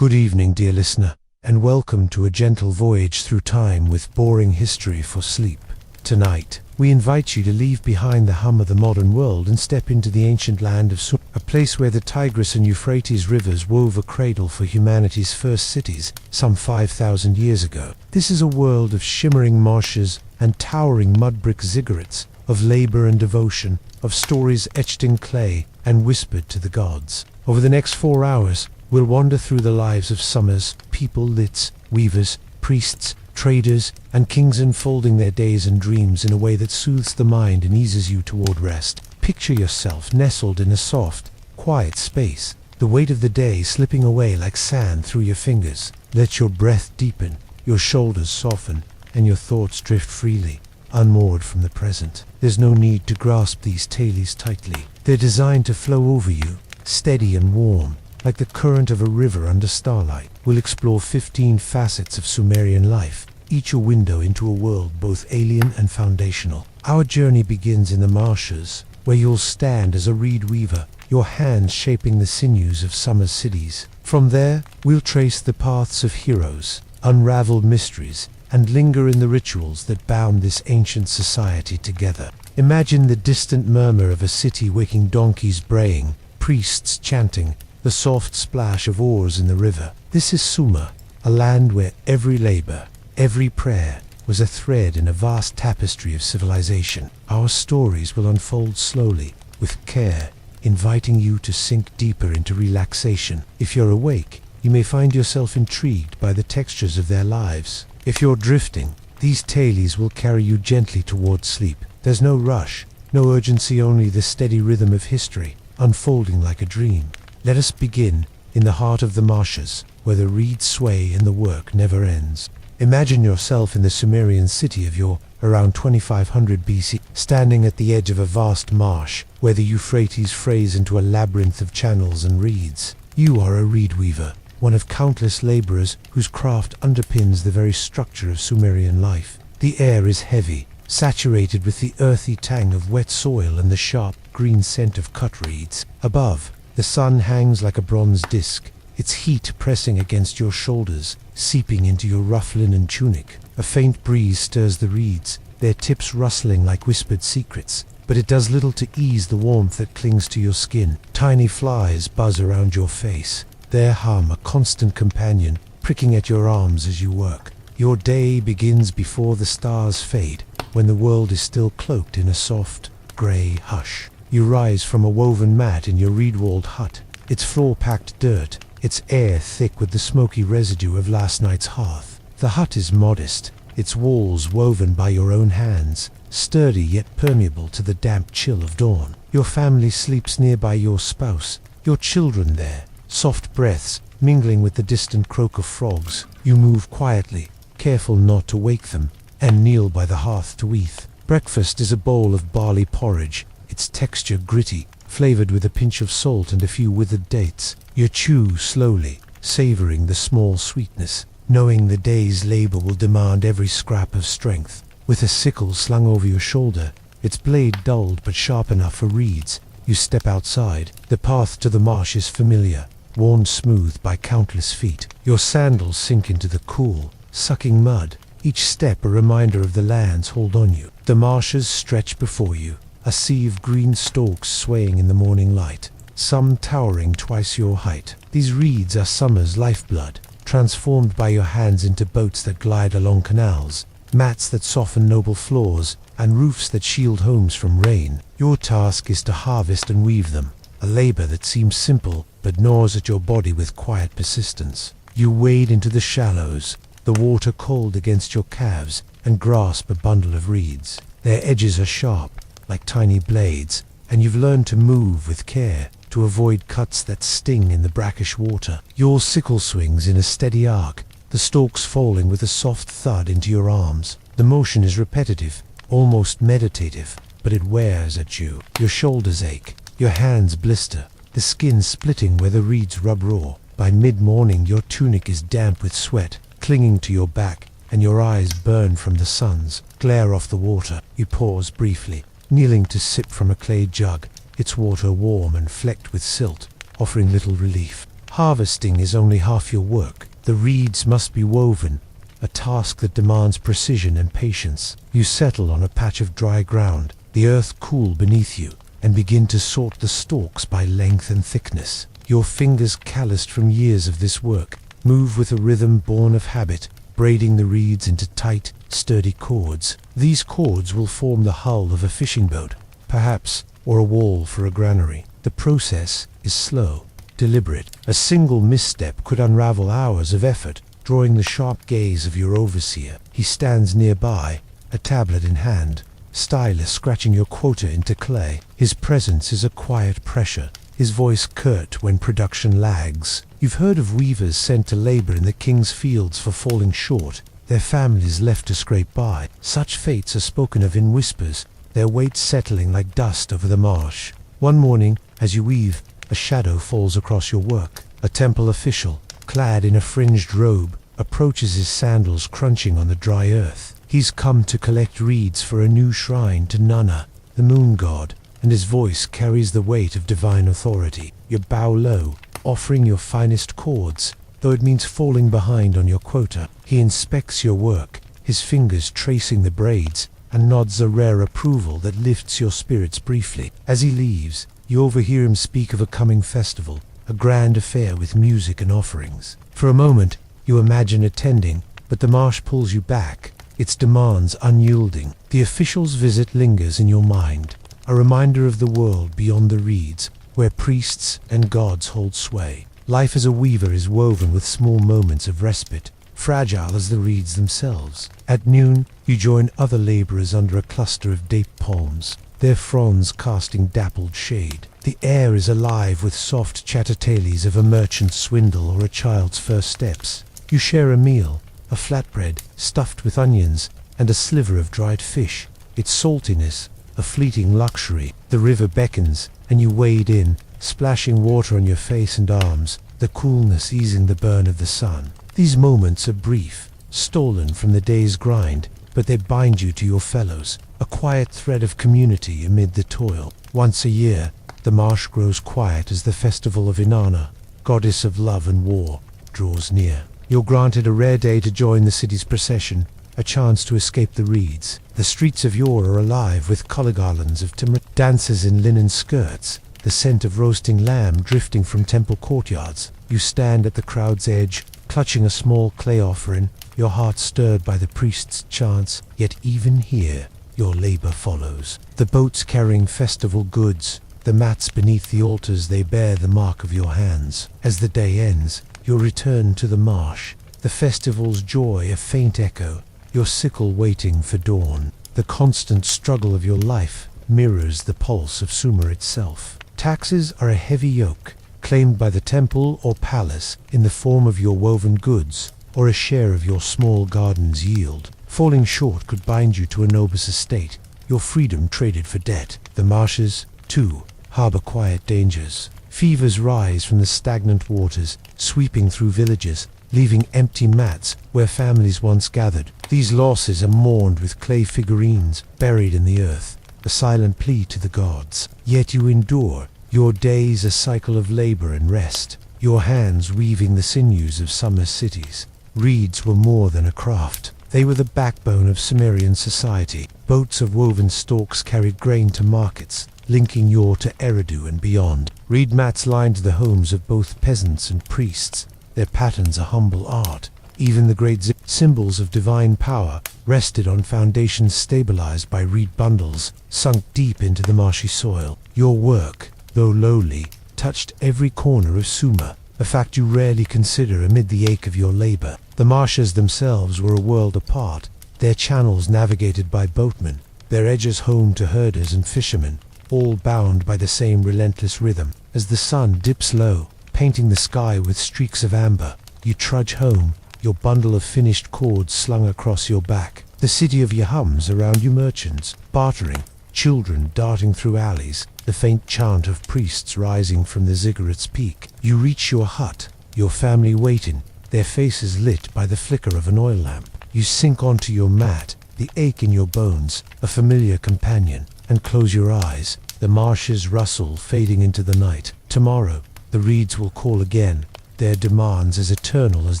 Good evening, dear listener, and welcome to a gentle voyage through time with boring history for sleep. Tonight, we invite you to leave behind the hum of the modern world and step into the ancient land of Sumer, a place where the Tigris and Euphrates rivers wove a cradle for humanity's first cities some 5,000 years ago. This is a world of shimmering marshes and towering mud brick ziggurats, of labor and devotion, of stories etched in clay and whispered to the gods. Over the next 4 hours, we'll wander through the lives of Sumer's people, lits, weavers, priests, traders, and kings, unfolding their days and dreams in a way that soothes the mind and eases you toward rest. Picture yourself nestled in a soft, quiet space, the weight of the day slipping away like sand through your fingers. Let your breath deepen, your shoulders soften, and your thoughts drift freely, unmoored from the present. There's no need to grasp these tales tightly. They're designed to flow over you, steady and warm, like the current of a river under starlight. We'll explore 15 facets of Sumerian life, each a window into a world both alien and foundational. Our journey begins in the marshes, where you'll stand as a reed weaver, your hands shaping the sinews of Sumer's cities. From there, we'll trace the paths of heroes, unravel mysteries, and linger in the rituals that bound this ancient society together. Imagine the distant murmur of a city waking donkeys braying, priests chanting, the soft splash of oars in the river. This is Sumer, a land where every labor, every prayer, was a thread in a vast tapestry of civilization. Our stories will unfold slowly, with care, inviting you to sink deeper into relaxation. If you're awake, you may find yourself intrigued by the textures of their lives. If you're drifting, these tales will carry you gently towards sleep. There's no rush, no urgency, only the steady rhythm of history, unfolding like a dream. Let us begin in the heart of the marshes, where the reeds sway and the work never ends. Imagine yourself in the Sumerian city of yore, around 2500 BC, standing at the edge of a vast marsh, where the Euphrates frays into a labyrinth of channels and reeds. You are a reed weaver, one of countless laborers whose craft underpins the very structure of Sumerian life. The air is heavy, saturated with the earthy tang of wet soil and the sharp green scent of cut reeds. Above, the sun hangs like a bronze disk, its heat pressing against your shoulders, seeping into your rough linen tunic. A faint breeze stirs the reeds, their tips rustling like whispered secrets, but it does little to ease the warmth that clings to your skin. Tiny flies buzz around your face, their hum a constant companion, pricking at your arms as you work. Your day begins before the stars fade, when the world is still cloaked in a soft, grey hush. You rise from a woven mat in your reed-walled hut, its floor packed dirt, its air thick with the smoky residue of last night's hearth. The hut is modest, its walls woven by your own hands, sturdy yet permeable to the damp chill of dawn. Your family sleeps nearby your spouse, your children there, soft breaths mingling with the distant croak of frogs. You move quietly, careful not to wake them, and kneel by the hearth to eat. Breakfast is a bowl of barley porridge, its texture gritty, flavored with a pinch of salt and a few withered dates. You chew slowly, savoring the small sweetness, knowing the day's labor will demand every scrap of strength. With a sickle slung over your shoulder, its blade dulled but sharp enough for reeds, you step outside. The path to the marsh is familiar, worn smooth by countless feet. Your sandals sink into the cool, sucking mud, each step a reminder of the land's hold on you. The marshes stretch before you, a sea of green stalks swaying in the morning light, some towering twice your height. These reeds are Sumer's lifeblood, transformed by your hands into boats that glide along canals, mats that soften noble floors, and roofs that shield homes from rain. Your task is to harvest and weave them, a labor that seems simple but gnaws at your body with quiet persistence. You wade into the shallows, the water cold against your calves, and grasp a bundle of reeds. Their edges are sharp, like tiny blades, and you've learned to move with care, to avoid cuts that sting in the brackish water. Your sickle swings in a steady arc, the stalks falling with a soft thud into your arms. The motion is repetitive, almost meditative, but it wears at you. Your shoulders ache, your hands blister, the skin splitting where the reeds rub raw. By mid-morning your tunic is damp with sweat, clinging to your back, and your eyes burn from the sun's glare off the water. You pause briefly, kneeling to sip from a clay jug, its water warm and flecked with silt, offering little relief. Harvesting is only half your work. The reeds must be woven, a task that demands precision and patience. You settle on a patch of dry ground, the earth cool beneath you, and begin to sort the stalks by length and thickness. Your fingers, calloused from years of this work, move with a rhythm born of habit, braiding the reeds into tight, sturdy cords. These cords will form the hull of a fishing boat, perhaps, or a wall for a granary. The process is slow, deliberate. A single misstep could unravel hours of effort, drawing the sharp gaze of your overseer. He stands nearby, a tablet in hand, stylus scratching your quota into clay. His presence is a quiet pressure, his voice curt when production lags. You've heard of weavers sent to labor in the king's fields for falling short, their families left to scrape by. Such fates are spoken of in whispers, their weight settling like dust over the marsh. One morning, as you weave, a shadow falls across your work. A temple official, clad in a fringed robe, approaches, his sandals crunching on the dry earth. He's come to collect reeds for a new shrine to Nana, the moon god, and his voice carries the weight of divine authority. You bow low, offering your finest cords, though it means falling behind on your quota. He inspects your work, his fingers tracing the braids, and nods a rare approval that lifts your spirits briefly. As he leaves, you overhear him speak of a coming festival, a grand affair with music and offerings. For a moment, you imagine attending, but the marsh pulls you back, its demands unyielding. The official's visit lingers in your mind, a reminder of the world beyond the reeds, where priests and gods hold sway. Life as a weaver is woven with small moments of respite, fragile as the reeds themselves. At noon, you join other laborers under a cluster of date palms, their fronds casting dappled shade. The air is alive with soft chattertales of a merchant's swindle or a child's first steps. You share a meal, a flatbread stuffed with onions and a sliver of dried fish, its saltiness a fleeting luxury. The river beckons, and you wade in, splashing water on your face and arms, the coolness easing the burn of the sun. These moments are brief, stolen from the day's grind, but they bind you to your fellows, a quiet thread of community amid the toil. Once a year, the marsh grows quiet as the festival of Inanna, goddess of love and war, draws near. You're granted a rare day to join the city's procession, a chance to escape the reeds. The streets of yore are alive with color garlands of timber, dancers in linen skirts, the scent of roasting lamb drifting from temple courtyards. You stand at the crowd's edge, clutching a small clay offering, your heart stirred by the priest's chants. Yet even here, your labor follows. The boats carrying festival goods, the mats beneath the altars, they bear the mark of your hands. As the day ends, you return to the marsh, the festival's joy a faint echo, your sickle waiting for dawn. The constant struggle of your life mirrors the pulse of Sumer itself. Taxes are a heavy yoke, claimed by the temple or palace in the form of your woven goods, or a share of your small garden's yield. Falling short could bind you to a nobice estate, your freedom traded for debt. The marshes, too, harbor quiet dangers. Fevers rise from the stagnant waters, sweeping through villages, leaving empty mats where families once gathered. These losses are mourned with clay figurines buried in the earth, a silent plea to the gods. Yet you endure, your days a cycle of labor and rest, your hands weaving the sinews of summer cities. Reeds were more than a craft. They were the backbone of Sumerian society. Boats of woven stalks carried grain to markets, linking Ur to Eridu and beyond. Reed mats lined the homes of both peasants and priests, their patterns a humble art. Even the great symbols of divine power rested on foundations stabilized by reed bundles, sunk deep into the marshy soil. Your work, though lowly, touched every corner of Sumer, a fact you rarely consider amid the ache of your labor. The marshes themselves were a world apart, their channels navigated by boatmen, their edges home to herders and fishermen, all bound by the same relentless rhythm. As the sun dips low, painting the sky with streaks of amber, you trudge home, your bundle of finished cords slung across your back. The city of hums around you, merchants, bartering, children darting through alleys, the faint chant of priests rising from the ziggurat's peak. You reach your hut, your family waiting, their faces lit by the flicker of an oil lamp. You sink onto your mat, the ache in your bones, a familiar companion, and close your eyes, the marshes rustle fading into the night. Tomorrow, the reeds will call again, their demands as eternal as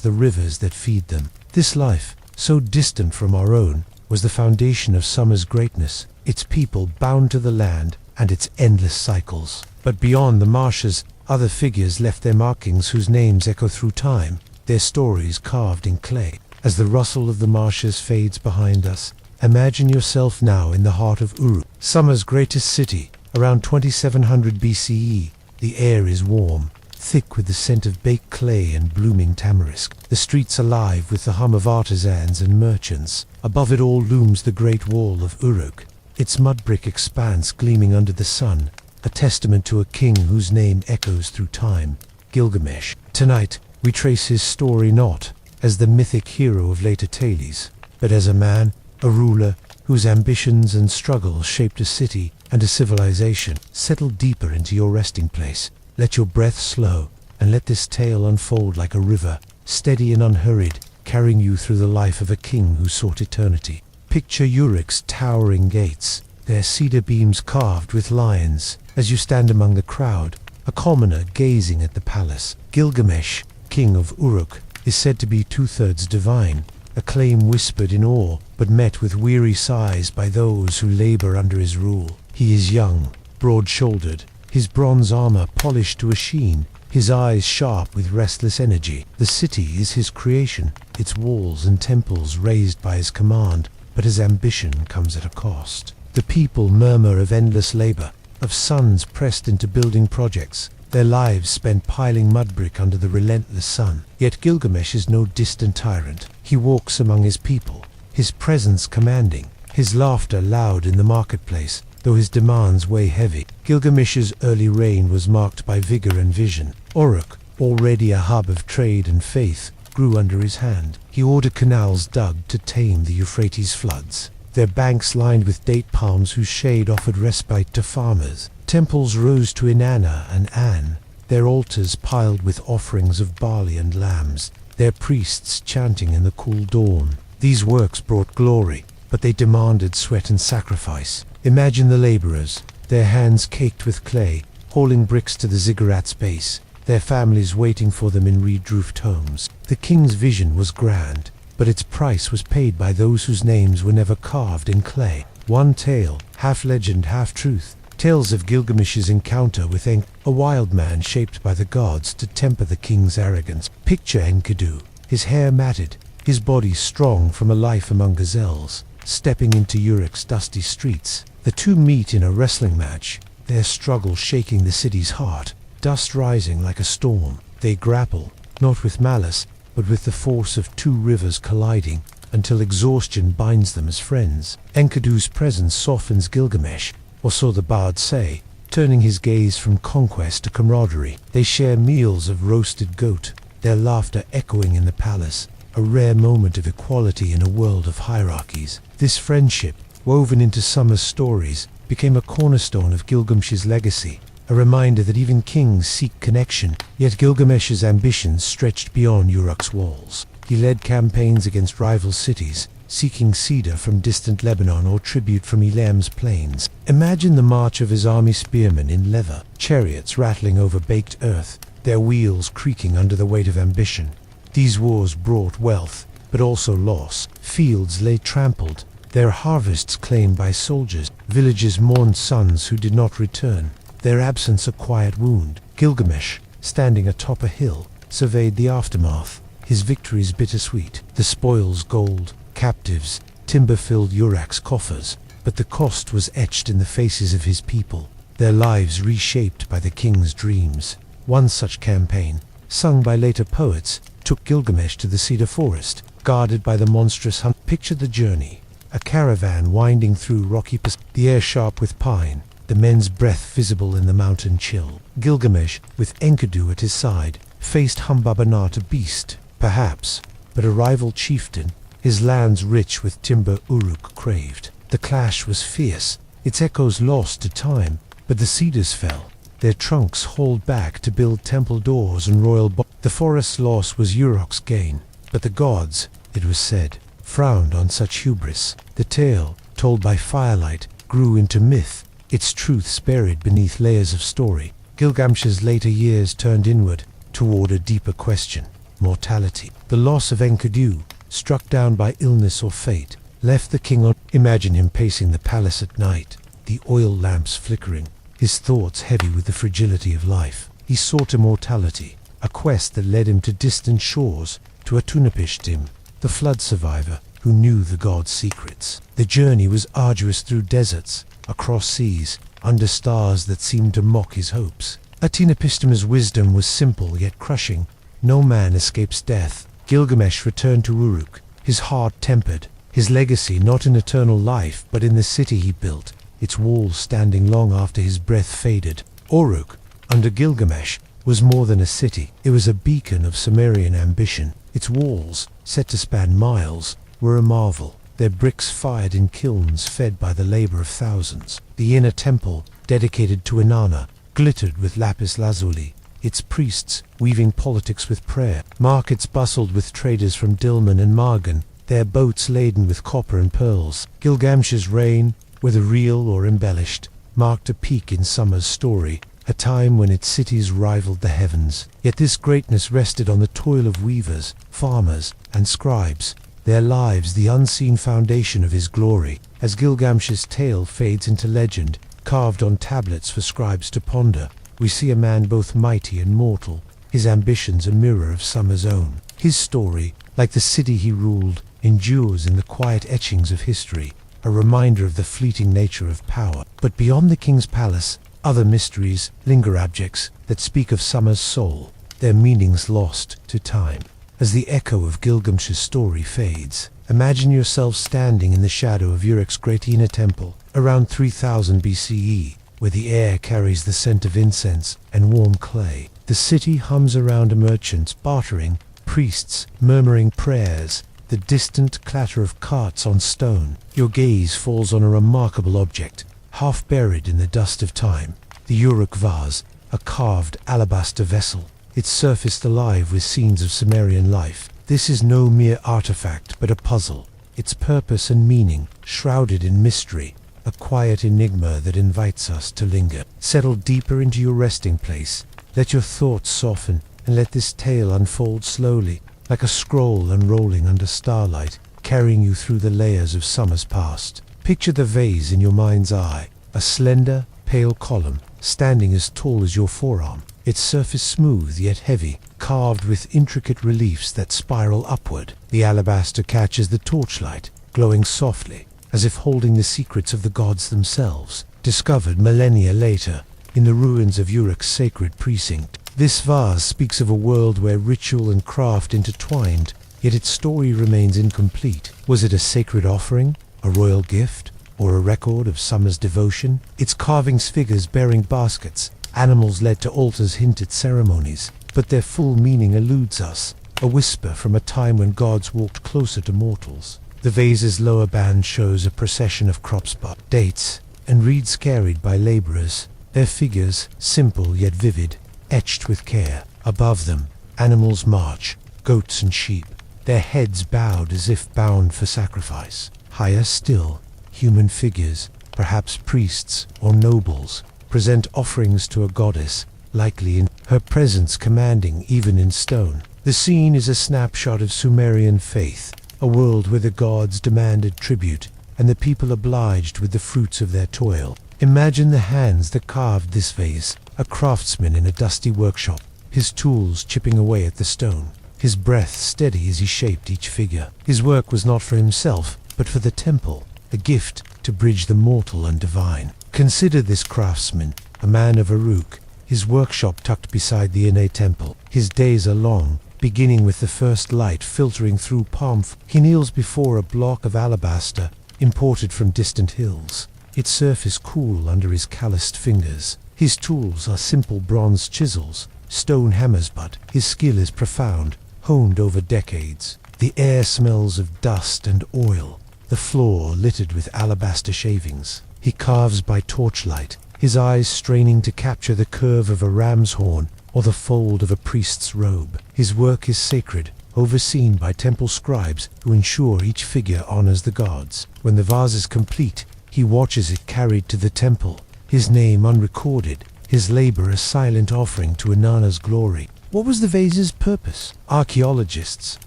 the rivers that feed them. This life, so distant from our own, was the foundation of Sumer's greatness, its people bound to the land and its endless cycles. But beyond the marshes, other figures left their markings whose names echo through time, their stories carved in clay. As the rustle of the marshes fades behind us, imagine yourself now in the heart of Uruk, Sumer's greatest city. Around 2700 BCE, the air is warm, thick with the scent of baked clay and blooming tamarisk. The streets alive with the hum of artisans and merchants. Above it all looms the great wall of Uruk, its mud-brick expanse gleaming under the sun, a testament to a king whose name echoes through time, Gilgamesh. Tonight, we trace his story not as the mythic hero of later tales, but as a man, a ruler, whose ambitions and struggles shaped a city and a civilization. Settle deeper into your resting place. Let your breath slow, and let this tale unfold like a river, steady and unhurried, carrying you through the life of a king who sought eternity. Picture Uruk's towering gates, their cedar beams carved with lions, as you stand among the crowd, a commoner gazing at the palace. Gilgamesh, king of Uruk, is said to be two-thirds divine, a claim whispered in awe, but met with weary sighs by those who labor under his rule. He is young, broad-shouldered, his bronze armor polished to a sheen, his eyes sharp with restless energy. The city is his creation, its walls and temples raised by his command, but his ambition comes at a cost. The people murmur of endless labor, of sons pressed into building projects, their lives spent piling mud brick under the relentless sun. Yet Gilgamesh is no distant tyrant. He walks among his people, his presence commanding, his laughter loud in the marketplace, though his demands weigh heavy. Gilgamesh's early reign was marked by vigor and vision. Uruk, already a hub of trade and faith, grew under his hand. He ordered canals dug to tame the Euphrates floods, their banks lined with date palms whose shade offered respite to farmers. Temples rose to Inanna and An, their altars piled with offerings of barley and lambs, their priests chanting in the cool dawn. These works brought glory, but they demanded sweat and sacrifice. Imagine the laborers, their hands caked with clay, hauling bricks to the ziggurat's base, their families waiting for them in reed-roofed homes. The king's vision was grand, but its price was paid by those whose names were never carved in clay. One tale, half legend, half truth, tales of Gilgamesh's encounter with a wild man shaped by the gods to temper the king's arrogance. Picture Enkidu, his hair matted, his body strong from a life among gazelles, stepping into Uruk's dusty streets. The two meet in a wrestling match, their struggle shaking the city's heart, dust rising like a storm. They grapple, not with malice, but with the force of two rivers colliding, until exhaustion binds them as friends. Enkidu's presence softens Gilgamesh, or so the bards say, turning his gaze from conquest to camaraderie. They share meals of roasted goat, their laughter echoing in the palace, a rare moment of equality in a world of hierarchies. This friendship, woven into Sumer's stories, became a cornerstone of Gilgamesh's legacy, a reminder that even kings seek connection. Yet Gilgamesh's ambitions stretched beyond Uruk's walls. He led campaigns against rival cities, seeking cedar from distant Lebanon or tribute from Elam's plains. Imagine the march of his army spearmen in leather, chariots rattling over baked earth, their wheels creaking under the weight of ambition. These wars brought wealth, but also loss. Fields lay trampled, their harvests claimed by soldiers. Villages mourned sons who did not return, their absence a quiet wound. Gilgamesh, standing atop a hill, surveyed the aftermath, his victories bittersweet. The spoils gold, captives, timber filled Uruk's coffers, but the cost was etched in the faces of his people, their lives reshaped by the king's dreams. One such campaign, sung by later poets, took Gilgamesh to the cedar forest, guarded by the monstrous hunt. Picture the journey, a caravan winding through rocky the air sharp with pine, the men's breath visible in the mountain chill. Gilgamesh, with Enkidu at his side, faced Humbabanat, a beast, perhaps, but a rival chieftain, his lands rich with timber Uruk craved. The clash was fierce, its echoes lost to time, but the cedars fell, their trunks hauled back to build temple doors and royal The forest's loss was Uruk's gain, but the gods, it was said, frowned on such hubris. The tale, told by firelight, grew into myth, its truths buried beneath layers of story. Gilgamesh's later years turned inward, toward a deeper question: mortality. The loss of Enkidu, struck down by illness or fate, left the king on. Imagine him pacing the palace at night, the oil lamps flickering, his thoughts heavy with the fragility of life. He sought immortality, a quest that led him to distant shores, to Utunapishtim, the flood survivor who knew the gods' secrets. The journey was arduous through deserts, across seas, under stars that seemed to mock his hopes. Utunapishtim's wisdom was simple yet crushing. No man escapes death. Gilgamesh returned to Uruk, his heart tempered, his legacy not in eternal life but in the city he built, its walls standing long after his breath faded. Uruk, under Gilgamesh, was more than a city. It was a beacon of Sumerian ambition. Its walls, set to span miles, were a marvel, their bricks fired in kilns fed by the labor of thousands. The inner temple, dedicated to Inanna, glittered with lapis lazuli, its priests weaving politics with prayer. Markets bustled with traders from Dilmun and Margan, their boats laden with copper and pearls. Gilgamesh's reign, whether real or embellished, marked a peak in summer's story, a time when its cities rivaled the heavens. Yet this greatness rested on the toil of weavers, farmers, and scribes, their lives the unseen foundation of his glory. As Gilgamesh's tale fades into legend, carved on tablets for scribes to ponder, we see a man both mighty and mortal, his ambitions a mirror of summer's own. His story, like the city he ruled, endures in the quiet etchings of history, a reminder of the fleeting nature of power. But beyond the king's palace, other mysteries linger, objects that speak of summer's soul, their meanings lost to time. As the echo of Gilgamesh's story fades, imagine yourself standing in the shadow of Uruk's great inner temple, around 3000 BCE, where the air carries the scent of incense and warm clay. The city hums around merchants bartering, priests murmuring prayers, the distant clatter of carts on stone. Your gaze falls on a remarkable object, half buried in the dust of time, the Uruk vase, a carved alabaster vessel, its surface alive with scenes of Sumerian life. This is no mere artifact, but a puzzle, its purpose and meaning shrouded in mystery, a quiet enigma that invites us to linger. Settle deeper into your resting place, let your thoughts soften, and let this tale unfold slowly, like a scroll unrolling under starlight, carrying you through the layers of summer's past. Picture the vase in your mind's eye, a slender, pale column, standing as tall as your forearm, its surface smooth yet heavy, carved with intricate reliefs that spiral upward. The alabaster catches the torchlight, glowing softly, as if holding the secrets of the gods themselves, discovered millennia later in the ruins of Uruk's sacred precinct. This vase speaks of a world where ritual and craft intertwined, yet its story remains incomplete. Was it a sacred offering, a royal gift, or a record of summer's devotion? Its carvings figures bearing baskets, animals led to altars hint at ceremonies, but their full meaning eludes us, a whisper from a time when gods walked closer to mortals. The vase's lower band shows a procession of crops, dates, and reeds carried by laborers, their figures, simple yet vivid, etched with care. Above them, animals march, goats and sheep, their heads bowed as if bound for sacrifice. Higher still, human figures, perhaps priests or nobles, present offerings to a goddess, likely in her presence commanding even in stone. The scene is a snapshot of Sumerian faith, a world where the gods demanded tribute and the people obliged with the fruits of their toil. Imagine the hands that carved this vase, a craftsman in a dusty workshop, his tools chipping away at the stone, his breath steady as he shaped each figure. His work was not for himself, but for the temple, a gift to bridge the mortal and divine. Consider this craftsman, a man of Uruk, his workshop tucked beside the inner temple. His days are long, beginning with the first light filtering through palm. He kneels before a block of alabaster, imported from distant hills, its surface cool under his calloused fingers. His tools are simple bronze chisels, stone hammers, but his skill is profound, honed over decades. The air smells of dust and oil, the floor littered with alabaster shavings. He carves by torchlight, his eyes straining to capture the curve of a ram's horn or the fold of a priest's robe. His work is sacred, overseen by temple scribes who ensure each figure honors the gods. When the vase is complete, he watches it carried to the temple, his name unrecorded, his labor a silent offering to Inanna's glory. What was the vase's purpose? Archaeologists,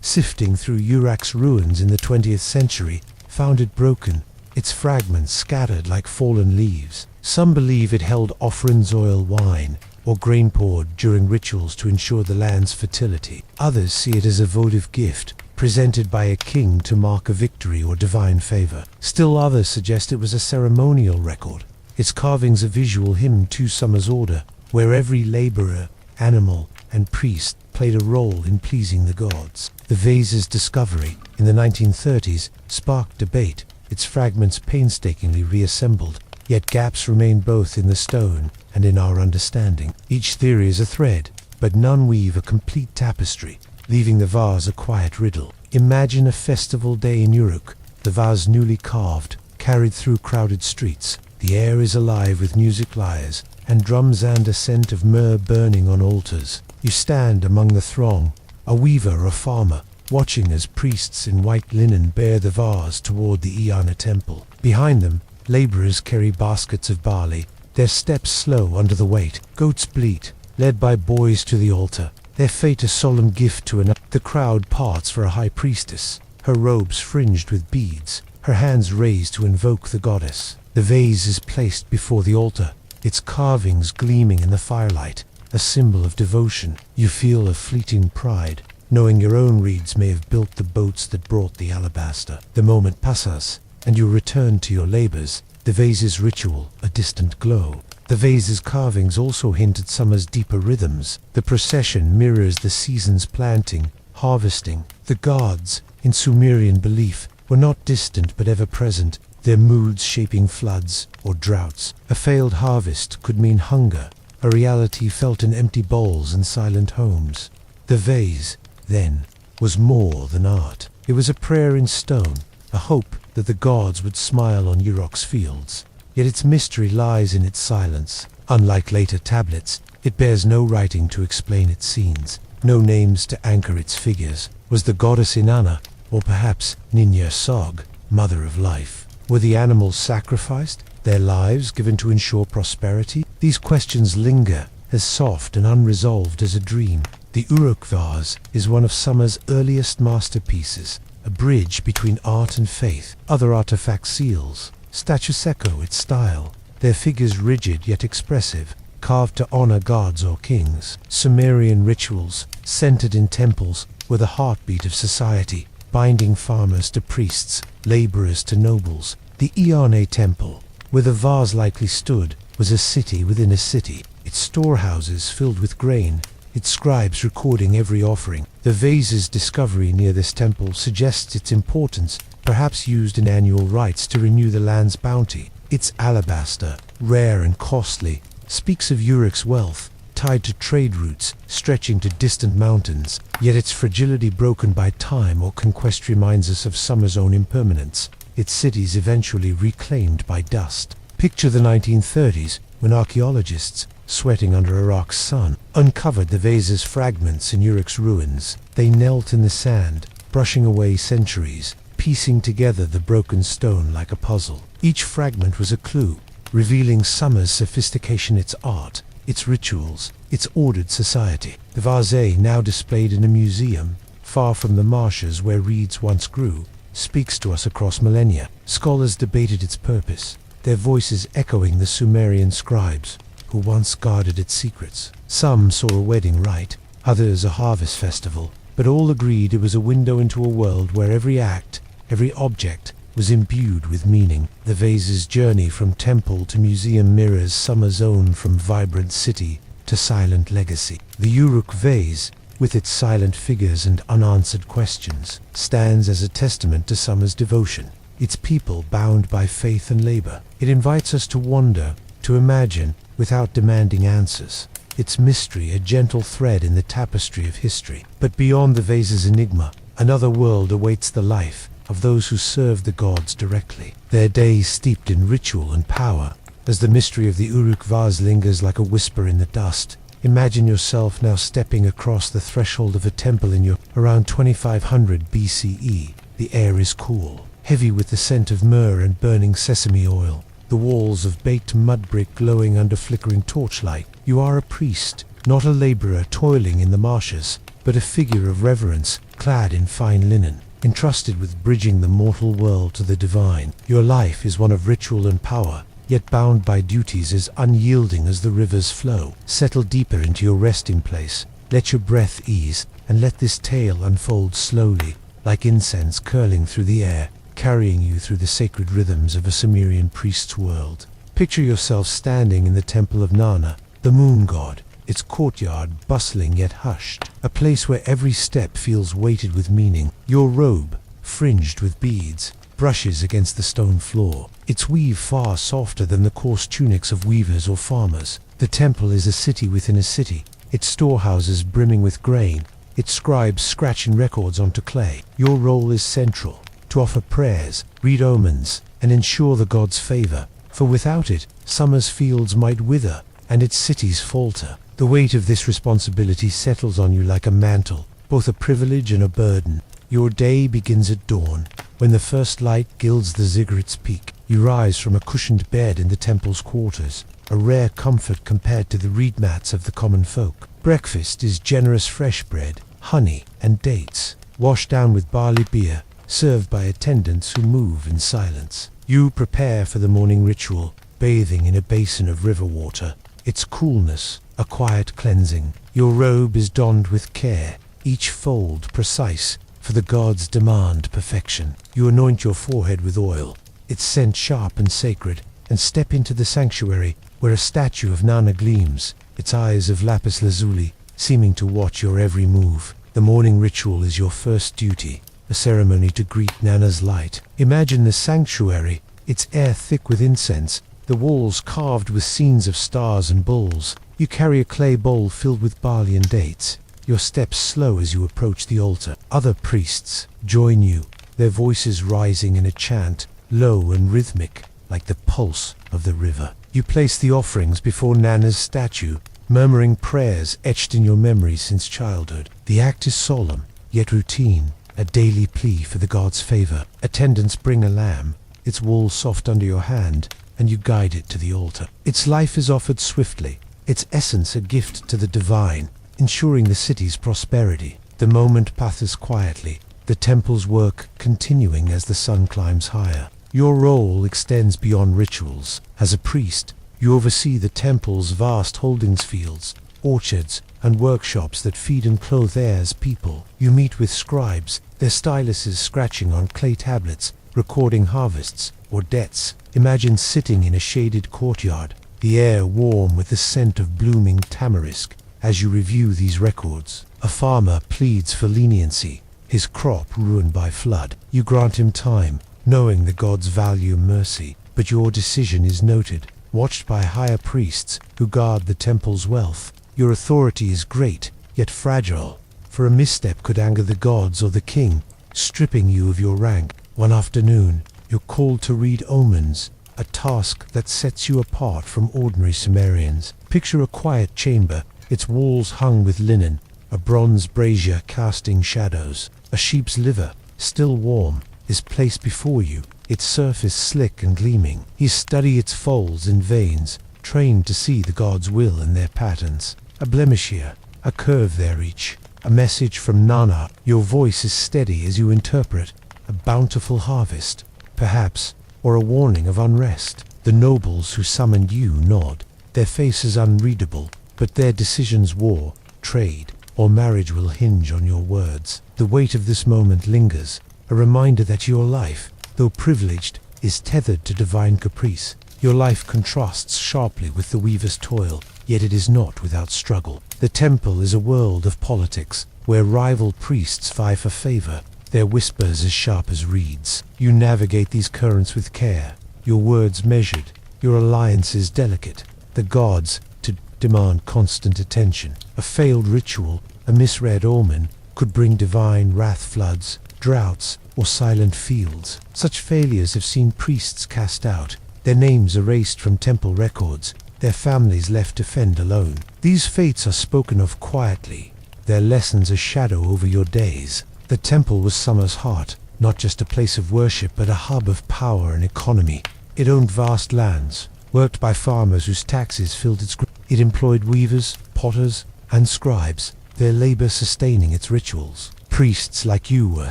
sifting through Uruk's ruins in the 20th century, found it broken, its fragments scattered like fallen leaves. Some believe it held offerings, oil, wine, or grain poured during rituals to ensure the land's fertility. Others see it as a votive gift, presented by a king to mark a victory or divine favor. Still others suggest it was a ceremonial record, its carvings a visual hymn to summer's order, where every laborer, animal, and priest played a role in pleasing the gods. The vase's discovery in the 1930s sparked debate, its fragments painstakingly reassembled, yet gaps remain both in the stone and in our understanding. Each theory is a thread, but none weave a complete tapestry, leaving the vase a quiet riddle. Imagine a festival day in Uruk, the vase newly carved, carried through crowded streets. The air is alive with music, lyres, and drums, and a scent of myrrh burning on altars. You stand among the throng, a weaver or farmer, watching as priests in white linen bear the vase toward the Iana temple. Behind them, laborers carry baskets of barley, their steps slow under the weight. Goats bleat, led by boys to the altar, their fate a solemn gift to another. The crowd parts for a high priestess, her robes fringed with beads, her hands raised to invoke the goddess. The vase is placed before the altar, its carvings gleaming in the firelight, a symbol of devotion. You feel a fleeting pride, knowing your own reeds may have built the boats that brought the alabaster. The moment passes, and you return to your labors, the vase's ritual a distant glow. The vase's carvings also hint at summer's deeper rhythms. The procession mirrors the season's planting, harvesting. The gods, in Sumerian belief, were not distant but ever present, their moods shaping floods or droughts. A failed harvest could mean hunger, a reality felt in empty bowls and silent homes. The vase, then, was more than art. It was a prayer in stone, a hope that the gods would smile on Uruk's fields. Yet its mystery lies in its silence. Unlike later tablets, it bears no writing to explain its scenes, no names to anchor its figures. Was the goddess Inanna, or perhaps Ninya Sog, mother of life? Were the animals sacrificed, their lives given to ensure prosperity? These questions linger, as soft and unresolved as a dream. The Uruk vase is one of summer's earliest masterpieces, a bridge between art and faith. Other artifacts seals, statues echo its style, their figures rigid yet expressive, carved to honor gods or kings. Sumerian rituals, centered in temples, were the heartbeat of society, binding farmers to priests, laborers to nobles. The Iane temple, where the vase likely stood, was a city within a city, its storehouses filled with grain, its scribes recording every offering. The vase's discovery near this temple suggests its importance, perhaps used in annual rites to renew the land's bounty. Its alabaster, rare and costly, speaks of Uruk's wealth, tied to trade routes stretching to distant mountains, yet its fragility broken by time or conquest reminds us of summer's own impermanence, its cities eventually reclaimed by dust. Picture the 1930s, when archaeologists, sweating under Iraq's sun, uncovered the vase's fragments in Uruk's ruins. They knelt in the sand, brushing away centuries, piecing together the broken stone like a puzzle. Each fragment was a clue, revealing summer's sophistication, its art, its rituals, its ordered society. The vase, now displayed in a museum, far from the marshes where reeds once grew, speaks to us across millennia. Scholars debated its purpose, their voices echoing the Sumerian scribes who once guarded its secrets. Some saw a wedding rite, others a harvest festival, but all agreed it was a window into a world where every act, every object, was imbued with meaning. The vase's journey from temple to museum mirrors summer's own, from vibrant city to silent legacy. The Uruk vase, with its silent figures and unanswered questions, stands as a testament to summer's devotion, its people bound by faith and labor. It invites us to wonder, to imagine, without demanding answers. Its mystery a gentle thread in the tapestry of history. But beyond the vase's enigma, another world awaits the life of those who serve the gods directly, their days steeped in ritual and power. As the mystery of the Uruk vase lingers like a whisper in the dust, imagine yourself now stepping across the threshold of a temple in your around 2500 BCE. The air is cool, heavy with the scent of myrrh and burning sesame oil, the walls of baked mud brick glowing under flickering torchlight. You are a priest, not a laborer toiling in the marshes, but a figure of reverence, clad in fine linen, entrusted with bridging the mortal world to the divine. Your life is one of ritual and power, yet bound by duties as unyielding as the river's flow. Settle deeper into your resting place, let your breath ease, and let this tale unfold slowly, like incense curling through the air, carrying you through the sacred rhythms of a Sumerian priest's world. Picture yourself standing in the temple of Nana, the moon god, its courtyard bustling yet hushed, a place where every step feels weighted with meaning. Your robe, fringed with beads, brushes against the stone floor, its weave far softer than the coarse tunics of weavers or farmers. The temple is a city within a city, its storehouses brimming with grain, its scribes scratching records onto clay. Your role is central, to offer prayers, read omens, and ensure the gods' favor, for without it, summer's fields might wither, and its cities falter. The weight of this responsibility settles on you like a mantle, both a privilege and a burden. Your day begins at dawn, when the first light gilds the ziggurat's peak. You rise from a cushioned bed in the temple's quarters, a rare comfort compared to the reed mats of the common folk. Breakfast is generous fresh bread, honey, and dates, washed down with barley beer, served by attendants who move in silence. You prepare for the morning ritual, bathing in a basin of river water, its coolness a quiet cleansing. Your robe is donned with care, each fold precise, for the gods demand perfection. You anoint your forehead with oil, its scent sharp and sacred, and step into the sanctuary where a statue of Nana gleams, its eyes of lapis lazuli seeming to watch your every move. The morning ritual is your first duty, a ceremony to greet Nana's light. Imagine the sanctuary, its air thick with incense, the walls carved with scenes of stars and bulls. You carry a clay bowl filled with barley and dates, your steps slow as you approach the altar. Other priests join you, their voices rising in a chant, low and rhythmic, like the pulse of the river. You place the offerings before Nana's statue, murmuring prayers etched in your memory since childhood. The act is solemn, yet routine, a daily plea for the gods' favor. Attendants bring a lamb, its wool soft under your hand, and you guide it to the altar. Its life is offered swiftly, its essence a gift to the divine, ensuring the city's prosperity. The moment passes quietly, the temple's work continuing as the sun climbs higher. Your role extends beyond rituals. As a priest, you oversee the temple's vast holdings fields, orchards, and workshops that feed and clothe Air's people. You meet with scribes, their styluses scratching on clay tablets, recording harvests or debts. Imagine sitting in a shaded courtyard, the air warm with the scent of blooming tamarisk. As you review these records, a farmer pleads for leniency, his crop ruined by flood. You grant him time, knowing the gods value mercy, but your decision is noted, watched by higher priests who guard the temple's wealth. Your authority is great, yet fragile, for a misstep could anger the gods or the king, stripping you of your rank. One afternoon, you're called to read omens, a task that sets you apart from ordinary Sumerians. Picture a quiet chamber, its walls hung with linen, a bronze brazier casting shadows. A sheep's liver, still warm, is placed before you, its surface slick and gleaming. You study its folds and veins, trained to see the gods' will in their patterns. A blemish here, a curve there each, a message from Nana. Your voice is steady as you interpret, a bountiful harvest, perhaps, or a warning of unrest. The nobles who summoned you nod, their faces unreadable, but their decisions war, trade, or marriage will hinge on your words. The weight of this moment lingers, a reminder that your life, though privileged, is tethered to divine caprice. Your life contrasts sharply with the weaver's toil, yet it is not without struggle. The temple is a world of politics, where rival priests vie for favor, their whispers as sharp as reeds. You navigate these currents with care, your words measured, your alliances delicate. The gods to demand constant attention. A failed ritual, a misread omen, could bring divine wrath, floods, droughts, or silent fields. Such failures have seen priests cast out, their names erased from temple records, their families left to fend alone. These fates are spoken of quietly, their lessons a shadow over your days. The temple was summer's heart, not just a place of worship but a hub of power and economy. It owned vast lands, worked by farmers whose taxes filled its ground. It employed weavers, potters, and scribes, their labor sustaining its rituals. Priests like you were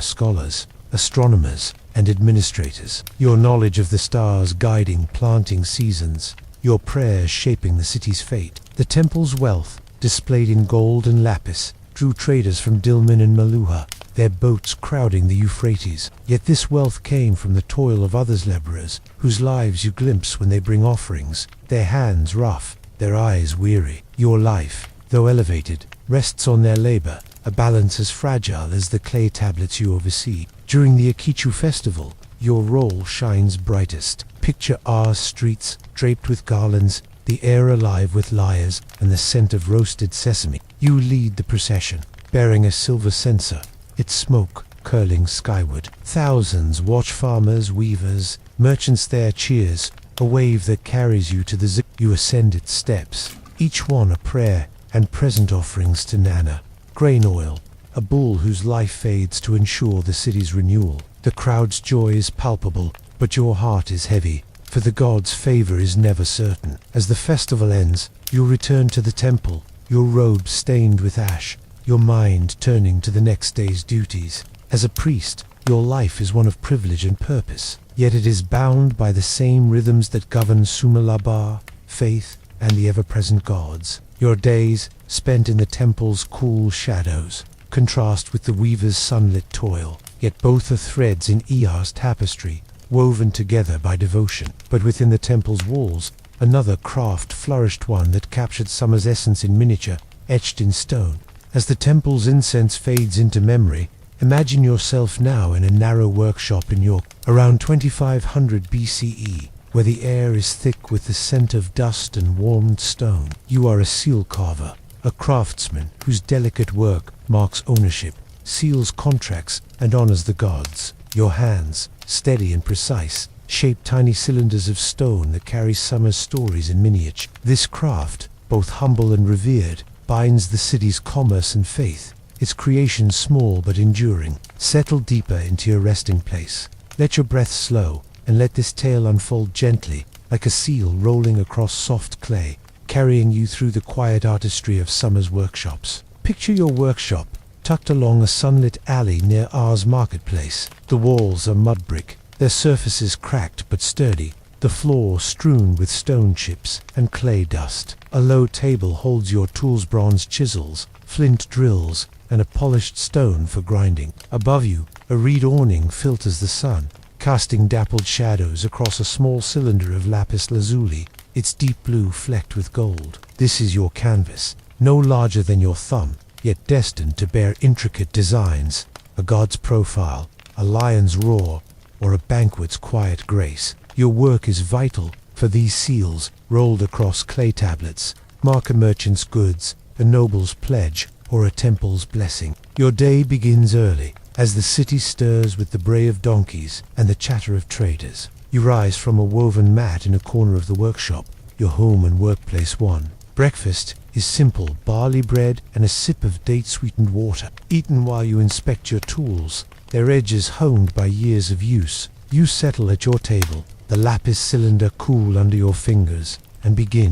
scholars, astronomers, and administrators, your knowledge of the stars guiding planting seasons, your prayers shaping the city's fate. The temple's wealth, displayed in gold and lapis, drew traders from Dilmun and Maluha, their boats crowding the Euphrates. Yet this wealth came from the toil of others laborers, whose lives you glimpse when they bring offerings, their hands rough, their eyes weary. Your life, though elevated, rests on their labor, a balance as fragile as the clay tablets you oversee. During the Akitu festival, your role shines brightest. Picture R's streets draped with garlands, the air alive with lyres and the scent of roasted sesame. You lead the procession, bearing a silver censer, its smoke curling skyward. Thousands watch, farmers, weavers, merchants there cheers, a wave that carries you to the zip. You ascend its steps, each one a prayer and present offerings to Nana. Grain oil, a bull whose life fades to ensure the city's renewal. The crowd's joy is palpable, but your heart is heavy, for the god's favor is never certain. As the festival ends, you return to the temple, your robe stained with ash, your mind turning to the next day's duties. As a priest, your life is one of privilege and purpose, yet it is bound by the same rhythms that govern Sumalabar, faith, and the ever-present gods. Your days, spent in the temple's cool shadows, contrast with the weaver's sunlit toil, yet both are threads in Iar's tapestry, woven together by devotion. But within the temple's walls, another craft flourished, one that captured summer's essence in miniature, etched in stone. As the temple's incense fades into memory, imagine yourself now in a narrow workshop in York, around 2500 BCE, where the air is thick with the scent of dust and warmed stone. You are a seal carver, a craftsman whose delicate work marks ownership, seals contracts, and honors the gods. Your hands, steady and precise, shape tiny cylinders of stone that carry summer's stories in miniature. This craft, both humble and revered, binds the city's commerce and faith, its creation small but enduring. Settle deeper into your resting place. Let your breath slow, and let this tale unfold gently, like a seal rolling across soft clay, carrying you through the quiet artistry of summer's workshops. Picture your workshop, tucked along a sunlit alley near R's marketplace. The walls are mud brick, their surfaces cracked but sturdy, the floor strewn with stone chips and clay dust. A low table holds your tools, bronze chisels, flint drills, and a polished stone for grinding. Above you, a reed awning filters the sun, casting dappled shadows across a small cylinder of lapis lazuli, its deep blue flecked with gold. This is your canvas, no larger than your thumb, yet destined to bear intricate designs, a god's profile, a lion's roar, or a banquet's quiet grace. Your work is vital, for these seals, rolled across clay tablets, mark a merchant's goods, a noble's pledge, or a temple's blessing. Your day begins early, as the city stirs with the bray of donkeys and the chatter of traders. You rise from a woven mat in a corner of the workshop, your home and workplace one. Breakfast is simple, barley bread and a sip of date-sweetened water, eaten while you inspect your tools, their edges honed by years of use. You settle at your table, the lapis cylinder cool under your fingers, and begin.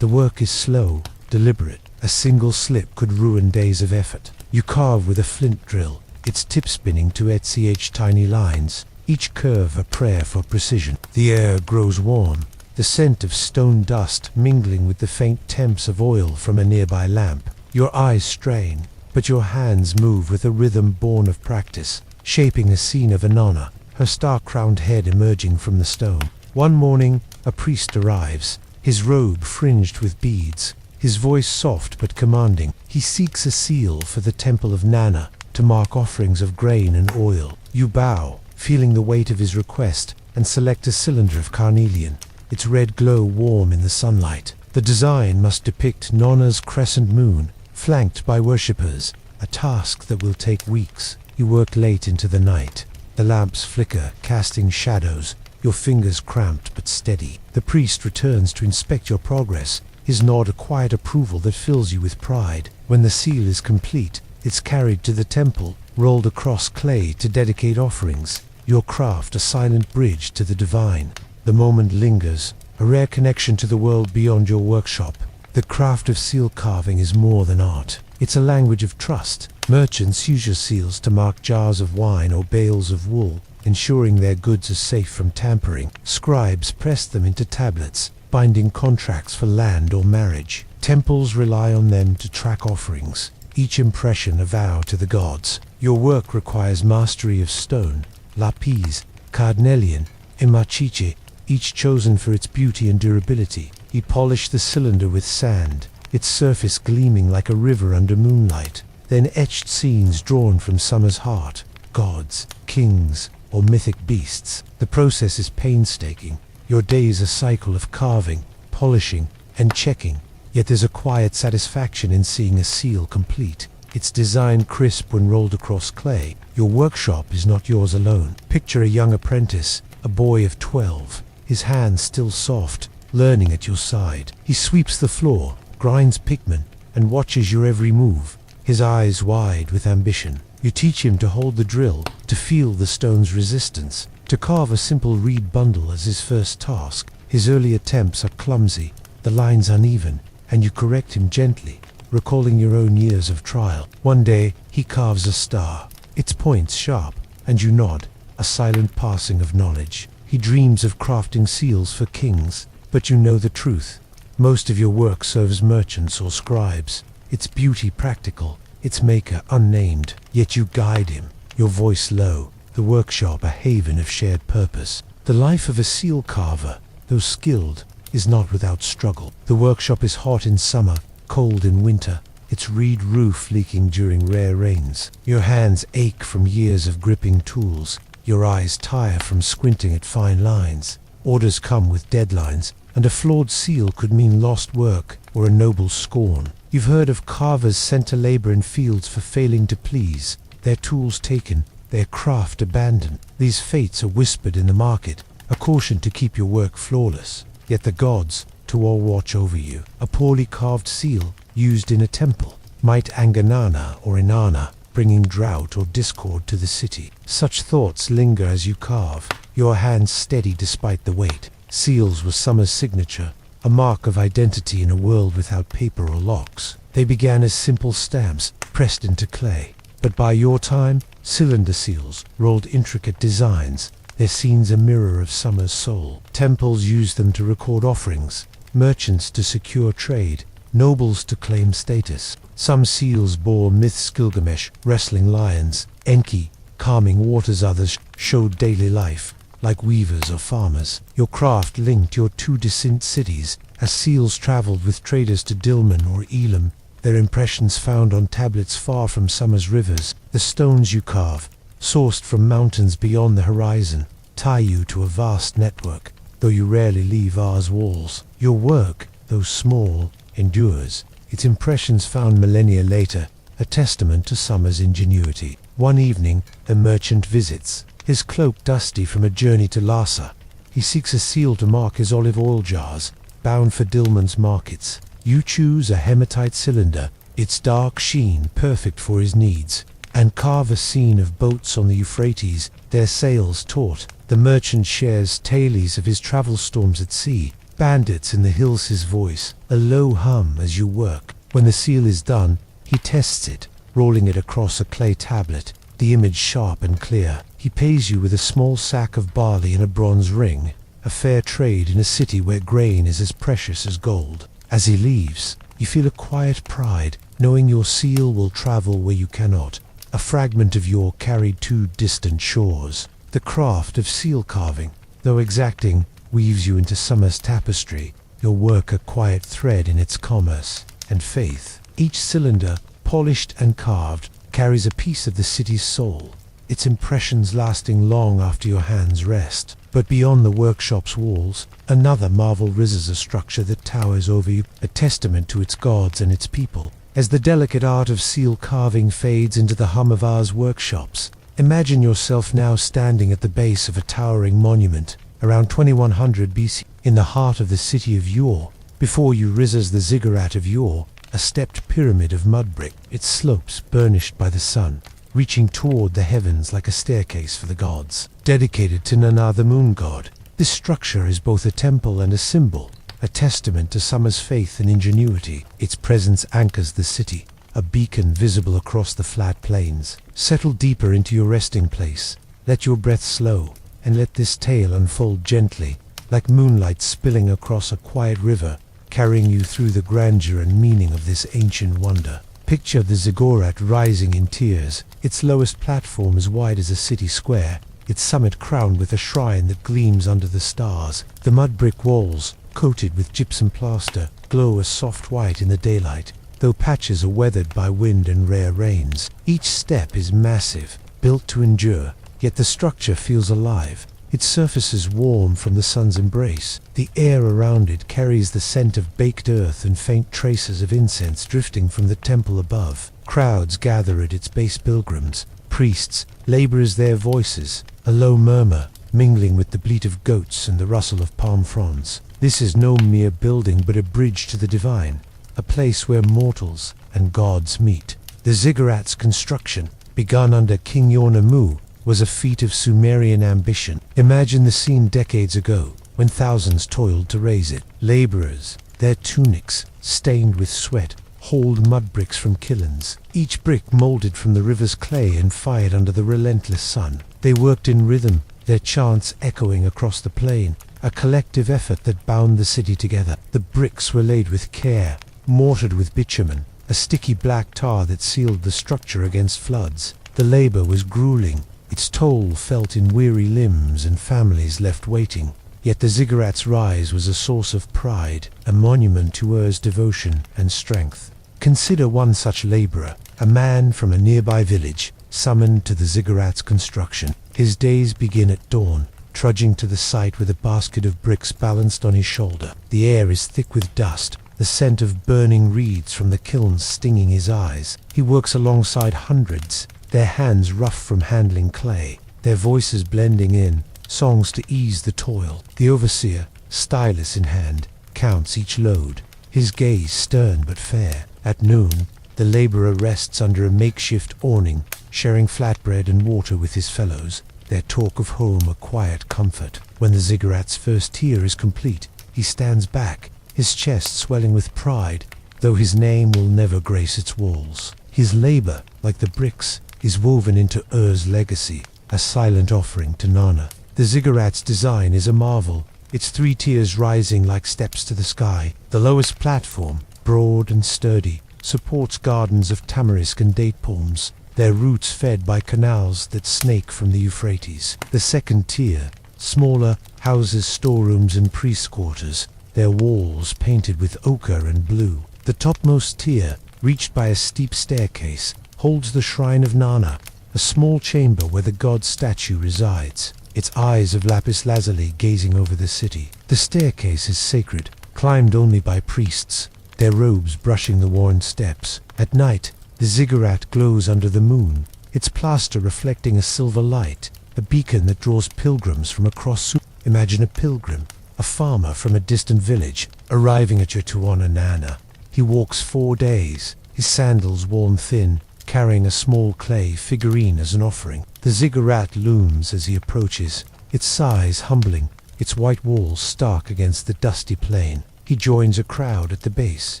The work is slow, deliberate. A single slip could ruin days of effort. You carve with a flint drill, its tip spinning to etch tiny lines, each curve a prayer for precision. The air grows warm, the scent of stone dust mingling with the faint temps of oil from a nearby lamp. Your eyes strain, but your hands move with a rhythm born of practice, shaping a scene of Inanna, her star-crowned head emerging from the stone. One morning, a priest arrives, his robe fringed with beads, his voice soft but commanding. He seeks a seal for the temple of Nana, to mark offerings of grain and oil. You bow, feeling the weight of his request, and select a cylinder of carnelian, its red glow warm in the sunlight. The design must depict Nana's crescent moon, flanked by worshippers, a task that will take weeks. You work late into the night. The lamps flicker, casting shadows, your fingers cramped but steady. The priest returns to inspect your progress, his nod a quiet approval that fills you with pride. When the seal is complete, it's carried to the temple, rolled across clay to dedicate offerings, your craft a silent bridge to the divine. The moment lingers, a rare connection to the world beyond your workshop. The craft of seal carving is more than art. It's a language of trust. Merchants use your seals to mark jars of wine or bales of wool, ensuring their goods are safe from tampering. Scribes press them into tablets, binding contracts for land or marriage. Temples rely on them to track offerings, each impression a vow to the gods. Your work requires mastery of stone, lapis, carnelian, and machiche, each chosen for its beauty and durability. He polished the cylinder with sand, its surface gleaming like a river under moonlight, then etched scenes drawn from summer's heart, gods, kings, or mythic beasts. The process is painstaking. Your day is a cycle of carving, polishing, and checking, yet there's a quiet satisfaction in seeing a seal complete, its design crisp when rolled across clay. Your workshop is not yours alone. Picture a young apprentice, a boy of 12, his hands still soft, learning at your side. He sweeps the floor, grinds pigment, and watches your every move, his eyes wide with ambition. You teach him to hold the drill, to feel the stone's resistance, to carve a simple reed bundle as his first task. His early attempts are clumsy, the lines uneven, and you correct him gently, recalling your own years of trial. One day, he carves a star, its points sharp, and you nod, a silent passing of knowledge. He dreams of crafting seals for kings, but you know the truth. Most of your work serves merchants or scribes, its beauty practical, its maker unnamed, yet you guide him, your voice low, the workshop a haven of shared purpose. The life of a seal carver, though skilled, is not without struggle. The workshop is hot in summer, cold in winter, its reed roof leaking during rare rains. Your hands ache from years of gripping tools, your eyes tire from squinting at fine lines. Orders come with deadlines, and a flawed seal could mean lost work or a noble scorn. You've heard of carvers sent to labor in fields for failing to please, their tools taken, their craft abandoned. These fates are whispered in the market, a caution to keep your work flawless. Yet the gods, to all watch over you. A poorly carved seal, used in a temple, might anger Nana or Inanna, bringing drought or discord to the city. Such thoughts linger as you carve, your hands steady despite the weight. Seals were summer's signature, a mark of identity in a world without paper or locks. They began as simple stamps, pressed into clay. But by your time, cylinder seals rolled intricate designs, their scenes a mirror of summer's soul. Temples used them to record offerings, merchants to secure trade, nobles to claim status. Some seals bore myths: Gilgamesh, wrestling lions, Enki, calming waters. Others showed daily life, like weavers or farmers. Your craft linked your two distant cities, as seals traveled with traders to Dilmun or Elam, their impressions found on tablets far from summer's rivers. The stones you carve, sourced from mountains beyond the horizon, tie you to a vast network, though you rarely leave R's walls. Your work, though small, endures, its impressions found millennia later, a testament to summer's ingenuity. One evening, a merchant visits, his cloak dusty from a journey to Lhasa. He seeks a seal to mark his olive oil jars, bound for Dilmun's markets. You choose a hematite cylinder, its dark sheen perfect for his needs, and carve a scene of boats on the Euphrates, their sails taut. The merchant shares tales of his travel storms at sea, bandits in the hills. His voice, a low hum as you work. When the seal is done, he tests it, rolling it across a clay tablet, the image sharp and clear. He pays you with a small sack of barley and a bronze ring, a fair trade in a city where grain is as precious as gold. As he leaves, you feel a quiet pride, knowing your seal will travel where you cannot, a fragment of your carried to distant shores. The craft of seal carving, though exacting, weaves you into summer's tapestry, your work a quiet thread in its commerce and faith. Each cylinder, polished and carved, carries a piece of the city's soul, its impressions lasting long after your hands rest. But beyond the workshop's walls, another marvel rises, a structure that towers over you, a testament to its gods and its people. As the delicate art of seal carving fades into the hum of R's workshops, imagine yourself now standing at the base of a towering monument, around 2100 BC, in the heart of the city of Ur. Before you rises the ziggurat of Ur, a stepped pyramid of mud brick, its slopes burnished by the sun, reaching toward the heavens like a staircase for the gods. Dedicated to Nana, the moon god, this structure is both a temple and a symbol, a testament to summer's faith and ingenuity. Its presence anchors the city, a beacon visible across the flat plains. Settle deeper into your resting place. Let your breath slow, and let this tale unfold gently, like moonlight spilling across a quiet river, carrying you through the grandeur and meaning of this ancient wonder. Picture the ziggurat rising in tiers, its lowest platform as wide as a city square, its summit crowned with a shrine that gleams under the stars. The mud brick walls, coated with gypsum plaster, glow a soft white in the daylight, though patches are weathered by wind and rare rains. Each step is massive, built to endure, yet the structure feels alive. Its surface is warm from the sun's embrace. The air around it carries the scent of baked earth and faint traces of incense drifting from the temple above. Crowds gather at its base, pilgrims, priests, laborers, their voices, a low murmur, mingling with the bleat of goats and the rustle of palm fronds. This is no mere building but a bridge to the divine, a place where mortals and gods meet. The ziggurat's construction, begun under King Yornamu, was a feat of Sumerian ambition. Imagine the scene decades ago, when thousands toiled to raise it. Laborers, their tunics stained with sweat, hauled mud bricks from kilns, each brick molded from the river's clay and fired under the relentless sun. They worked in rhythm, their chants echoing across the plain, a collective effort that bound the city together. The bricks were laid with care, mortared with bitumen, a sticky black tar that sealed the structure against floods. The labor was grueling, its toll felt in weary limbs and families left waiting. Yet the ziggurat's rise was a source of pride, a monument to Ur's devotion and strength. Consider one such laborer, a man from a nearby village, summoned to the ziggurat's construction. His days begin at dawn, trudging to the site with a basket of bricks balanced on his shoulder. The air is thick with dust, the scent of burning reeds from the kilns stinging his eyes. He works alongside hundreds, their hands rough from handling clay, their voices blending in, songs to ease the toil. The overseer, stylus in hand, counts each load, his gaze stern but fair. At noon, the laborer rests under a makeshift awning, sharing flatbread and water with his fellows, their talk of home a quiet comfort. When the ziggurat's first tier is complete, he stands back, his chest swelling with pride, though his name will never grace its walls. His labor, like the bricks, is woven into Ur's legacy, a silent offering to Nana. The ziggurat's design is a marvel, its 3 tiers rising like steps to the sky. The lowest platform, broad and sturdy, supports gardens of tamarisk and date palms, their roots fed by canals that snake from the Euphrates. The second tier, smaller, houses storerooms and priest quarters, their walls painted with ochre and blue. The topmost tier, reached by a steep staircase, holds the shrine of Nana, a small chamber where the god's statue resides, its eyes of lapis lazuli gazing over the city. The staircase is sacred, climbed only by priests, their robes brushing the worn steps. At night, the ziggurat glows under the moon, its plaster reflecting a silver light, a beacon that draws pilgrims from across. Imagine a pilgrim, a farmer from a distant village, arriving at your Tuana Nana. He walks 4 days, his sandals worn thin, carrying a small clay figurine as an offering. The ziggurat looms as he approaches, its size humbling, its white walls stark against the dusty plain. He joins a crowd at the base,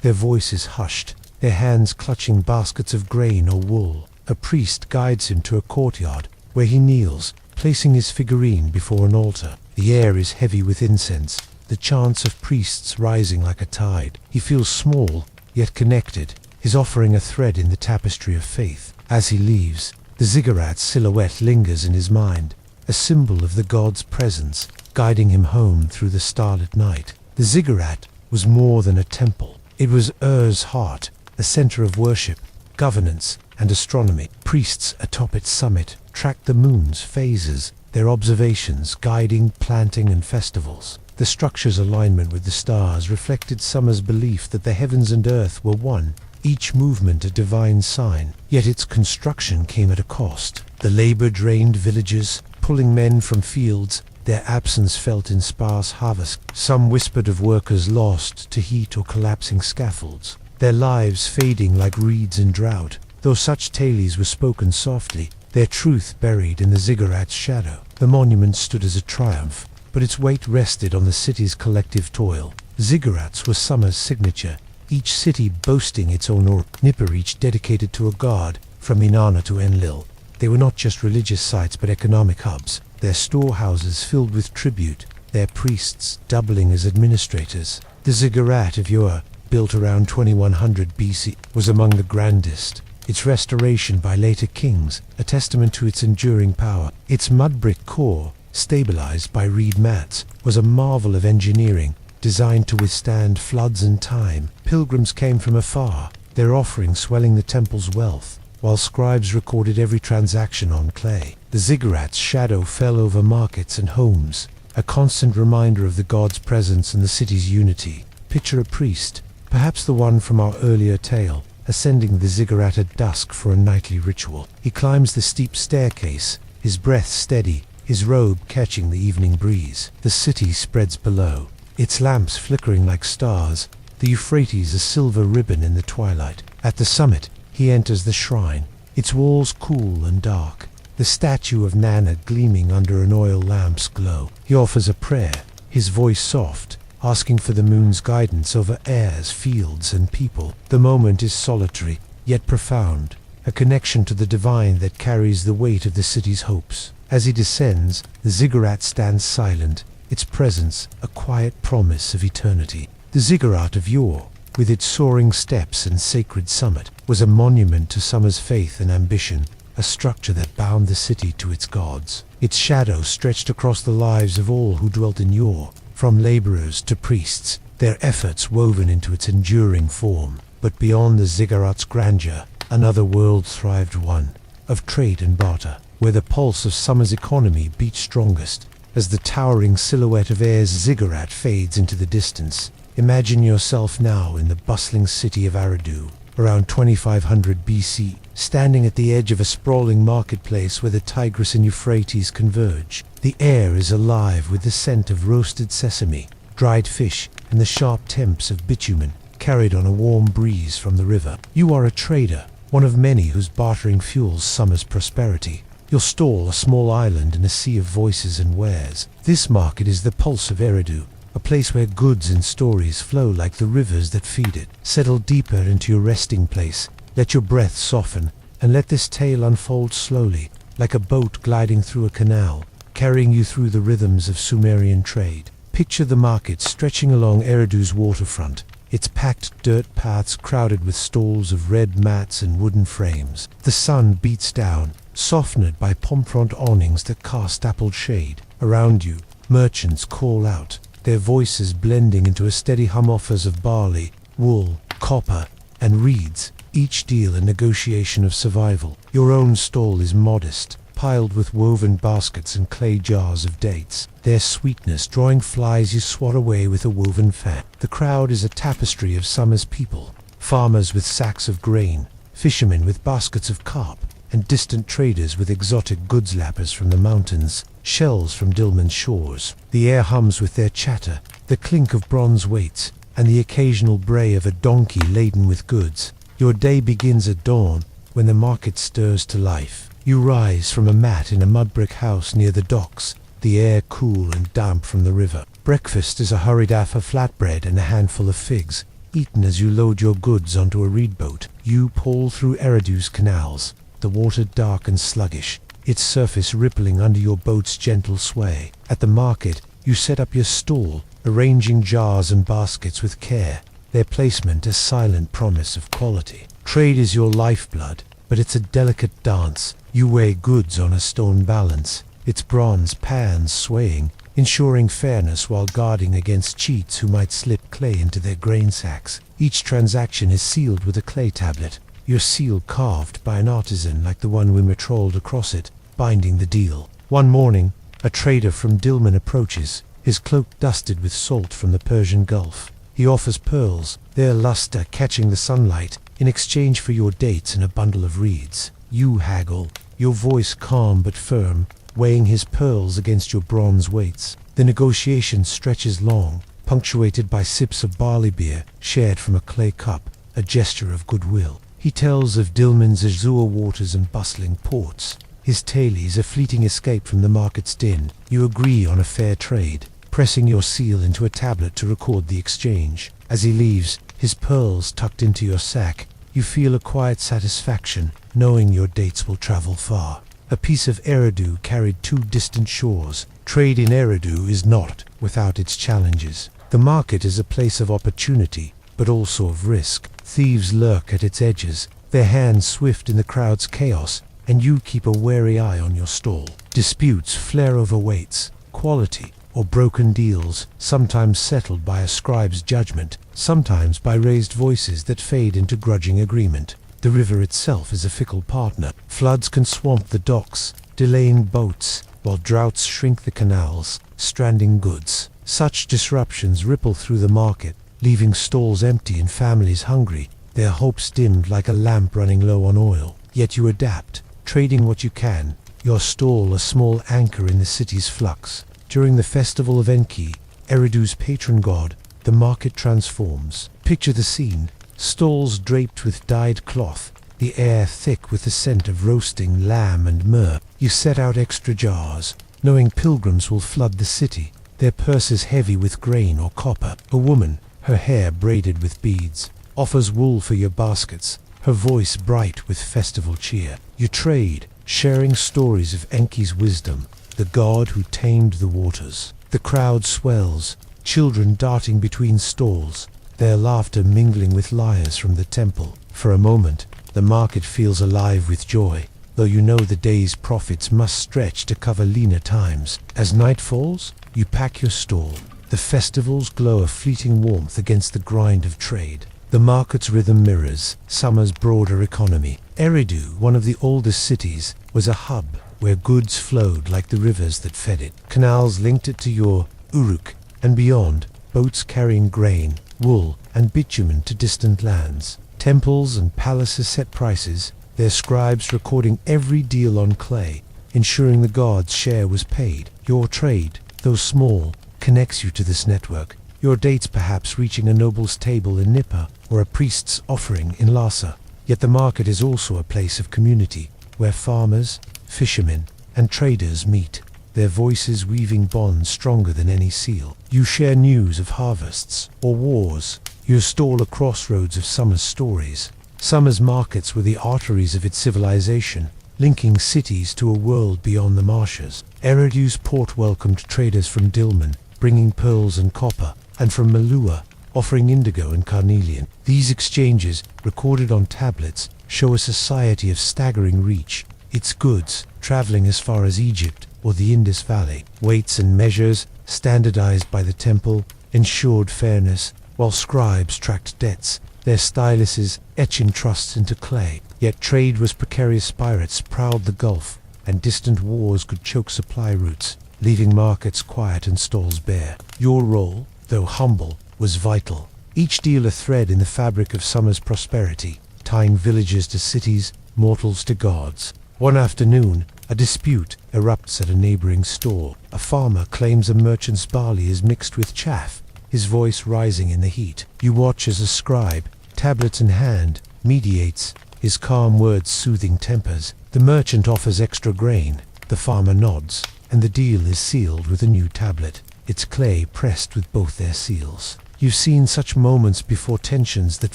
their voices hushed, their hands clutching baskets of grain or wool. A priest guides him to a courtyard, where he kneels, placing his figurine before an altar. The air is heavy with incense, the chants of priests rising like a tide. He feels small, yet connected, his offering a thread in the tapestry of faith. As he leaves, the ziggurat's silhouette lingers in his mind, a symbol of the god's presence, guiding him home through the starlit night. The ziggurat was more than a temple. It was Ur's heart, a center of worship, governance, and astronomy. Priests atop its summit tracked the moon's phases, their observations guiding planting and festivals. The structure's alignment with the stars reflected summer's belief that the heavens and earth were one, each movement a divine sign. Yet its construction came at a cost. The labor-drained villages, pulling men from fields, their absence felt in sparse harvests. Some whispered of workers lost to heat or collapsing scaffolds, their lives fading like reeds in drought. Though such tales were spoken softly, their truth buried in the ziggurat's shadow. The monument stood as a triumph, but its weight rested on the city's collective toil. Ziggurats were Summer's signature, each city boasting its own nipper, each dedicated to a god, from Inanna to Enlil. They were not just religious sites but economic hubs, their storehouses filled with tribute, their priests doubling as administrators. The ziggurat of Ur, built around 2100 BC, was among the grandest. Its restoration by later kings, a testament to its enduring power. Its mud brick core, stabilized by reed mats, was a marvel of engineering, designed to withstand floods and time. Pilgrims came from afar, their offerings swelling the temple's wealth, while scribes recorded every transaction on clay. The ziggurat's shadow fell over markets and homes, a constant reminder of the god's presence and the city's unity. Picture a priest, perhaps the one from our earlier tale, ascending the ziggurat at dusk for a nightly ritual. He climbs the steep staircase, his breath steady, his robe catching the evening breeze. The city spreads below, its lamps flickering like stars, the Euphrates a silver ribbon in the twilight. At the summit, he enters the shrine, its walls cool and dark, the statue of Nana gleaming under an oil lamp's glow. He offers a prayer, his voice soft, asking for the moon's guidance over airs, fields, and people. The moment is solitary, yet profound, a connection to the divine that carries the weight of the city's hopes. As he descends, the ziggurat stands silent, its presence a quiet promise of eternity. The ziggurat of yore, with its soaring steps and sacred summit, was a monument to Summer's faith and ambition, a structure that bound the city to its gods. Its shadow stretched across the lives of all who dwelt in yore, from laborers to priests, their efforts woven into its enduring form. But beyond the ziggurat's grandeur, another world thrived, one of trade and barter, where the pulse of Summer's economy beat strongest. As the towering silhouette of Air's ziggurat fades into the distance, imagine yourself now in the bustling city of Eridu, around 2500 BC, standing at the edge of a sprawling marketplace where the Tigris and Euphrates converge. The air is alive with the scent of roasted sesame, dried fish, and the sharp temps of bitumen, carried on a warm breeze from the river. You are a trader, one of many whose bartering fuels Summer's prosperity. Your stall a small island in a sea of voices and wares. This market is the pulse of Eridu, a place where goods and stories flow like the rivers that feed it. Settle deeper into your resting place, let your breath soften, and let this tale unfold slowly, like a boat gliding through a canal, carrying you through the rhythms of Sumerian trade. Picture the market stretching along Eridu's waterfront, its packed dirt paths crowded with stalls of red mats and wooden frames. The sun beats down, softened by pomfront awnings that cast dappled shade. Around you, merchants call out, their voices blending into a steady hum. Offers of barley, wool, copper, and reeds, each deal a negotiation of survival. Your own stall is modest, piled with woven baskets and clay jars of dates, their sweetness drawing flies you swat away with a woven fan. The crowd is a tapestry of Summer's people, farmers with sacks of grain, fishermen with baskets of carp, and distant traders with exotic goods lappers from the mountains, shells from Dilmun's shores. The air hums with their chatter, the clink of bronze weights, and the occasional bray of a donkey laden with goods. Your day begins at dawn, when the market stirs to life. You rise from a mat in a mud-brick house near the docks, the air cool and damp from the river. Breakfast is a hurried affa flatbread and a handful of figs, eaten as you load your goods onto a reed boat. You pull through Eridu's canals, the water dark and sluggish, its surface rippling under your boat's gentle sway. At the market, you set up your stall, arranging jars and baskets with care, their placement a silent promise of quality. Trade is your lifeblood, but it's a delicate dance. You weigh goods on a stone balance, its bronze pans swaying, ensuring fairness while guarding against cheats who might slip clay into their grain sacks. Each transaction is sealed with a clay tablet, your seal carved by an artisan like the one we trolled across it, binding the deal. One morning, a trader from Dilmun approaches, his cloak dusted with salt from the Persian Gulf. He offers pearls, their luster catching the sunlight, in exchange for your dates and a bundle of reeds. You haggle, your voice calm but firm, weighing his pearls against your bronze weights. The negotiation stretches long, punctuated by sips of barley beer shared from a clay cup, a gesture of goodwill. He tells of Dilmun's azure waters and bustling ports, his tales a fleeting escape from the market's din. You agree on a fair trade, pressing your seal into a tablet to record the exchange. As he leaves, his pearls tucked into your sack, you feel a quiet satisfaction, knowing your dates will travel far. A piece of Eridu carried 2 distant shores. Trade in Eridu is not without its challenges. The market is a place of opportunity, but also of risk. Thieves lurk at its edges, their hands swift in the crowd's chaos, and you keep a wary eye on your stall. Disputes flare over weights, quality, or broken deals, sometimes settled by a scribe's judgment, sometimes by raised voices that fade into grudging agreement. The river itself is a fickle partner. Floods can swamp the docks, delaying boats, while droughts shrink the canals, stranding goods. Such disruptions ripple through the market, leaving stalls empty and families hungry, their hopes dimmed like a lamp running low on oil. Yet you adapt, trading what you can, your stall a small anchor in the city's flux. During the festival of Enki, Eridu's patron god, the market transforms. Picture the scene: stalls draped with dyed cloth, the air thick with the scent of roasting lamb and myrrh. You set out extra jars, knowing pilgrims will flood the city, their purses heavy with grain or copper. A woman, her hair braided with beads, offers wool for your baskets, her voice bright with festival cheer. You trade, sharing stories of Enki's wisdom, the god who tamed the waters. The crowd swells, children darting between stalls, their laughter mingling with lyres from the temple. For a moment, the market feels alive with joy, though you know the day's profits must stretch to cover leaner times. As night falls, you pack your stall. The festival's glow a fleeting warmth against the grind of trade. The market's rhythm mirrors summer's broader economy. Eridu, one of the oldest cities, was a hub where goods flowed like the rivers that fed it. Canals linked it to your Uruk, and beyond, boats carrying grain, wool, and bitumen to distant lands. Temples and palaces set prices, their scribes recording every deal on clay, ensuring the gods' share was paid. Your trade, though small, connects you to this network, your dates perhaps reaching a noble's table in Nipper or a priest's offering in Lhasa. Yet the market is also a place of community, where farmers, fishermen, and traders meet, their voices weaving bonds stronger than any seal. You share news of harvests or wars. You stall a crossroads of summer's stories. Summer's markets were the arteries of its civilization, linking cities to a world beyond the marshes. Eridu's port welcomed traders from Dilmun, bringing pearls and copper, and from Malua, offering indigo and carnelian. These exchanges, recorded on tablets, show a society of staggering reach, its goods traveling as far as Egypt or the Indus Valley. Weights and measures, standardized by the temple, ensured fairness, while scribes tracked debts, their styluses etching trusts into clay. Yet trade was precarious. Pirates prowled the Gulf, and distant wars could choke supply routes, leaving markets quiet and stalls bare. Your role, though humble, was vital. Each deal a thread in the fabric of summer's prosperity, tying villagers to cities, mortals to gods. One afternoon, a dispute erupts at a neighboring store. A farmer claims a merchant's barley is mixed with chaff, his voice rising in the heat. You watch as a scribe, tablets in hand, mediates, his calm words soothing tempers. The merchant offers extra grain, the farmer nods, and the deal is sealed with a new tablet, its clay pressed with both their seals. You've seen such moments before, tensions that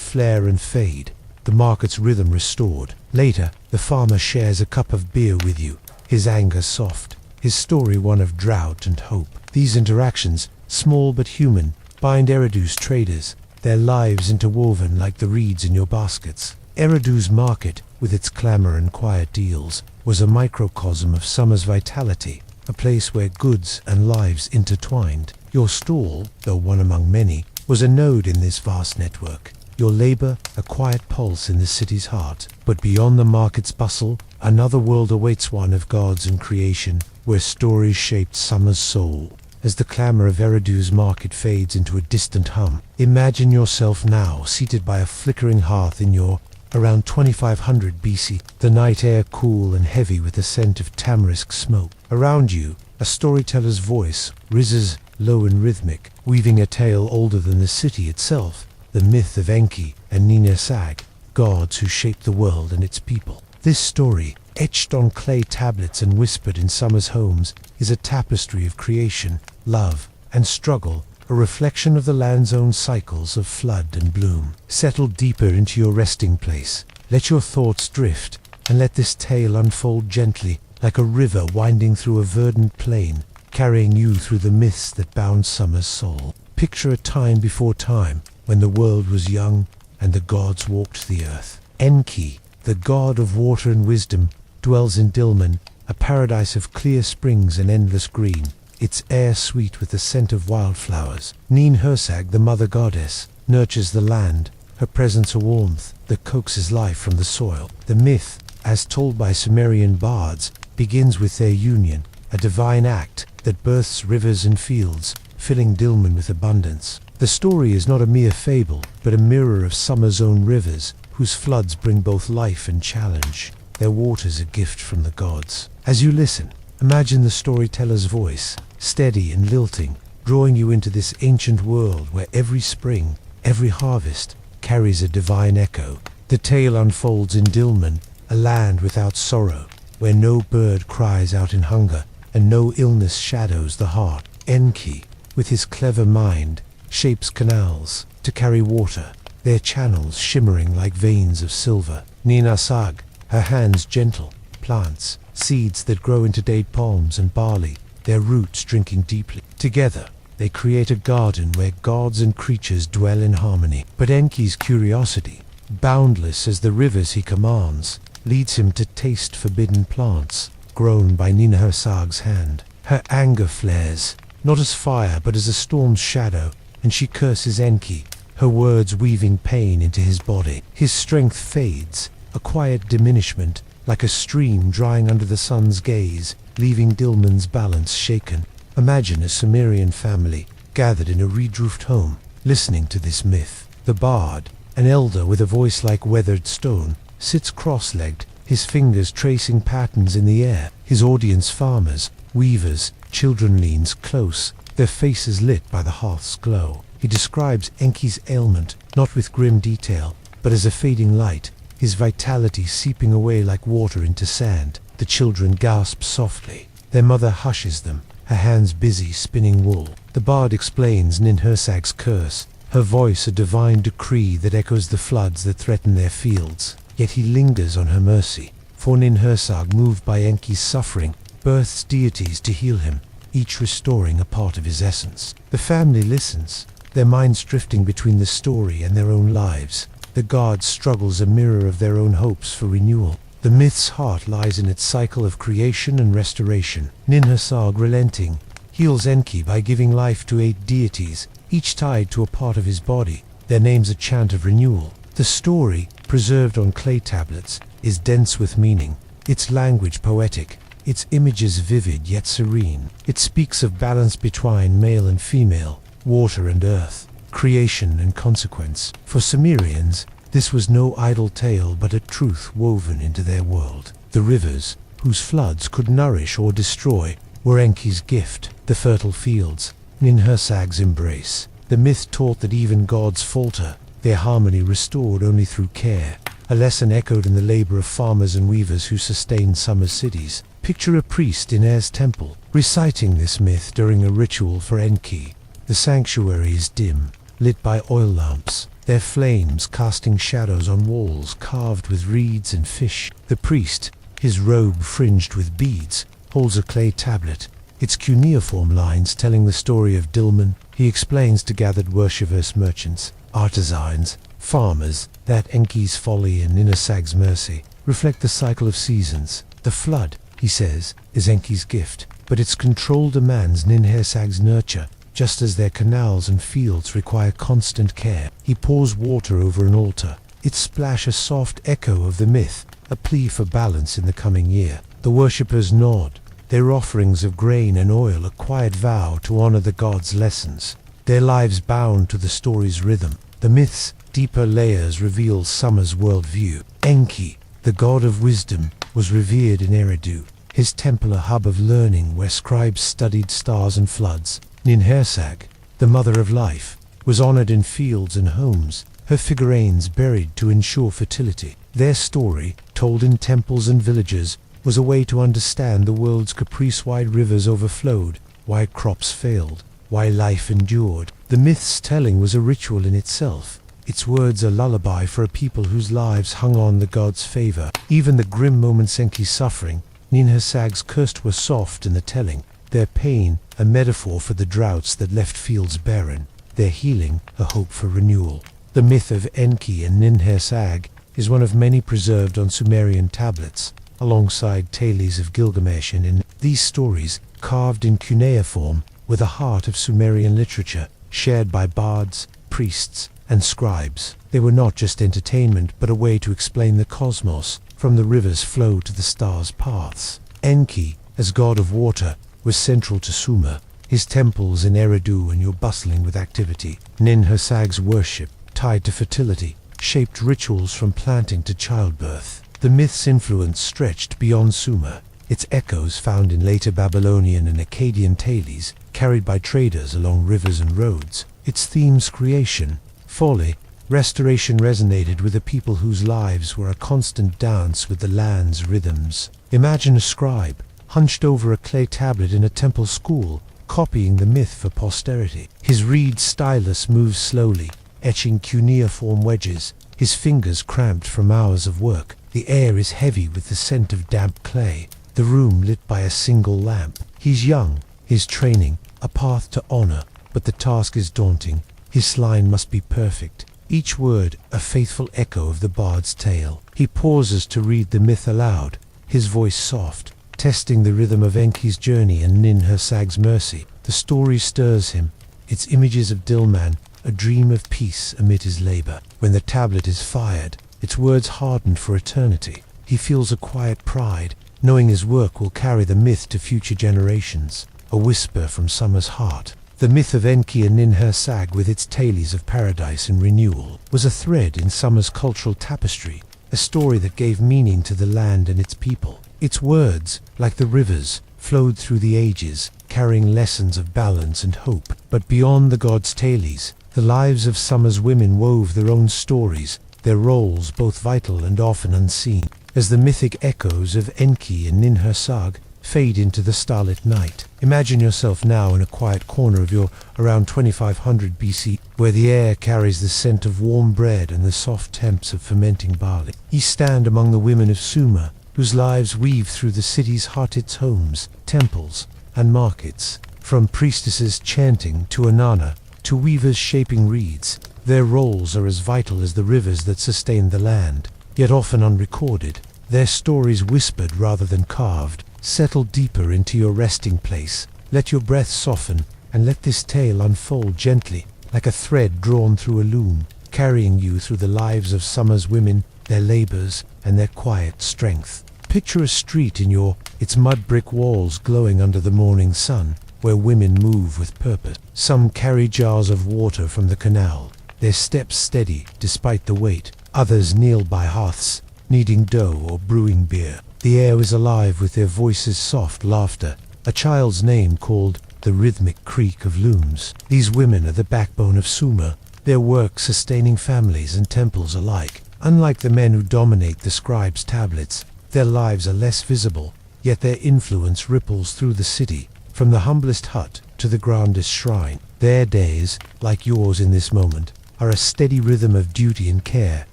flare and fade, the market's rhythm restored. Later, the farmer shares a cup of beer with you, his anger soft, his story one of drought and hope. These interactions, small but human, bind Eridu's traders, their lives interwoven like the reeds in your baskets. Eridu's market, with its clamor and quiet deals, was a microcosm of summer's vitality, a place where goods and lives intertwined. Your stall, though one among many, was a node in this vast network. Your labor, a quiet pulse in the city's heart. But beyond the market's bustle, another world awaits, one of gods and creation, where stories shaped summer's soul. As the clamor of Eridu's market fades into a distant hum, imagine yourself now seated by a flickering hearth in your around 2500 BC, the night air cool and heavy with the scent of tamarisk smoke. Around you, a storyteller's voice rises low and rhythmic, weaving a tale older than the city itself, the myth of Enki and Nina Sag, gods who shaped the world and its people. This story, etched on clay tablets and whispered in summer's homes, is a tapestry of creation, love, and struggle, a reflection of the land's own cycles of flood and bloom. Settle deeper into your resting place. Let your thoughts drift, and let this tale unfold gently, like a river winding through a verdant plain, carrying you through the myths that bound summer's soul. Picture a time before time, when the world was young and the gods walked the earth. Enki, the god of water and wisdom, dwells in Dilmun, a paradise of clear springs and endless green, its air sweet with the scent of wildflowers. Nin-Hersag, the mother goddess, nurtures the land, her presence a warmth that coaxes life from the soil. The myth, as told by Sumerian bards, begins with their union, a divine act that births rivers and fields, filling Dilmun with abundance. The story is not a mere fable, but a mirror of summer's own rivers, whose floods bring both life and challenge. Their waters a gift from the gods. As you listen, imagine the storyteller's voice, steady and lilting, drawing you into this ancient world where every spring, every harvest, carries a divine echo. The tale unfolds in Dilmun, a land without sorrow, where no bird cries out in hunger, and no illness shadows the heart. Enki, with his clever mind, shapes canals to carry water, their channels shimmering like veins of silver. Nin-Hersag, her hands gentle, plants seeds that grow into date palms and barley, their roots drinking deeply. Together, they create a garden where gods and creatures dwell in harmony. But Enki's curiosity, boundless as the rivers he commands, leads him to taste forbidden plants grown by Nin-Hersag's hand. Her anger flares, not as fire but as a storm's shadow, and she curses Enki, her words weaving pain into his body. His strength fades, a quiet diminishment, like a stream drying under the sun's gaze, leaving Dilmun's balance shaken. Imagine a Sumerian family gathered in a reed-roofed home, listening to this myth. The bard, an elder with a voice like weathered stone, sits cross-legged, his fingers tracing patterns in the air. His audience, farmers, weavers, children, leans close, their faces lit by the hearth's glow. He describes Enki's ailment, not with grim detail, but as a fading light, his vitality seeping away like water into sand. The children gasp softly. Their mother hushes them, her hands busy spinning wool. The bard explains Nin-Hersag's curse, her voice a divine decree that echoes the floods that threaten their fields. Yet he lingers on her mercy, for Nin-Hersag, moved by Enki's suffering, births deities to heal him, each restoring a part of his essence. The family listens, their minds drifting between the story and their own lives. The gods' struggles a mirror of their own hopes for renewal. The myth's heart lies in its cycle of creation and restoration. Nin-Hersag, relenting, heals Enki by giving life to 8 deities, each tied to a part of his body, their names a chant of renewal. The story, preserved on clay tablets, is dense with meaning, its language poetic, its images vivid yet serene. It speaks of balance between male and female, water and earth, creation and consequence. For Sumerians, this was no idle tale but a truth woven into their world. The rivers, whose floods could nourish or destroy, were Enki's gift. The fertile fields, Nin-Hersag's embrace. The myth taught that even gods falter, their harmony restored only through care. A lesson echoed in the labor of farmers and weavers who sustained summer cities. Picture a priest in Er's temple, reciting this myth during a ritual for Enki. The sanctuary is dim, lit by oil lamps, their flames casting shadows on walls carved with reeds and fish. The priest, his robe fringed with beads, holds a clay tablet, its cuneiform lines telling the story of Dilmun. He explains to gathered worshippers, merchants, artisans, farmers, that Enki's folly and Nin-Hersag's mercy reflect the cycle of seasons. The flood, he says, is Enki's gift, but its control demands Nin-Hersag's nurture, just as their canals and fields require constant care. He pours water over an altar, its splash a soft echo of the myth, a plea for balance in the coming year. The worshippers nod, their offerings of grain and oil a quiet vow to honor the gods' lessons, their lives bound to the story's rhythm. The myth's deeper layers reveal summer's worldview. Enki, the god of wisdom, was revered in Eridu, his temple a hub of learning where scribes studied stars and floods. Nin-Hersag, the mother of life, was honored in fields and homes, her figurines buried to ensure fertility. Their story, told in temples and villages, was a way to understand the world's caprice. Wide rivers overflowed, wide crops failed, why life endured. The myth's telling was a ritual in itself, its words a lullaby for a people whose lives hung on the gods' favor. Even the grim moments Enki's suffering, Ninhursag's cursed, were soft in the telling, their pain a metaphor for the droughts that left fields barren, their healing a hope for renewal. The myth of Enki and Ninhursag is one of many preserved on Sumerian tablets, alongside tales of Gilgamesh and in these stories, carved in cuneiform, were the heart of Sumerian literature, shared by bards, priests, and scribes. They were not just entertainment, but a way to explain the cosmos, from the river's flow to the stars' paths. Enki, as god of water, was central to Sumer, his temples in Eridu and Ur bustling with activity. Ninhursag's worship, tied to fertility, shaped rituals from planting to childbirth. The myth's influence stretched beyond Sumer, its echoes found in later Babylonian and Akkadian tales, carried by traders along rivers and roads. Its themes, creation, folly, restoration, resonated with a people whose lives were a constant dance with the land's rhythms. Imagine a scribe, hunched over a clay tablet in a temple school, copying the myth for posterity. His reed stylus moves slowly, etching cuneiform wedges, his fingers cramped from hours of work. The air is heavy with the scent of damp clay, the room lit by a single lamp. He's young, his training, a path to honor, but the task is daunting. His line must be perfect, each word a faithful echo of the bard's tale. He pauses to read the myth aloud, his voice soft, testing the rhythm of Enki's journey and Ninhursag's mercy. The story stirs him, its images of Dilman, a dream of peace amid his labor. When the tablet is fired, its words hardened for eternity. He feels a quiet pride, knowing his work will carry the myth to future generations, a whisper from Sumer's heart. The myth of Enki and Ninhursag, with its tales of paradise and renewal, was a thread in Sumer's cultural tapestry, a story that gave meaning to the land and its people. Its words, like the rivers, flowed through the ages, carrying lessons of balance and hope. But beyond the gods' tales, the lives of Sumer's women wove their own stories, their roles both vital and often unseen. As the mythic echoes of Enki and Ninhursag fade into the starlit night, imagine yourself now in a quiet corner of your around 2500 BC, where the air carries the scent of warm bread and the soft temps of fermenting barley. You stand among the women of Sumer, whose lives weave through the city's heart, its homes, temples, and markets. From priestesses chanting to Anana, to weavers shaping reeds, their roles are as vital as the rivers that sustain the land, yet often unrecorded. Their stories, whispered rather than carved, settle deeper into your resting place. Let your breath soften, and let this tale unfold gently, like a thread drawn through a loom, carrying you through the lives of Sumer's women, their labors, and their quiet strength. Picture a street in its mud brick walls glowing under the morning sun, where women move with purpose. Some carry jars of water from the canal, their steps steady despite the weight. Others kneel by hearths, kneading dough or brewing beer. The air is alive with their voices' soft laughter, a child's name called the rhythmic creak of looms. These women are the backbone of Sumer, their work sustaining families and temples alike. Unlike the men who dominate the scribes' tablets, their lives are less visible, yet their influence ripples through the city, from the humblest hut to the grandest shrine. Their days, like yours in this moment, are a steady rhythm of duty and care,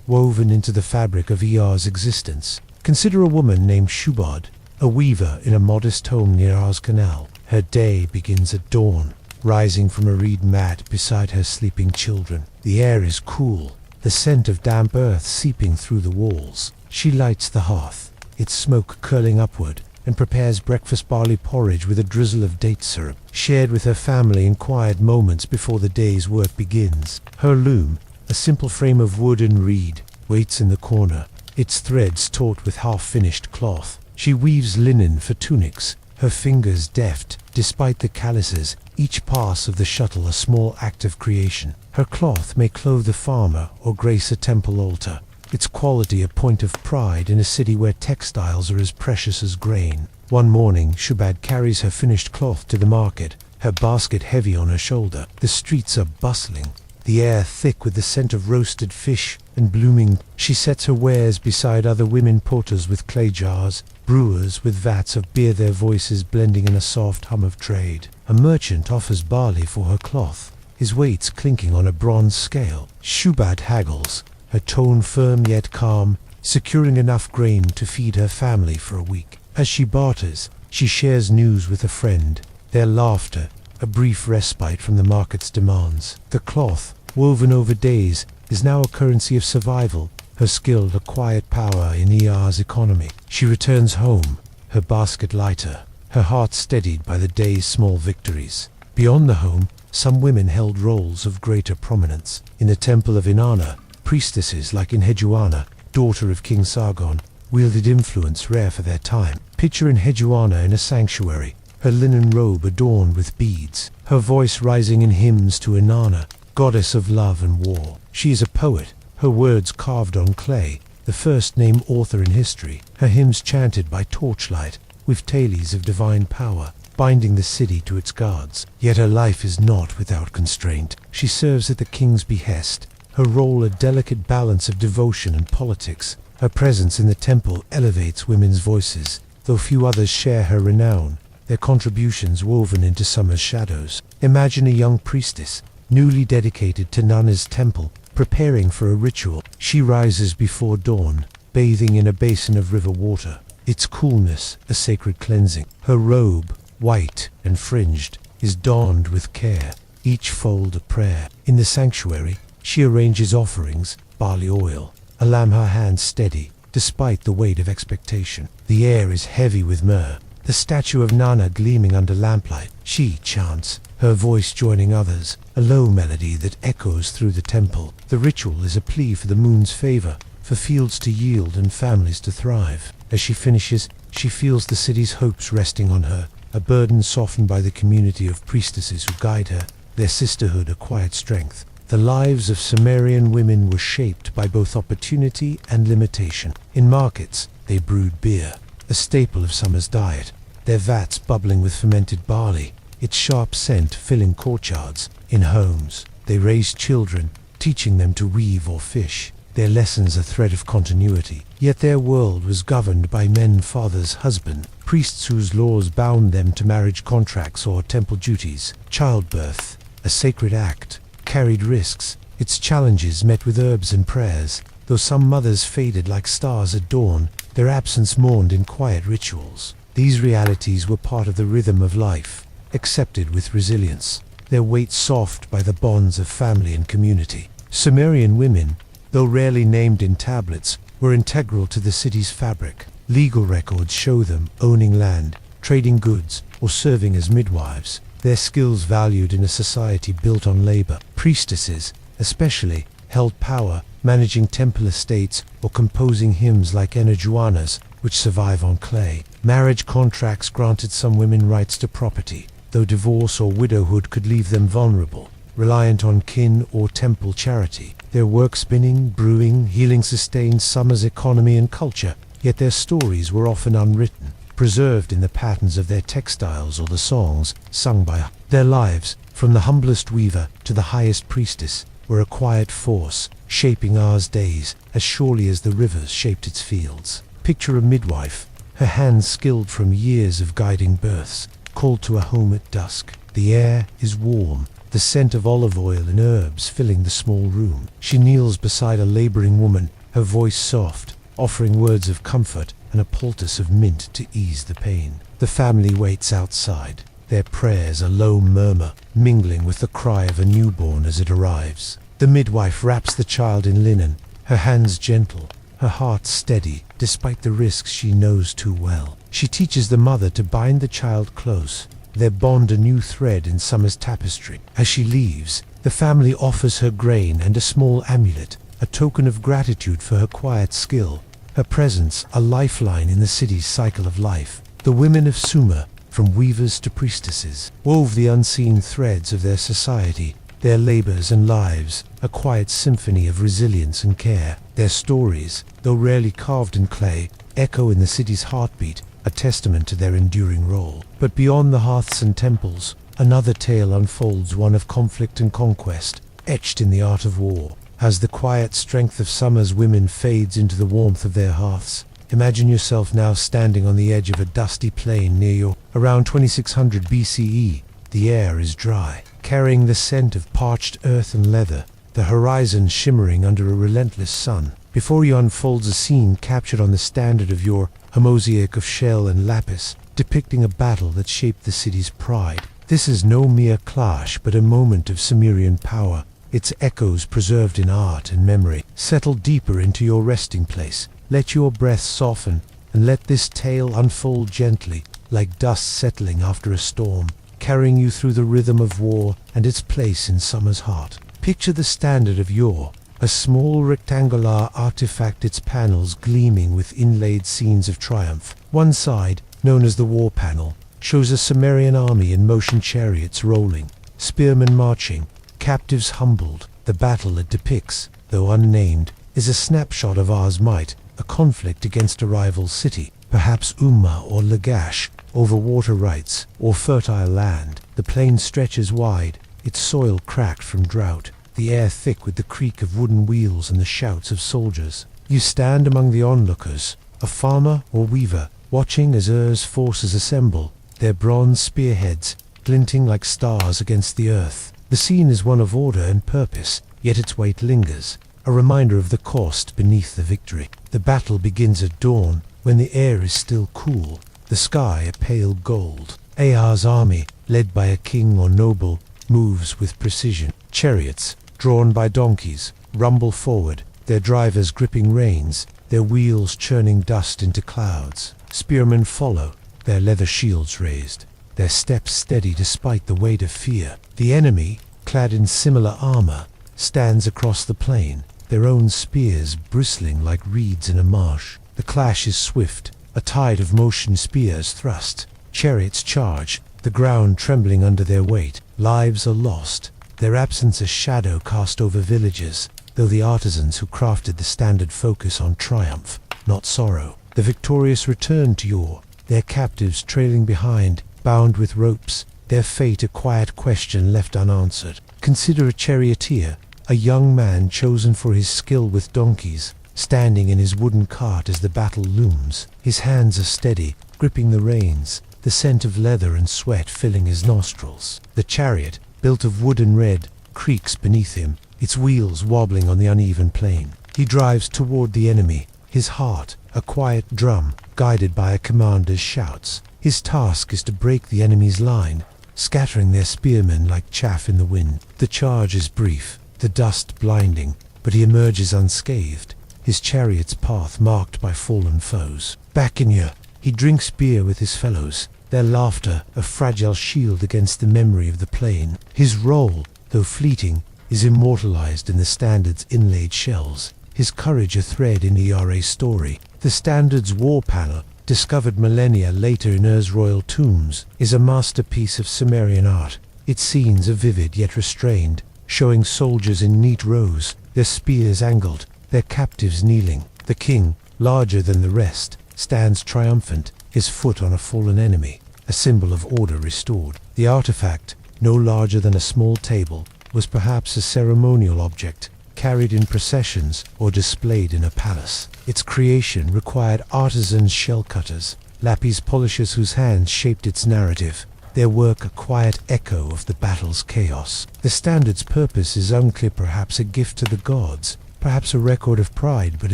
woven into the fabric of Er's existence. Consider a woman named Shubad, a weaver in a modest home near Er's canal. Her day begins at dawn, rising from a reed mat beside her sleeping children. The air is cool, the scent of damp earth seeping through the walls. She lights the hearth, its smoke curling upward, and prepares breakfast barley porridge with a drizzle of date syrup, shared with her family in quiet moments before the day's work begins. Her loom, a simple frame of wood and reed, waits in the corner, its threads taut with half-finished cloth. She weaves linen for tunics, her fingers deft, despite the calluses, each pass of the shuttle a small act of creation. Her cloth may clothe the farmer or grace a temple altar, its quality a point of pride in a city where textiles are as precious as grain. One morning, Shubad carries her finished cloth to the market, her basket heavy on her shoulder. The streets are bustling, the air thick with the scent of roasted fish and blooming. She sets her wares beside other women porters with clay jars, brewers with vats of beer, their voices blending in a soft hum of trade. A merchant offers barley for her cloth, his weights clinking on a bronze scale. Shubat haggles, her tone firm yet calm, securing enough grain to feed her family for a week. As she barters, she shares news with a friend, their laughter, a brief respite from the market's demands. The cloth, woven over days, is now a currency of survival, her skill a quiet power in ER's economy. She returns home, her basket lighter, her heart steadied by the day's small victories. Beyond the home, some women held roles of greater prominence. In the temple of Inanna, priestesses like Enheduanna, daughter of King Sargon, wielded influence rare for their time. Picture Enheduanna in a sanctuary, her linen robe adorned with beads, her voice rising in hymns to Inanna, goddess of love and war. She is a poet, her words carved on clay, the first named author in history, her hymns chanted by torchlight, with tales of divine power, binding the city to its gods. Yet her life is not without constraint. She serves at the king's behest, her role a delicate balance of devotion and politics. Her presence in the temple elevates women's voices, though few others share her renown, their contributions woven into summer's shadows. Imagine a young priestess, newly dedicated to Nana's temple, preparing for a ritual. She rises before dawn, bathing in a basin of river water, its coolness a sacred cleansing. Her robe, white and fringed, is donned with care, each fold a prayer. In the sanctuary, she arranges offerings, barley oil, a lamb her hands steady, despite the weight of expectation. The air is heavy with myrrh, the statue of Nana gleaming under lamplight. She chants, her voice joining others, a low melody that echoes through the temple. The ritual is a plea for the moon's favor, for fields to yield and families to thrive. As she finishes, she feels the city's hopes resting on her, a burden softened by the community of priestesses who guide her, their sisterhood a quiet strength. The lives of Sumerian women were shaped by both opportunity and limitation. In markets, they brewed beer, a staple of summer's diet, their vats bubbling with fermented barley, its sharp scent filling courtyards. In homes, they raised children, teaching them to weave or fish, their lessons a thread of continuity. Yet their world was governed by men, fathers, husbands, priests whose laws bound them to marriage contracts or temple duties. Childbirth, a sacred act, carried risks, its challenges met with herbs and prayers. Though some mothers faded like stars at dawn, their absence mourned in quiet rituals. These realities were part of the rhythm of life, accepted with resilience, their weight soft by the bonds of family and community. Sumerian women, though rarely named in tablets, were integral to the city's fabric. Legal records show them owning land, trading goods, or serving as midwives, their skills valued in a society built on labor. Priestesses, especially, held power, managing temple estates or composing hymns like Enheduanna's, which survive on clay. Marriage contracts granted some women rights to property, though divorce or widowhood could leave them vulnerable, reliant on kin or temple charity. Their work spinning, brewing, healing sustained summer's economy and culture, yet their stories were often unwritten, preserved in the patterns of their textiles or the songs sung by their lives. From the humblest weaver to the highest priestess, were a quiet force, shaping ours days as surely as the rivers shaped its fields. Picture a midwife, her hands skilled from years of guiding births, called to a home at dusk. The air is warm, the scent of olive oil and herbs filling the small room. She kneels beside a laboring woman, her voice soft, offering words of comfort and a poultice of mint to ease the pain. The family waits outside, their prayers a low murmur, mingling with the cry of a newborn as it arrives. The midwife wraps the child in linen, her hands gentle, her heart steady, despite the risks she knows too well. She teaches the mother to bind the child close, their bond a new thread in summer's tapestry. As she leaves, the family offers her grain and a small amulet, a token of gratitude for her quiet skill, her presence a lifeline in the city's cycle of life. The women of Sumer, from weavers to priestesses, wove the unseen threads of their society, their labors and lives, a quiet symphony of resilience and care. Their stories, though rarely carved in clay, echo in the city's heartbeat, a testament to their enduring role. But beyond the hearths and temples, another tale unfolds, one of conflict and conquest, etched in the art of war. As the quiet strength of summer's women fades into the warmth of their hearths, imagine yourself now standing on the edge of a dusty plain near your. Around 2600 BCE, The air is dry, carrying the scent of parched earth and leather, the horizon shimmering under a relentless sun. Before you unfolds a scene captured on the standard of your a mosaic of shell and lapis, depicting a battle that shaped the city's pride. This is no mere clash, but a moment of Sumerian power, its echoes preserved in art and memory. Settle deeper into your resting place, let your breath soften, and let this tale unfold gently, like dust settling after a storm, carrying you through the rhythm of war and its place in summer's heart. Picture the standard of yore, a small rectangular artifact, its panels gleaming with inlaid scenes of triumph. One side, known as the war panel, shows a Sumerian army in motion, chariots rolling, spearmen marching, captives humbled. The battle it depicts, though unnamed, is a snapshot of Ar's might, a conflict against a rival city, perhaps Umma or Lagash, over water rights or fertile land. The plain stretches wide, its soil cracked from drought, the air thick with the creak of wooden wheels and the shouts of soldiers. You stand among the onlookers, a farmer or weaver, watching as Ur's forces assemble, their bronze spearheads glinting like stars against the earth. The scene is one of order and purpose, yet its weight lingers, a reminder of the cost beneath the victory. The battle begins at dawn, when the air is still cool, the sky a pale gold. Ar's army, led by a king or noble, moves with precision. Chariots, drawn by donkeys, rumble forward, their drivers gripping reins, their wheels churning dust into clouds. Spearmen follow, their leather shields raised, their steps steady despite the weight of fear. The enemy, clad in similar armor, stands across the plain, their own spears bristling like reeds in a marsh. The clash is swift, a tide of motion, spears thrust, chariots charge, the ground trembling under their weight. Lives are lost, their absence a shadow cast over villages, though the artisans who crafted the standard focus on triumph, not sorrow. The victorious return to Ur, their captives trailing behind, bound with ropes, their fate a quiet question left unanswered. Consider a charioteer, a young man chosen for his skill with donkeys, standing in his wooden cart as the battle looms. His hands are steady, gripping the reins, the scent of leather and sweat filling his nostrils. The chariot, built of wood and red, creaks beneath him, its wheels wobbling on the uneven plain. He drives toward the enemy, his heart a quiet drum, guided by a commander's shouts. His task is to break the enemy's line, scattering their spearmen like chaff in the wind. The charge is brief, the dust blinding, but he emerges unscathed, his chariot's path marked by fallen foes. Back in Ur, he drinks beer with his fellows, their laughter a fragile shield against the memory of the plain. His role, though fleeting, is immortalized in the standard's inlaid shells, his courage a thread in Era's story. The standard's war panel, discovered millennia later in Ur's royal tombs, is a masterpiece of Sumerian art. Its scenes are vivid yet restrained, showing soldiers in neat rows, their spears angled, their captives kneeling. The king, larger than the rest, stands triumphant, his foot on a fallen enemy, a symbol of order restored. The artifact, no larger than a small table, was perhaps a ceremonial object, carried in processions or displayed in a palace. Its creation required artisans, shell cutters, lapis polishers whose hands shaped its narrative, their work a quiet echo of the battle's chaos. The standard's purpose is unclear, perhaps a gift to the gods, perhaps a record of pride, but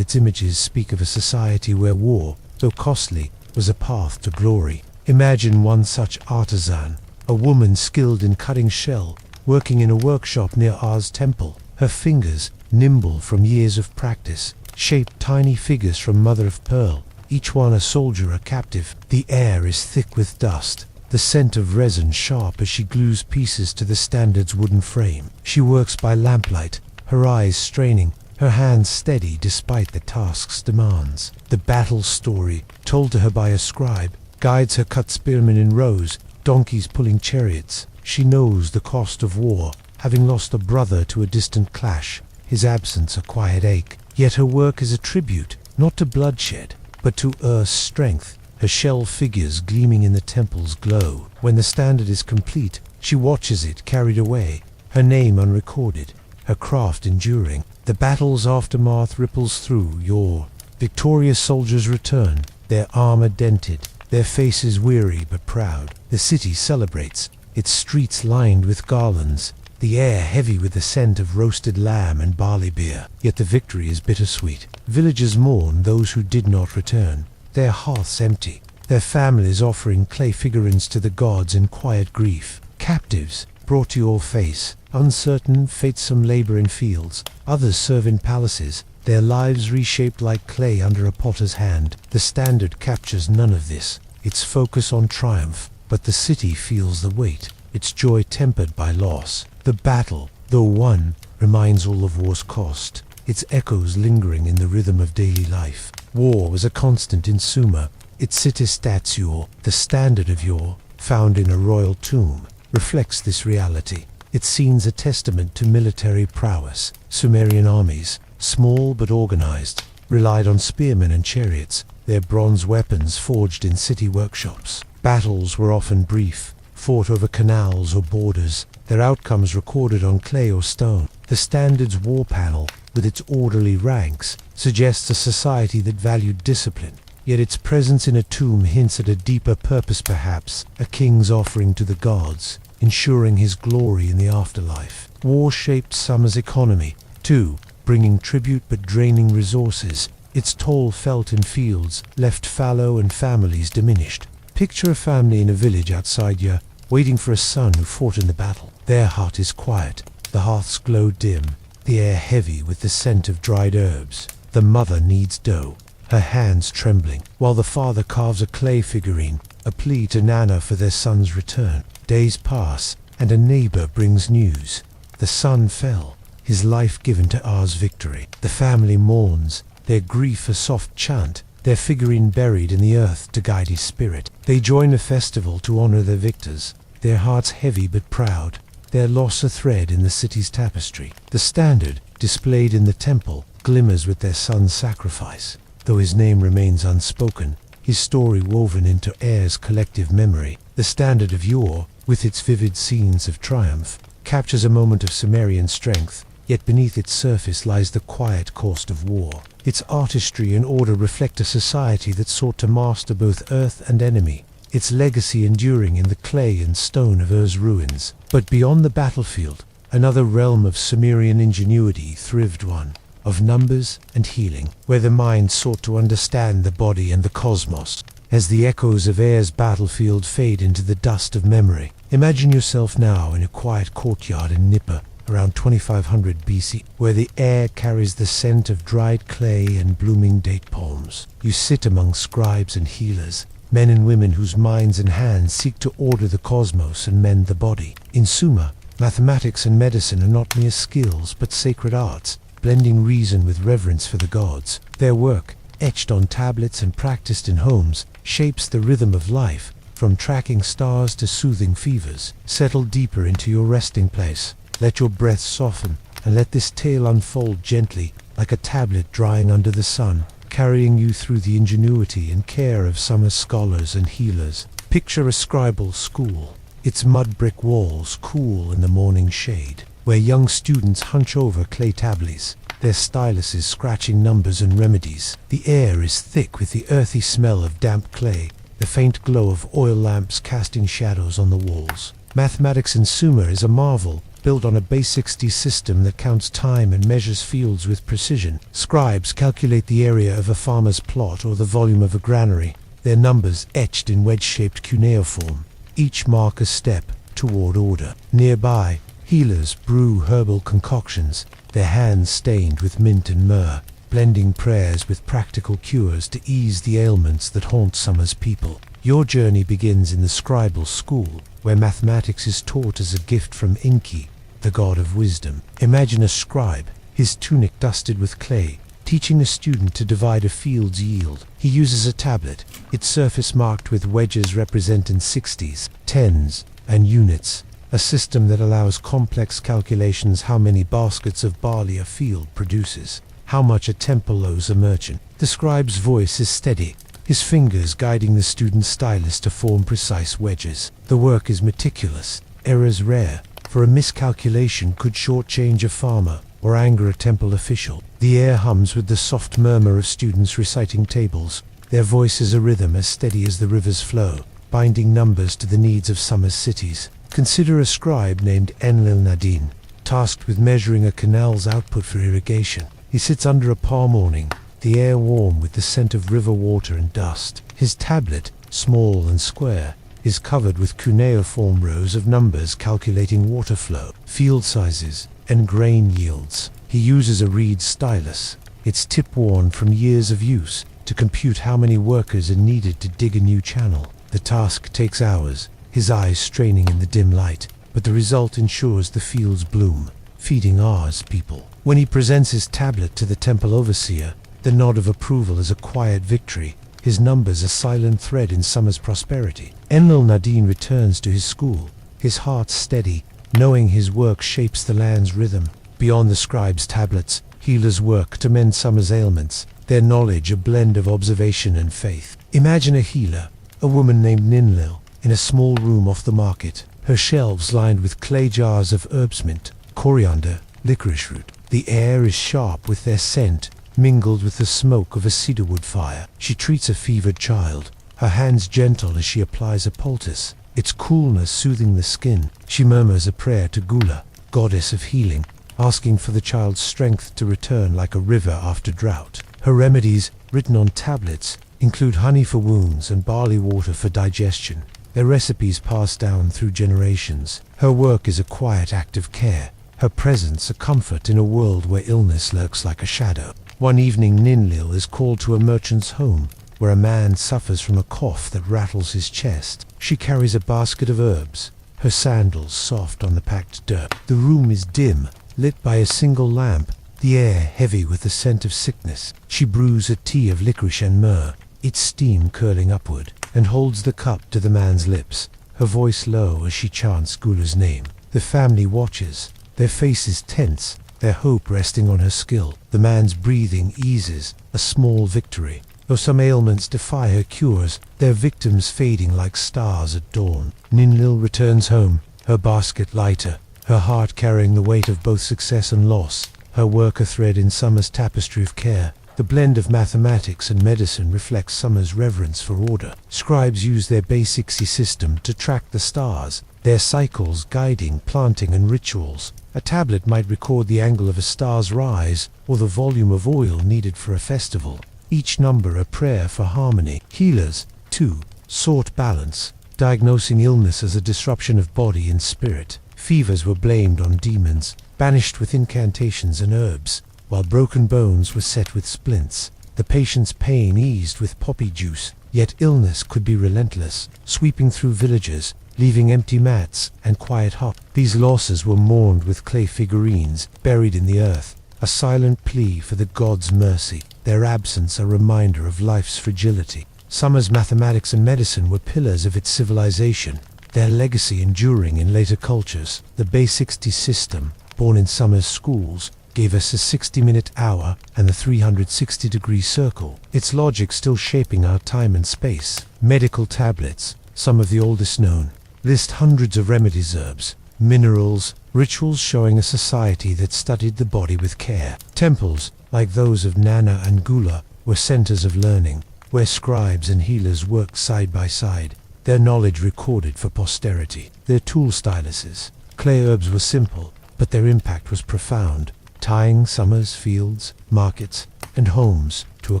its images speak of a society where war, though costly, was a path to glory. Imagine one such artisan, a woman skilled in cutting shell, working in a workshop near Ar's temple. Her fingers, nimble from years of practice, shaped tiny figures from mother of pearl, each one a soldier, a captive. The air is thick with dust, the scent of resin sharp as she glues pieces to the standard's wooden frame. She works by lamplight, her eyes straining, her hands steady despite the task's demands. The battle story, told to her by a scribe, guides her cut spearmen in rows, donkeys pulling chariots. She knows the cost of war, having lost a brother to a distant clash, his absence a quiet ache. Yet her work is a tribute, not to bloodshed, but to Ur's strength, her shell figures gleaming in the temple's glow. When the standard is complete, she watches it carried away, her name unrecorded, her craft enduring. The battle's aftermath ripples through Ur. Victorious soldiers return, their armor dented, their faces weary but proud. The city celebrates, its streets lined with garlands, the air heavy with the scent of roasted lamb and barley beer. Yet the victory is bittersweet. Villagers mourn those who did not return, their hearths empty, their families offering clay figurines to the gods in quiet grief. Captives, brought to your face, uncertain fates, some labor in fields, others serve in palaces, their lives reshaped like clay under a potter's hand. The Standard captures none of this, its focus on triumph, but the city feels the weight, its joy tempered by loss. The battle, though won, reminds all of war's cost, its echoes lingering in the rhythm of daily life. War was a constant in Sumer, its city-statue, the standard of yore, found in a royal tomb, reflects this reality. Its scenes a testament to military prowess. Sumerian armies, small but organized, relied on spearmen and chariots, their bronze weapons forged in city workshops. Battles were often brief, fought over canals or borders, their outcomes recorded on clay or stone. The Standard's war panel, with its orderly ranks, suggests a society that valued discipline, yet its presence in a tomb hints at a deeper purpose, perhaps a king's offering to the gods, ensuring his glory in the afterlife. War shaped Sumer's economy, too, bringing tribute but draining resources. Its toll felt in fields, left fallow and families diminished. Picture a family in a village outside Ur, waiting for a son who fought in the battle. Their heart is quiet, the hearths glow dim, the air heavy with the scent of dried herbs. The mother kneads dough, her hands trembling, while the father carves a clay figurine, a plea to Nana for their son's return. Days pass, and a neighbor brings news. The son fell, his life given to R's victory. The family mourns, their grief a soft chant, their figurine buried in the earth to guide his spirit. They join a festival to honor their victors, their hearts heavy but proud, their loss a thread in the city's tapestry. The Standard, displayed in the temple, glimmers with their son's sacrifice. Though his name remains unspoken, his story woven into Air's collective memory. The Standard of yore, with its vivid scenes of triumph, captures a moment of Sumerian strength, yet beneath its surface lies the quiet cost of war. Its artistry and order reflect a society that sought to master both earth and enemy, its legacy enduring in the clay and stone of Ur's ruins. But beyond the battlefield, another realm of Sumerian ingenuity thrived, one of numbers and healing, where the mind sought to understand the body and the cosmos. As the echoes of Air's battlefield fade into the dust of memory, imagine yourself now in a quiet courtyard in Nippur, around 2500 BC, where the air carries the scent of dried clay and blooming date palms. You sit among scribes and healers, men and women whose minds and hands seek to order the cosmos and mend the body. In Sumer, mathematics and medicine are not mere skills but sacred arts, blending reason with reverence for the gods. Their work, etched on tablets and practiced in homes, shapes the rhythm of life, from tracking stars to soothing fevers. Settle deeper into your resting place. Let your breath soften, and let this tale unfold gently, like a tablet drying under the sun, carrying you through the ingenuity and care of Sumer's scholars and healers. Picture a scribal school, its mud brick walls cool in the morning shade, where young students hunch over clay tablets, their styluses scratching numbers and remedies. The air is thick with the earthy smell of damp clay, the faint glow of oil lamps casting shadows on the walls. Mathematics in Sumer is a marvel, built on a base 60 system that counts time and measures fields with precision. Scribes calculate the area of a farmer's plot or the volume of a granary, their numbers etched in wedge-shaped cuneiform, each mark a step toward order. Nearby, healers brew herbal concoctions, their hands stained with mint and myrrh, blending prayers with practical cures to ease the ailments that haunt Sumer's people. Your journey begins in the scribal school, where mathematics is taught as a gift from Enki, the god of wisdom. Imagine a scribe, his tunic dusted with clay, teaching a student to divide a field's yield. He uses a tablet, its surface marked with wedges representing 60s, 10s, and units, a system that allows complex calculations: how many baskets of barley a field produces, how much a temple owes a merchant. The scribe's voice is steady, his fingers guiding the student's stylus to form precise wedges. The work is meticulous, errors rare, for a miscalculation could shortchange a farmer or anger a temple official. The air hums with the soft murmur of students reciting tables, their voices a rhythm as steady as the river's flow, binding numbers to the needs of Sumer's cities. Consider a scribe named Enlil Nadine, tasked with measuring a canal's output for irrigation. He sits under a palm awning, the air warm with the scent of river water and dust. His tablet, small and square, is covered with cuneiform rows of numbers calculating water flow, field sizes, and grain yields. He uses a reed stylus, its tip worn from years of use, to compute how many workers are needed to dig a new channel. The task takes hours, his eyes straining in the dim light, but the result ensures the fields bloom, feeding R's people. When he presents his tablet to the temple overseer, the nod of approval is a quiet victory, his numbers a silent thread in summer's prosperity. Enlil Nadine returns to his school, his heart steady, knowing his work shapes the land's rhythm. Beyond the scribe's tablets, healers work to mend summer's ailments, their knowledge a blend of observation and faith. Imagine a healer, a woman named Ninlil, in a small room off the market, her shelves lined with clay jars of herbs, mint, coriander, licorice root. The air is sharp with their scent, mingled with the smoke of a cedarwood fire. She treats a fevered child, her hands gentle as she applies a poultice, its coolness soothing the skin. She murmurs a prayer to Gula, goddess of healing, asking for the child's strength to return like a river after drought. Her remedies, written on tablets, include honey for wounds and barley water for digestion, their recipes passed down through generations. Her work is a quiet act of care, her presence a comfort in a world where illness lurks like a shadow. One evening Ninlil is called to a merchant's home, where a man suffers from a cough that rattles his chest. She carries a basket of herbs, her sandals soft on the packed dirt. The room is dim, lit by a single lamp, the air heavy with the scent of sickness. She brews a tea of licorice and myrrh, its steam curling upward, and holds the cup to the man's lips, her voice low as she chants Gula's name. The family watches, their faces tense, their hope resting on her skill. The man's breathing eases, a small victory. Though some ailments defy her cures, their victims fading like stars at dawn. Ninlil returns home, her basket lighter, her heart carrying the weight of both success and loss, her work a thread in summer's tapestry of care. The blend of mathematics and medicine reflects summer's reverence for order. Scribes use their basic system to track the stars, their cycles guiding planting and rituals. A tablet might record the angle of a star's rise or the volume of oil needed for a festival. Each number a prayer for harmony. Healers, too, sought balance, diagnosing illness as a disruption of body and spirit. Fevers were blamed on demons, banished with incantations and herbs, while broken bones were set with splints. The patient's pain eased with poppy juice, yet illness could be relentless, sweeping through villages, leaving empty mats and quiet huts. These losses were mourned with clay figurines buried in the earth, a silent plea for the gods' mercy, their absence a reminder of life's fragility. Summer's mathematics and medicine were pillars of its civilization, their legacy enduring in later cultures. The basic system, born in Summer's schools, gave us a 60-minute hour and the 360-degree circle, its logic still shaping our time and space. Medical tablets, some of the oldest known, list hundreds of remedies, herbs, minerals, rituals showing a society that studied the body with care. Temples, like those of Nana and Gula, were centers of learning, where scribes and healers worked side by side, their knowledge recorded for posterity. Their tool styluses, clay herbs were simple, but their impact was profound, tying summer's fields, markets, and homes to a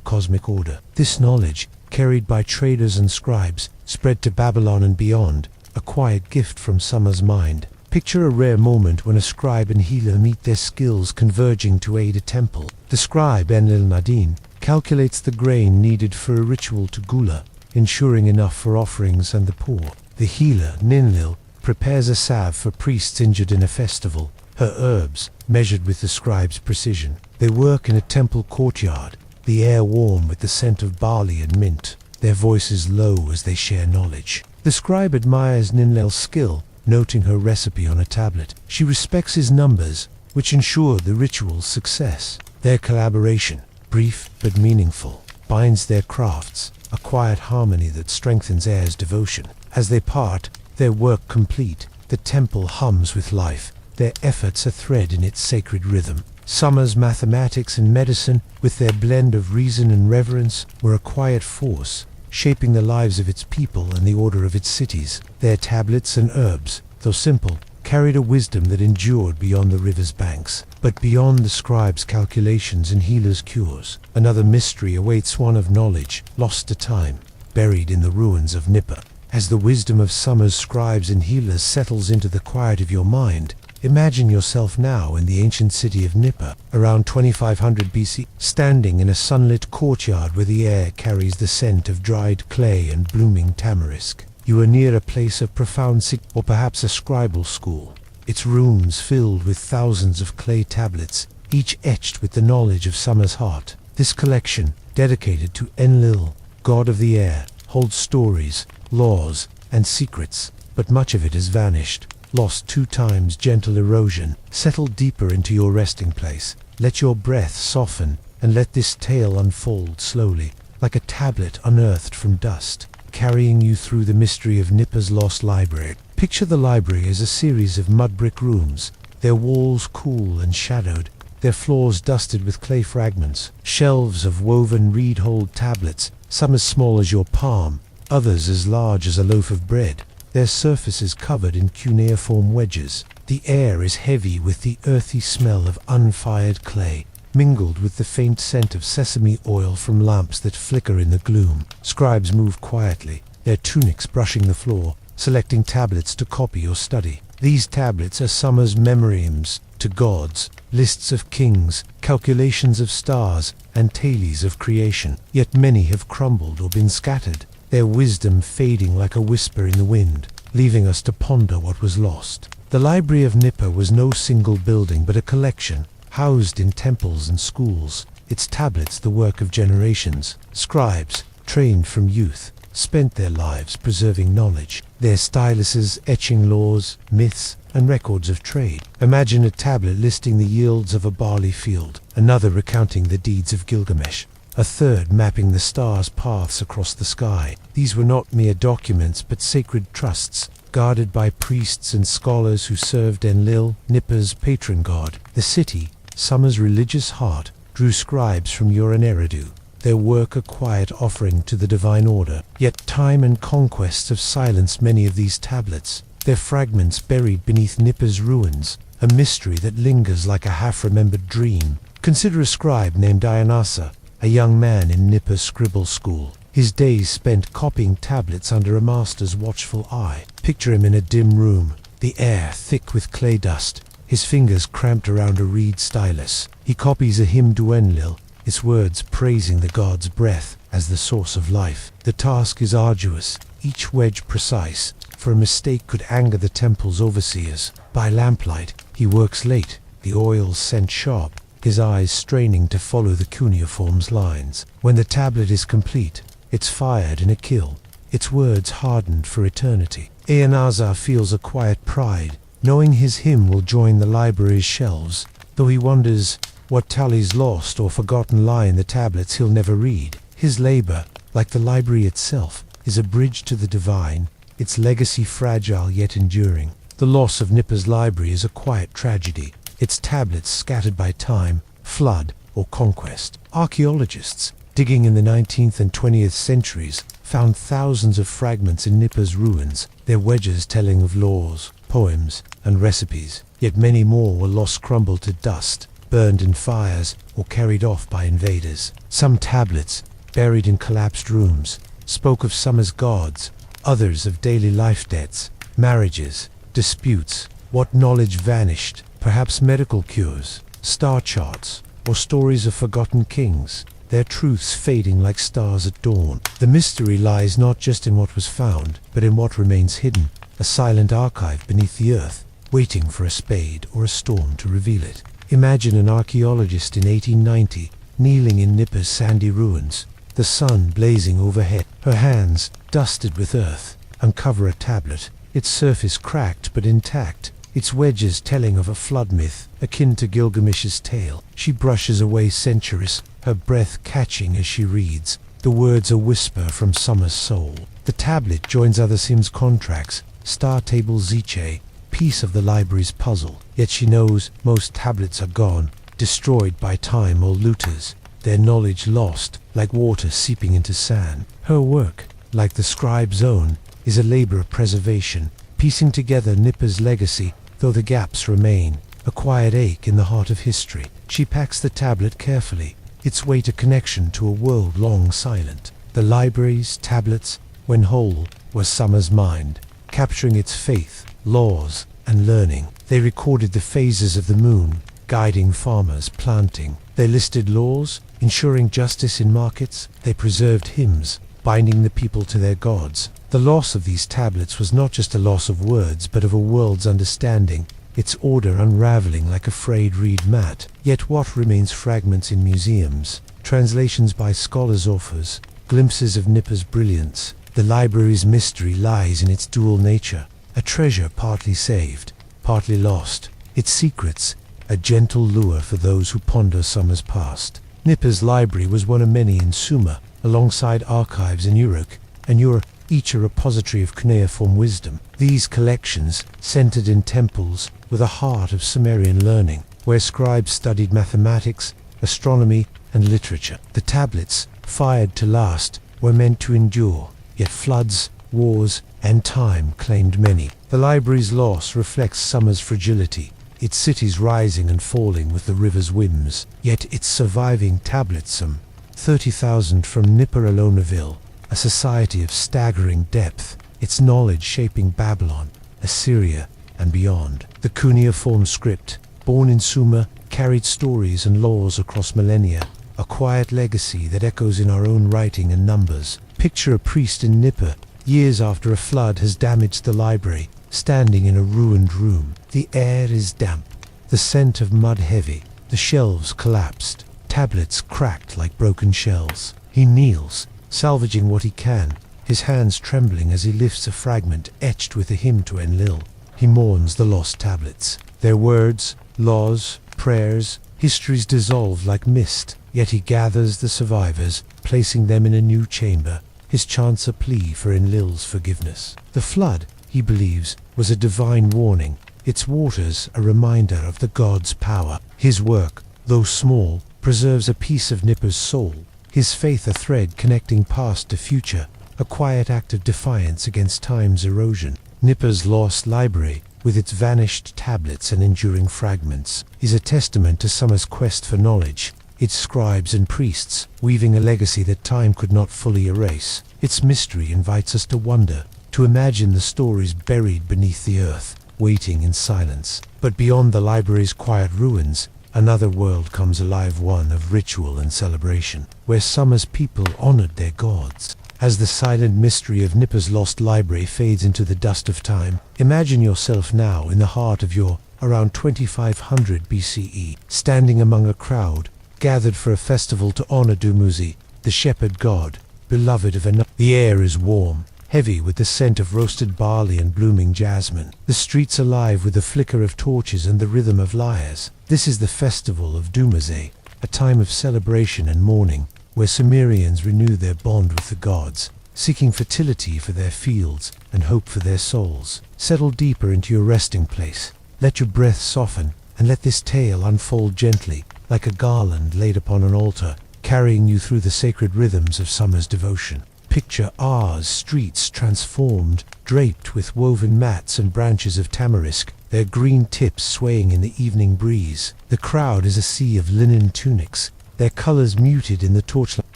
cosmic order. This knowledge, carried by traders and scribes, spread to Babylon and beyond, a quiet gift from summer's mind. Picture a rare moment when a scribe and healer meet, their skills converging to aid a temple. The scribe, Enlil Nadine, calculates the grain needed for a ritual to Gula, ensuring enough for offerings and the poor. The healer, Ninlil, prepares a salve for priests injured in a festival, her herbs measured with the scribe's precision. They work in a temple courtyard, the air warm with the scent of barley and mint, their voices low as they share knowledge. The scribe admires Ninlil's skill, noting her recipe on a tablet. She respects his numbers, which ensure the ritual's success. Their collaboration, brief but meaningful, binds their crafts, a quiet harmony that strengthens Air's devotion. As they part, their work complete, the temple hums with life, their efforts a thread in its sacred rhythm. Summer's mathematics and medicine, with their blend of reason and reverence, were a quiet force, shaping the lives of its people and the order of its cities. Their tablets and herbs, though simple, carried a wisdom that endured beyond the river's banks. But beyond the scribe's calculations and healer's cures, another mystery awaits, one of knowledge, lost to time, buried in the ruins of Nippur. As the wisdom of summer's scribes and healers settles into the quiet of your mind, imagine yourself now in the ancient city of Nippur, around 2500 BC, standing in a sunlit courtyard where the air carries the scent of dried clay and blooming tamarisk. You are near a place of profound or perhaps a scribal school, its rooms filled with thousands of clay tablets, each etched with the knowledge of summer's heart. This collection, dedicated to Enlil, god of the air, holds stories, laws, and secrets, but much of it has vanished, lost 2 times gentle erosion. Settle deeper into your resting place. Let your breath soften, and let this tale unfold slowly, like a tablet unearthed from dust, carrying you through the mystery of Nippur's lost library. Picture the library as a series of mud brick rooms, their walls cool and shadowed, their floors dusted with clay fragments, shelves of woven reed-holed tablets, some as small as your palm, others as large as a loaf of bread, their surfaces covered in cuneiform wedges. The air is heavy with the earthy smell of unfired clay, mingled with the faint scent of sesame oil from lamps that flicker in the gloom. Scribes move quietly, their tunics brushing the floor, selecting tablets to copy or study. These tablets are summer's memoriams to gods, lists of kings, calculations of stars, and tales of creation. Yet many have crumbled or been scattered, their wisdom fading like a whisper in the wind, leaving us to ponder what was lost. The Library of Nippur was no single building but a collection, housed in temples and schools, its tablets the work of generations. Scribes, trained from youth, spent their lives preserving knowledge, their styluses etching laws, myths, and records of trade. Imagine a tablet listing the yields of a barley field, another recounting the deeds of Gilgamesh, a third mapping the stars' paths across the sky. These were not mere documents but sacred trusts, guarded by priests and scholars who served Enlil, Nippur's patron god. The city, summer's religious heart, drew scribes from Ur and Eridu, their work a quiet offering to the divine order. Yet time and conquest have silenced many of these tablets, their fragments buried beneath Nippur's ruins, a mystery that lingers like a half-remembered dream. Consider a scribe named Ayanasa, a young man in Nippur's scribble school, his days spent copying tablets under a master's watchful eye. Picture him in a dim room, the air thick with clay dust, his fingers cramped around a reed stylus. He copies a hymn to Enlil, its words praising the god's breath as the source of life. The task is arduous, each wedge precise, for a mistake could anger the temple's overseers. By lamplight, he works late, the oils scent sharp, his eyes straining to follow the cuneiform's lines. When the tablet is complete, it's fired in a kiln, its words hardened for eternity. Ayanasa feels a quiet pride, knowing his hymn will join the library's shelves, though he wonders what tally's lost or forgotten lie in the tablets he'll never read. His labor, like the library itself, is a bridge to the divine, its legacy fragile yet enduring. The loss of Nippur's library is a quiet tragedy, its tablets scattered by time, flood, or conquest. Archaeologists, digging in the 19th and 20th centuries, found thousands of fragments in Nippur's ruins, their wedges telling of laws, poems, and recipes. Yet many more were lost, crumbled to dust, burned in fires, or carried off by invaders. Some tablets, buried in collapsed rooms, spoke of summer's gods, others of daily life debts, marriages, disputes. What knowledge vanished? Perhaps medical cures, star charts, or stories of forgotten kings, their truths fading like stars at dawn. The mystery lies not just in what was found, but in what remains hidden, a silent archive beneath the earth, waiting for a spade or a storm to reveal it. Imagine an archaeologist in 1890, kneeling in Nippur's sandy ruins, the sun blazing overhead. Her hands, dusted with earth, uncover a tablet, its surface cracked but intact, its wedges telling of a flood myth, akin to Gilgamesh's tale. She brushes away centuries, her breath catching as she reads, the words a whisper from summer's soul. The tablet joins other hymns, contracts, star table Ziche, piece of the library's puzzle. Yet she knows most tablets are gone, destroyed by time or looters, their knowledge lost, like water seeping into sand. Her work, like the scribe's own, is a labor of preservation, piecing together Nipa's legacy, though the gaps remain, a quiet ache in the heart of history. She packs the tablet carefully, its weight a connection to a world long silent. The library's tablets, when whole, was Summer's mind, capturing its faith, laws, and learning. They recorded the phases of the moon, guiding farmers planting. They listed laws, ensuring justice in markets. They preserved hymns, binding the people to their gods. The loss of these tablets was not just a loss of words, but of a world's understanding, its order unraveling like a frayed reed mat. Yet what remains fragments in museums, translations by scholars, authors, glimpses of Nipa's brilliance. The library's mystery lies in its dual nature, a treasure partly saved, partly lost. Its secrets, a gentle lure for those who ponder Summer's past. Nipa's library was one of many in Sumer, alongside archives in Uruk and Ur, each a repository of cuneiform wisdom. These collections, centered in temples, were the heart of Sumerian learning, where scribes studied mathematics, astronomy, and literature. The tablets, fired to last, were meant to endure, yet floods, wars, and time claimed many. The library's loss reflects Summer's fragility, its cities rising and falling with the river's whims. Yet its surviving tablets, some 30,000 from Nipa-Alonaville, a society of staggering depth, its knowledge shaping Babylon, Assyria, and beyond. The cuneiform script, born in Sumer, carried stories and laws across millennia, a quiet legacy that echoes in our own writing and numbers. Picture a priest in Nipa, years after a flood has damaged the library, standing in a ruined room. The air is damp, the scent of mud heavy, the shelves collapsed, tablets cracked like broken shells. He kneels, salvaging what he can, his hands trembling as he lifts a fragment etched with a hymn to Enlil. He mourns the lost tablets, their words, laws, prayers, histories dissolved like mist. Yet he gathers the survivors, placing them in a new chamber, his chants a plea for Enlil's forgiveness. The flood, he believes, was a divine warning, its waters a reminder of the god's power. His work, though small, preserves a piece of Nipa's soul, his faith a thread connecting past to future, a quiet act of defiance against time's erosion. Nipa's lost library, with its vanished tablets and enduring fragments, is a testament to Summer's quest for knowledge, its scribes and priests, weaving a legacy that time could not fully erase. Its mystery invites us to wonder, to imagine the stories buried beneath the earth, waiting in silence. But beyond the library's quiet ruins, another world comes alive, one of ritual and celebration, where Summer's people honored their gods. As the silent mystery of Nipa's lost library fades into the dust of time, imagine yourself now in the heart of your around 2500 BCE, standing among a crowd, gathered for a festival to honor Dumuzi, the shepherd god, beloved of Anu. The air is warm, heavy with the scent of roasted barley and blooming jasmine. The streets alive with the flicker of torches and the rhythm of lyres. This is the festival of Dumuzi, a time of celebration and mourning, where Sumerians renew their bond with the gods, seeking fertility for their fields and hope for their souls. Settle deeper into your resting place. Let your breath soften, and let this tale unfold gently, like a garland laid upon an altar, carrying you through the sacred rhythms of Summer's devotion. Picture R's streets transformed, draped with woven mats and branches of tamarisk, their green tips swaying in the evening breeze. The crowd is a sea of linen tunics, their colors muted in the torchlight.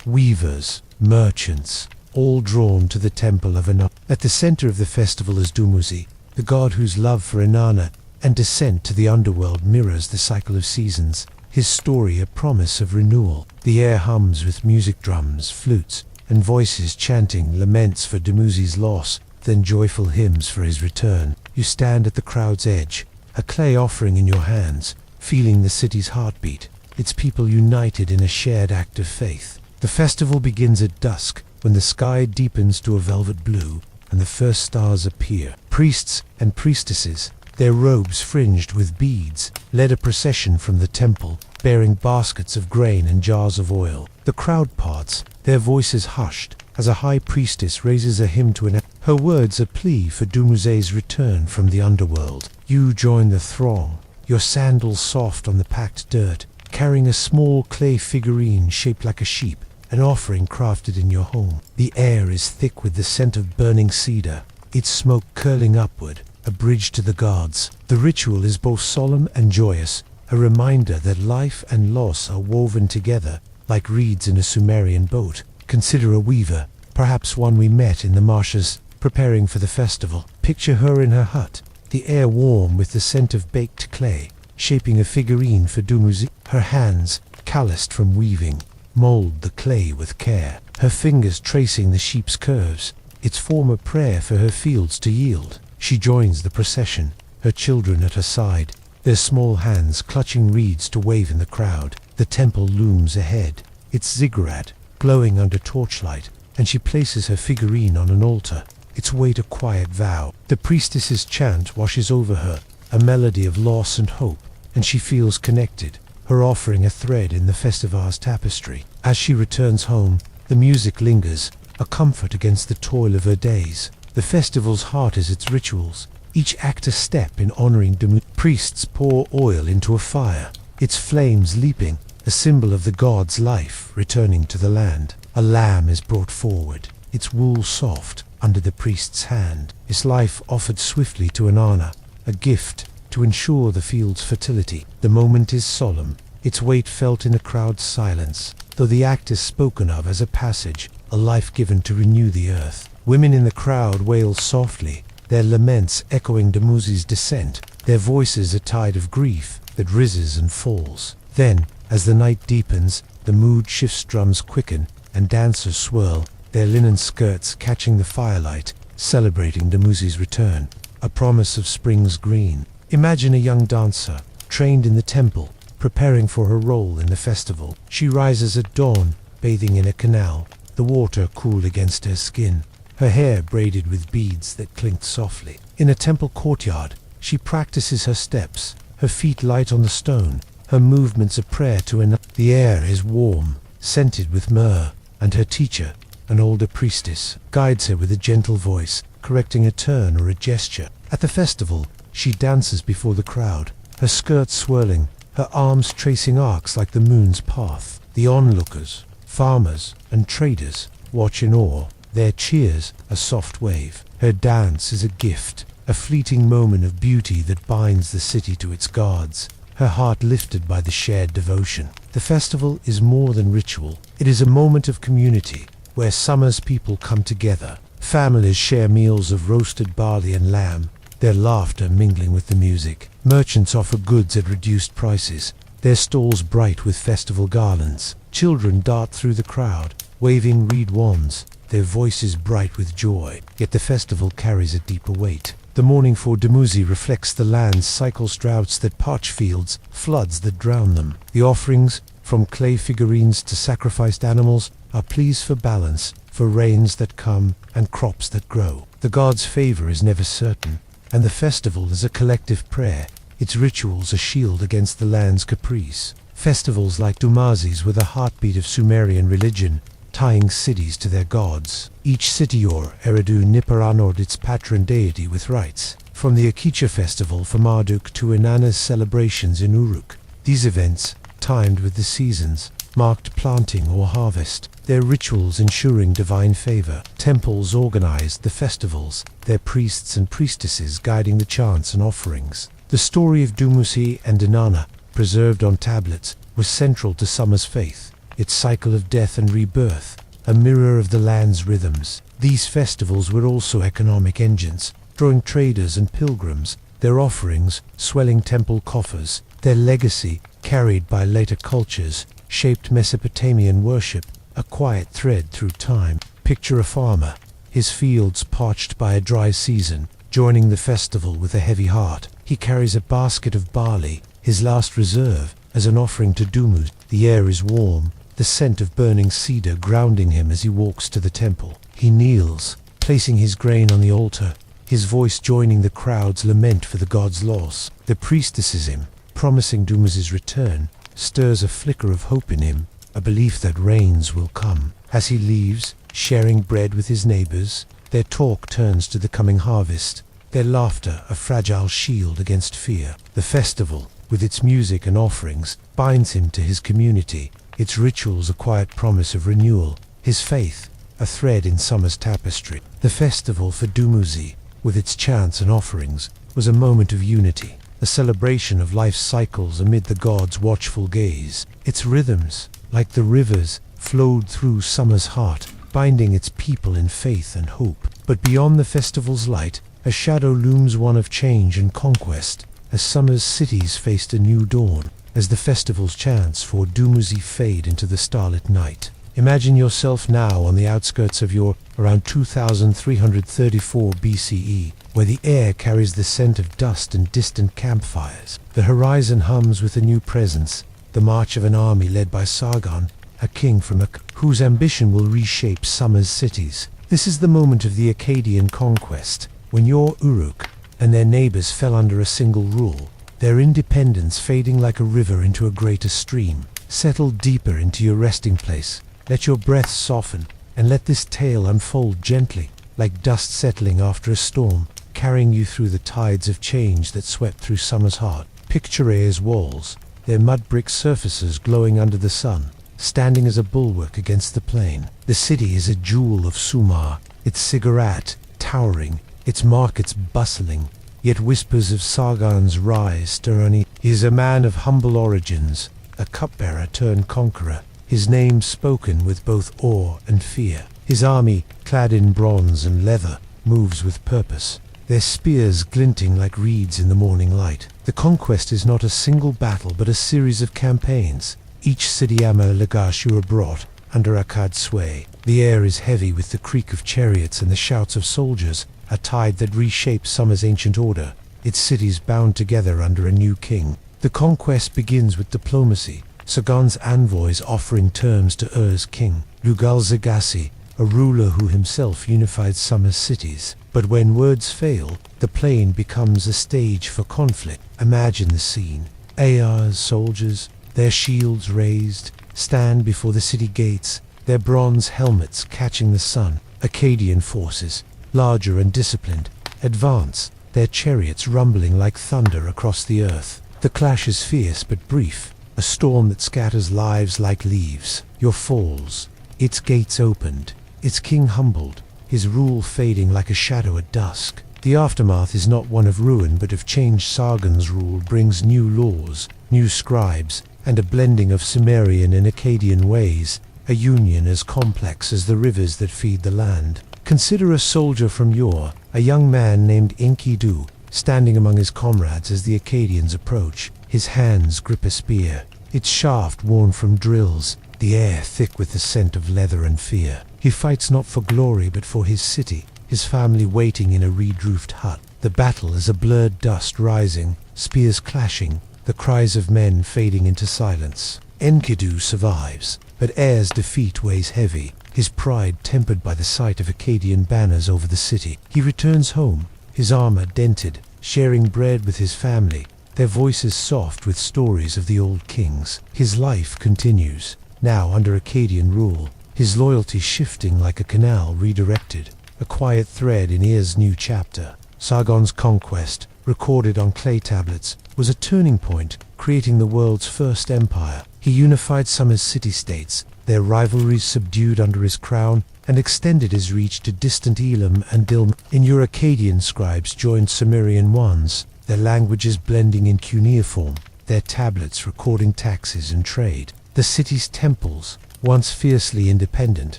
Weavers, merchants, all drawn to the temple of Anu. At the center of the festival is Dumuzi, the god whose love for Inanna and descent to the underworld mirrors the cycle of seasons, his story a promise of renewal. The air hums with music, drums, flutes, and voices chanting laments for Dumuzi's loss, then joyful hymns for his return. You stand at the crowd's edge, a clay offering in your hands, feeling the city's heartbeat, its people united in a shared act of faith. The festival begins at dusk, when the sky deepens to a velvet blue, and the first stars appear. Priests and priestesses, their robes fringed with beads, led a procession from the temple, bearing baskets of grain and jars of oil. The crowd parts, their voices hushed, as a high priestess raises a hymn to an her words a plea for Dumuzi's return from the underworld. You join the throng, your sandals soft on the packed dirt, carrying a small clay figurine shaped like a sheep, an offering crafted in your home. The air is thick with the scent of burning cedar, its smoke curling upward, a bridge to the gods. The ritual is both solemn and joyous, a reminder that life and loss are woven together like reeds in a Sumerian boat. Consider a weaver, perhaps one we met in the marshes, preparing for the festival. Picture her in her hut, the air warm with the scent of baked clay, shaping a figurine for Dumuzi. Her hands, calloused from weaving, mold the clay with care, her fingers tracing the sheep's curves, its form a prayer for her fields to yield. She joins the procession, her children at her side, their small hands clutching reeds to wave in the crowd. The temple looms ahead, its ziggurat glowing under torchlight, and she places her figurine on an altar, its weight a quiet vow. The priestess's chant washes over her, a melody of loss and hope, and she feels connected, her offering a thread in the festival's tapestry. As she returns home, the music lingers, a comfort against the toil of her days. The festival's heart is its rituals, each act a step in honoring Dumuzi. Priests pour oil into a fire, its flames leaping, a symbol of the god's life returning to the land. A lamb is brought forward, its wool soft under the priest's hand, its life offered swiftly to Inanna, a gift to ensure the field's fertility. The moment is solemn, its weight felt in the crowd's silence, though the act is spoken of as a passage, a life given to renew the earth. Women in the crowd wail softly, their laments echoing Dumuzi's descent, their voices a tide of grief that rises and falls. Then, as the night deepens, the mood shifts, drums quicken, and dancers swirl, their linen skirts catching the firelight, celebrating Dumuzi's return, a promise of spring's green. Imagine a young dancer, trained in the temple, preparing for her role in the festival. She rises at dawn, bathing in a canal, the water cool against her skin, her hair braided with beads that clinked softly. In a temple courtyard, she practices her steps, her feet light on the stone, her movements a prayer to Inanna. The air is warm, scented with myrrh, and her teacher, an older priestess, guides her with a gentle voice, correcting a turn or a gesture. At the festival, she dances before the crowd, her skirts swirling, her arms tracing arcs like the moon's path. The onlookers, farmers and traders, watch in awe, their cheers a soft wave. Her dance is a gift, a fleeting moment of beauty that binds the city to its gods, her heart lifted by the shared devotion. The festival is more than ritual. It is a moment of community, where summer's people come together. Families share meals of roasted barley and lamb, their laughter mingling with the music. Merchants offer goods at reduced prices, their stalls bright with festival garlands. Children dart through the crowd, waving reed wands, their voices bright with joy. Yet the festival carries a deeper weight. The mourning for Dumuzi reflects the land's cycles, droughts that parch fields, floods that drown them. The offerings, from clay figurines to sacrificed animals, are pleas for balance, for rains that come and crops that grow. The god's favor is never certain, and the festival is a collective prayer, its rituals a shield against the land's caprice. Festivals like Dumuzi's were the heartbeat of Sumerian religion, tying cities to their gods. Each city or Eridu Nippur honored its patron deity with rites, from the Akicha festival for Marduk to Inanna's celebrations in Uruk. These events, timed with the seasons, marked planting or harvest, their rituals ensuring divine favor. Temples organized the festivals, their priests and priestesses guiding the chants and offerings. The story of Dumuzi and Inanna, preserved on tablets, was central to summer's faith, its cycle of death and rebirth, a mirror of the land's rhythms. These festivals were also economic engines, drawing traders and pilgrims, their offerings swelling temple coffers. Their legacy, carried by later cultures, shaped Mesopotamian worship, a quiet thread through time. Picture a farmer, his fields parched by a dry season, joining the festival with a heavy heart. He carries a basket of barley, his last reserve, as an offering to Dumuzi. The air is warm, the scent of burning cedar grounding him as he walks to the temple. He kneels, placing his grain on the altar, his voice joining the crowd's lament for the god's loss. The priestesses him, promising Dumuzi's return, stirs a flicker of hope in him, a belief that rains will come. As he leaves, sharing bread with his neighbors, their talk turns to the coming harvest, their laughter a fragile shield against fear. The festival, with its music and offerings, binds him to his community, its rituals a quiet promise of renewal, his faith a thread in summer's tapestry. The festival for Dumuzi, with its chants and offerings, was a moment of unity, a celebration of life's cycles amid the gods' watchful gaze. Its rhythms, like the rivers, flowed through summer's heart, binding its people in faith and hope. But beyond the festival's light, a shadow looms, one of change and conquest, as summer's cities faced a new dawn, as the festival's chants for Dumuzi fade into the starlit night. Imagine yourself now on the outskirts of your around 2334 BCE, where the air carries the scent of dust and distant campfires. The horizon hums with a new presence, the march of an army led by Sargon, a king from whose ambition will reshape summer's cities. This is the moment of the Akkadian conquest, when your Uruk and their neighbors fell under a single rule, their independence fading like a river into a greater stream. Settle deeper into your resting place, let your breath soften, and let this tale unfold gently, like dust settling after a storm, carrying you through the tides of change that swept through summer's heart. Picture Air's walls, their mud brick surfaces glowing under the sun, standing as a bulwark against the plain. The city is a jewel of Sumer, its ziggurat towering, its markets bustling, yet whispers of Sargon's rise stir uneasy. He is a man of humble origins, a cupbearer turned conqueror, his name spoken with both awe and fear. His army, clad in bronze and leather, moves with purpose, their spears glinting like reeds in the morning light. The conquest is not a single battle but a series of campaigns, each city Lagash brought under Akkad sway. The air is heavy with the creak of chariots and the shouts of soldiers, a tide that reshapes summer's ancient order, its cities bound together under a new king. The conquest begins with diplomacy, Sargon's envoys offering terms to Ur's king, Lugal-Zagassi, a ruler who himself unified summer's cities. But when words fail, the plain becomes a stage for conflict. Imagine the scene. Ar's soldiers, their shields raised, stand before the city gates, their bronze helmets catching the sun. Akkadian forces, larger and disciplined, advance, their chariots rumbling like thunder across the earth. The clash is fierce but brief, a storm that scatters lives like leaves. Your falls, its gates opened, its king humbled, his rule fading like a shadow at dusk. The aftermath is not one of ruin but of change. Sargon's rule brings new laws, new scribes, and a blending of Sumerian and Akkadian ways, a union as complex as the rivers that feed the land. Consider a soldier from yore, a young man named Enkidu, standing among his comrades as the Akkadians approach. His hands grip a spear, its shaft worn from drills, the air thick with the scent of leather and fear. He fights not for glory but for his city, his family waiting in a reed-roofed hut. The battle is a blurred dust rising, spears clashing, the cries of men fading into silence. Enkidu survives, but Air's defeat weighs heavy, his pride tempered by the sight of Akkadian banners over the city. He returns home, his armor dented, sharing bread with his family, their voices soft with stories of the old kings. His life continues, now under Akkadian rule, his loyalty shifting like a canal redirected, a quiet thread in Air's new chapter. Sargon's conquest, recorded on clay tablets, was a turning point, creating the world's first empire. He unified summer's city-states, their rivalries subdued under his crown, and extended his reach to distant Elam and Dilm. In your Akkadian scribes joined Sumerian ones, their languages blending in cuneiform, their tablets recording taxes and trade. The city's temples, once fiercely independent,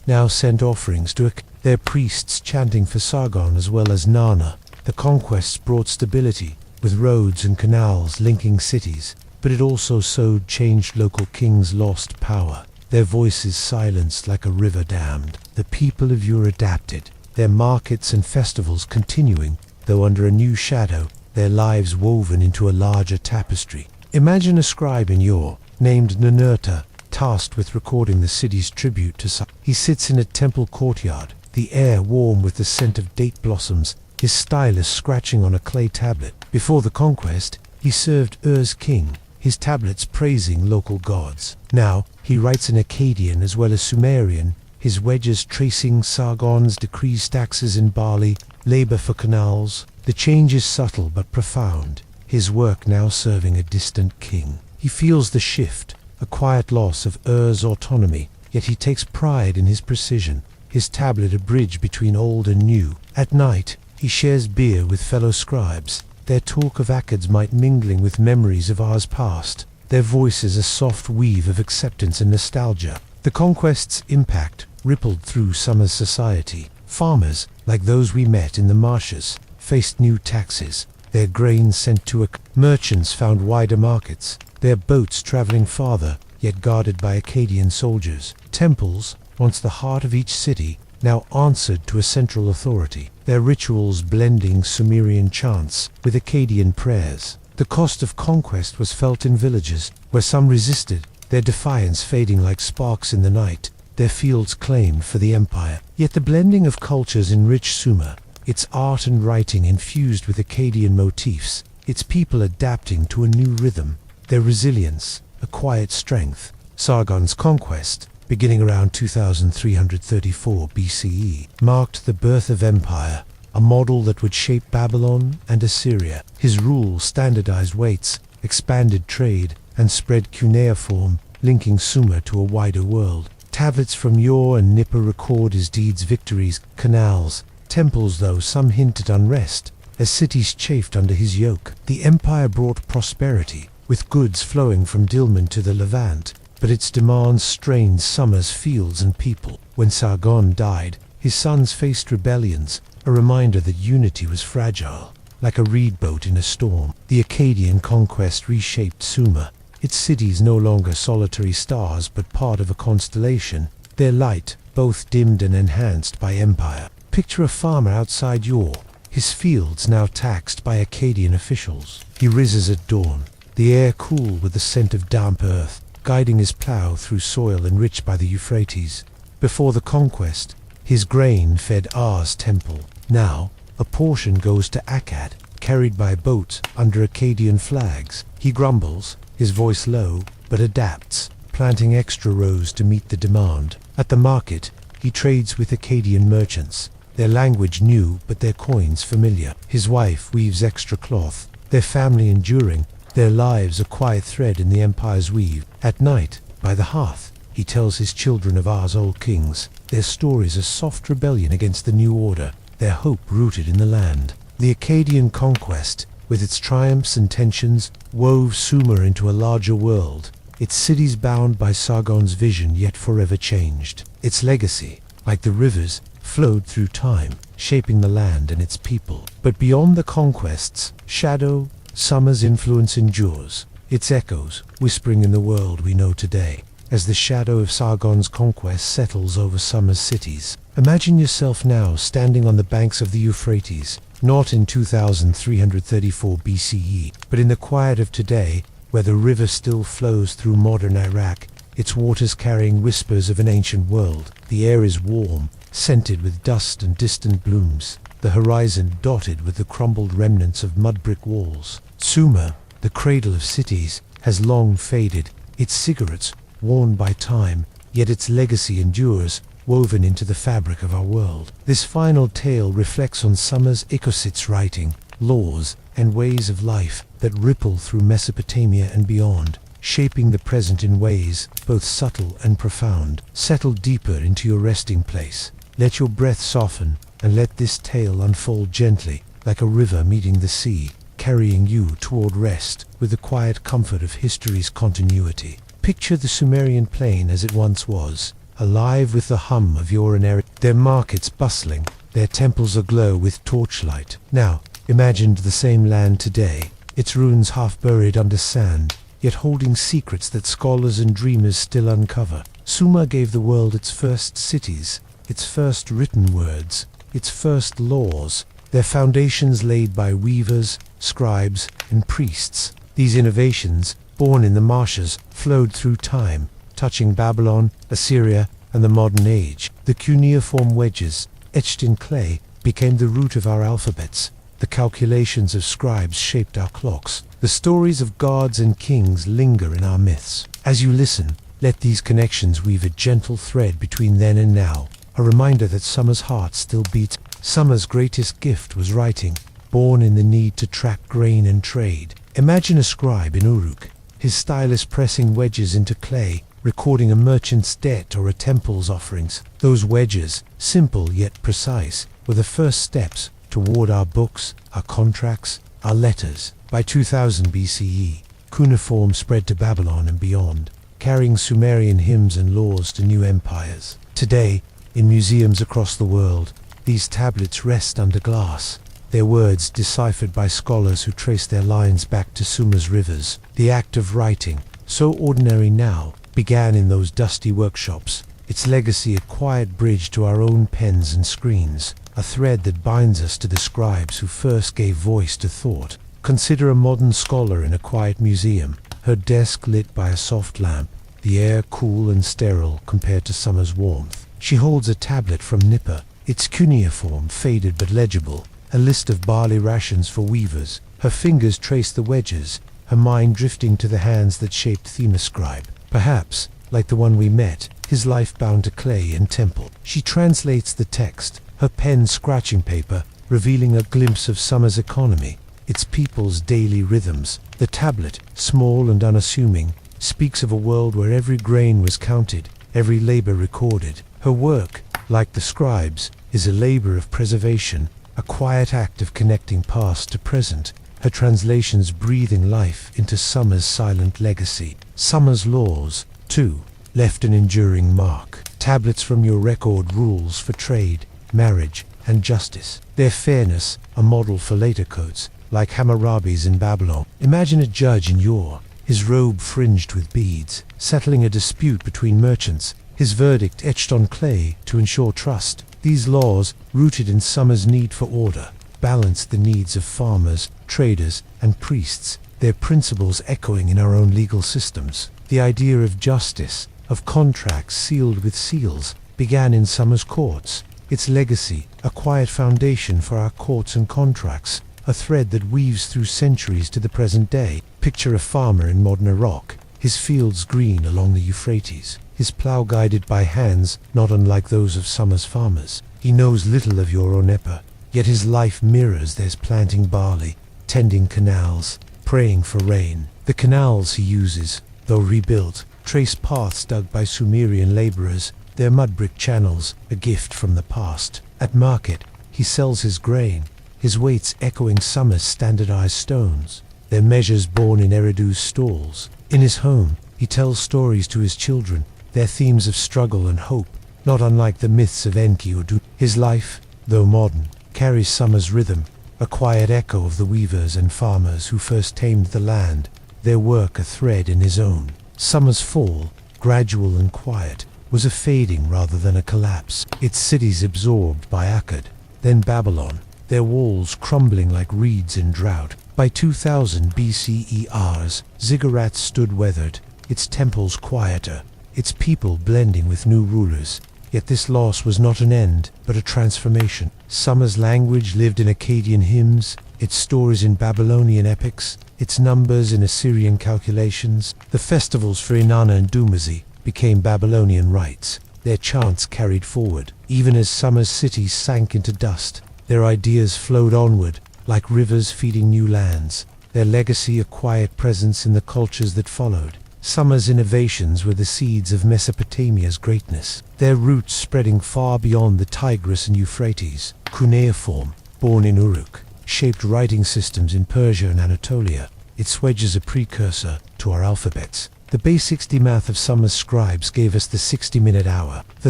now sent offerings to their priests chanting for Sargon as well as Nana. The conquests brought stability, with roads and canals linking cities, but it also sowed changed. Local kings lost power, their voices silenced like a river dammed. The people of Ur adapted, their markets and festivals continuing, though under a new shadow, their lives woven into a larger tapestry. Imagine a scribe in Ur, named Ninurta, tasked with recording the city's tribute to Sargon. He sits in a temple courtyard, the air warm with the scent of date blossoms, his stylus scratching on a clay tablet. Before the conquest, he served Ur's king, his tablets praising local gods. Now, he writes in Akkadian as well as Sumerian, his wedges tracing Sargon's decrees, taxes in barley, labor for canals. The change is subtle but profound, his work now serving a distant king. He feels the shift, a quiet loss of Ur's autonomy, yet he takes pride in his precision, his tablet a bridge between old and new. At night, He shares beer with fellow scribes. Their talk of Accads might mingling with memories of ours past. Their voices a soft weave of acceptance and nostalgia. The conquest's impact rippled through Sumer's society. Farmers, like those we met in the marshes, faced new taxes. Their grain sent to merchants found wider markets. Their boats traveling farther, yet guarded by Akkadian soldiers. Temples, once the heart of each city, now answered to a central authority, their rituals blending Sumerian chants with Akkadian prayers. The cost of conquest was felt in villages, where some resisted, their defiance fading like sparks in the night, their fields claimed for the empire. Yet the blending of cultures enriched Sumer, its art and writing infused with Akkadian motifs, its people adapting to a new rhythm, their resilience, a quiet strength. Sargon's conquest, beginning around 2334 BCE, marked the birth of empire, a model that would shape Babylon and Assyria. His rule standardized weights, expanded trade, and spread cuneiform, linking Sumer to a wider world. Tablets from Ur and Nippur record his deeds, victories, canals, temples, though some hinted unrest, as cities chafed under his yoke. The empire brought prosperity, with goods flowing from Dilmun to the Levant, but its demands strained Sumer's fields and people. When Sargon died, his sons faced rebellions, a reminder that unity was fragile, like a reed boat in a storm. The Akkadian conquest reshaped Sumer, its cities no longer solitary stars but part of a constellation, their light both dimmed and enhanced by empire. Picture a farmer outside Ur, his fields now taxed by Akkadian officials. He rises at dawn, the air cool with the scent of damp earth, guiding his plough through soil enriched by the Euphrates. Before the conquest, his grain fed Ar's temple. Now, a portion goes to Akkad, carried by boats under Akkadian flags. He grumbles, his voice low, but adapts, planting extra rows to meet the demand. At the market, he trades with Akkadian merchants, their language new but their coins familiar. His wife weaves extra cloth, their family enduring, their lives a quiet thread in the empire's weave. At night, by the hearth, he tells his children of Ar's old kings, their stories a soft rebellion against the new order, their hope rooted in the land. The Akkadian conquest, with its triumphs and tensions, wove Sumer into a larger world, its cities bound by Sargon's vision yet forever changed. Its legacy, like the rivers, flowed through time, shaping the land and its people. But beyond the conquest's shadow, Sumer's influence endures, its echoes whispering in the world we know today. As the shadow of Sargon's conquest settles over Sumer's cities, imagine yourself now standing on the banks of the Euphrates, not in 2334 BCE, but in the quiet of today, where the river still flows through modern Iraq, its waters carrying whispers of an ancient world. The air is warm, scented with dust and distant blooms, the horizon dotted with the crumbled remnants of mud brick walls. Sumer, the cradle of cities, has long faded, its cigarettes worn by time, yet its legacy endures, woven into the fabric of our world. This final tale reflects on Sumer's Ecosit's writing, laws, and ways of life that ripple through Mesopotamia and beyond, shaping the present in ways both subtle and profound. Settle deeper into your resting place. Let your breath soften, and let this tale unfold gently, like a river meeting the sea, carrying you toward rest with the quiet comfort of history's continuity. Picture the Sumerian plain as it once was, alive with the hum of your their markets bustling, their temples aglow with torchlight. Now, imagine the same land today, its ruins half buried under sand, yet holding secrets that scholars and dreamers still uncover. Sumer gave the world its first cities, its first written words, its first laws, their foundations laid by weavers, scribes, and priests. These innovations, born in the marshes, flowed through time, touching Babylon, Assyria, and the modern age. The cuneiform wedges, etched in clay, became the root of our alphabets. The calculations of scribes shaped our clocks. The stories of gods and kings linger in our myths. As you listen, let these connections weave a gentle thread between then and now, a reminder that Sumer's heart still beats. Sumer's greatest gift was writing, born in the need to track grain and trade. Imagine a scribe in Uruk, his stylus pressing wedges into clay, recording a merchant's debt or a temple's offerings. Those wedges, simple yet precise, were the first steps toward our books, our contracts, our letters. By 2000 BCE, cuneiform spread to Babylon and beyond, carrying Sumerian hymns and laws to new empires. Today, in museums across the world, these tablets rest under glass, their words deciphered by scholars who trace their lines back to Sumer's rivers. The act of writing, so ordinary now, began in those dusty workshops, its legacy a quiet bridge to our own pens and screens, a thread that binds us to the scribes who first gave voice to thought. Consider a modern scholar in a quiet museum, her desk lit by a soft lamp, the air cool and sterile compared to summer's warmth. She holds a tablet from Nippur, its cuneiform faded but legible, a list of barley rations for weavers. Her fingers trace the wedges, her mind drifting to the hands that shaped Themiscribe. Perhaps, like the one we met, his life bound to clay and temple. She translates the text, her pen scratching paper, revealing a glimpse of summer's economy, its people's daily rhythms. The tablet, small and unassuming, speaks of a world where every grain was counted, every labor recorded. Her work, like the scribes, is a labor of preservation, a quiet act of connecting past to present, her translations breathing life into summer's silent legacy. Summer's laws, too, left an enduring mark. Tablets from your record rules for trade, marriage, and justice. Their fairness, a model for later codes, like Hammurabi's in Babylon. Imagine a judge in Ur, his robe fringed with beads, settling a dispute between merchants, his verdict etched on clay to ensure trust. These laws, rooted in summer's need for order, balanced the needs of farmers, traders, and priests, their principles echoing in our own legal systems. The idea of justice, of contracts sealed with seals, began in summer's courts. Its legacy, a quiet foundation for our courts and contracts, a thread that weaves through centuries to the present day. Picture a farmer in modern Iraq, his fields green along the Euphrates, his plough guided by hands not unlike those of summer's farmers. He knows little of your Onepa, yet his life mirrors theirs, planting barley, tending canals, praying for rain. The canals he uses, though rebuilt, trace paths dug by Sumerian laborers, their mud-brick channels, a gift from the past. At market, he sells his grain, his weights echoing summer's standardized stones, their measures borne in Eridu's stalls. In his home, he tells stories to his children, their themes of struggle and hope, not unlike the myths of Enki or Du. His life, though modern, carries summer's rhythm, a quiet echo of the weavers and farmers who first tamed the land, their work a thread in his own. Summer's fall, gradual and quiet, was a fading rather than a collapse, its cities absorbed by Akkad, then Babylon, their walls crumbling like reeds in drought. By 2000 BCE's, Ziggurat stood weathered, its temples quieter, its people blending with new rulers. Yet this loss was not an end, but a transformation. Summer's language lived in Akkadian hymns, its stories in Babylonian epics, its numbers in Assyrian calculations. The festivals for Inanna and Dumazi became Babylonian rites, their chants carried forward. Even as summer's cities sank into dust, their ideas flowed onward, like rivers feeding new lands, their legacy a quiet presence in the cultures that followed. Summer's innovations were the seeds of Mesopotamia's greatness, their roots spreading far beyond the Tigris and Euphrates. Cuneiform, born in Uruk, shaped writing systems in Persia and Anatolia. Its wedges a precursor to our alphabets. The basic math of summer's scribes gave us the 60-minute hour, the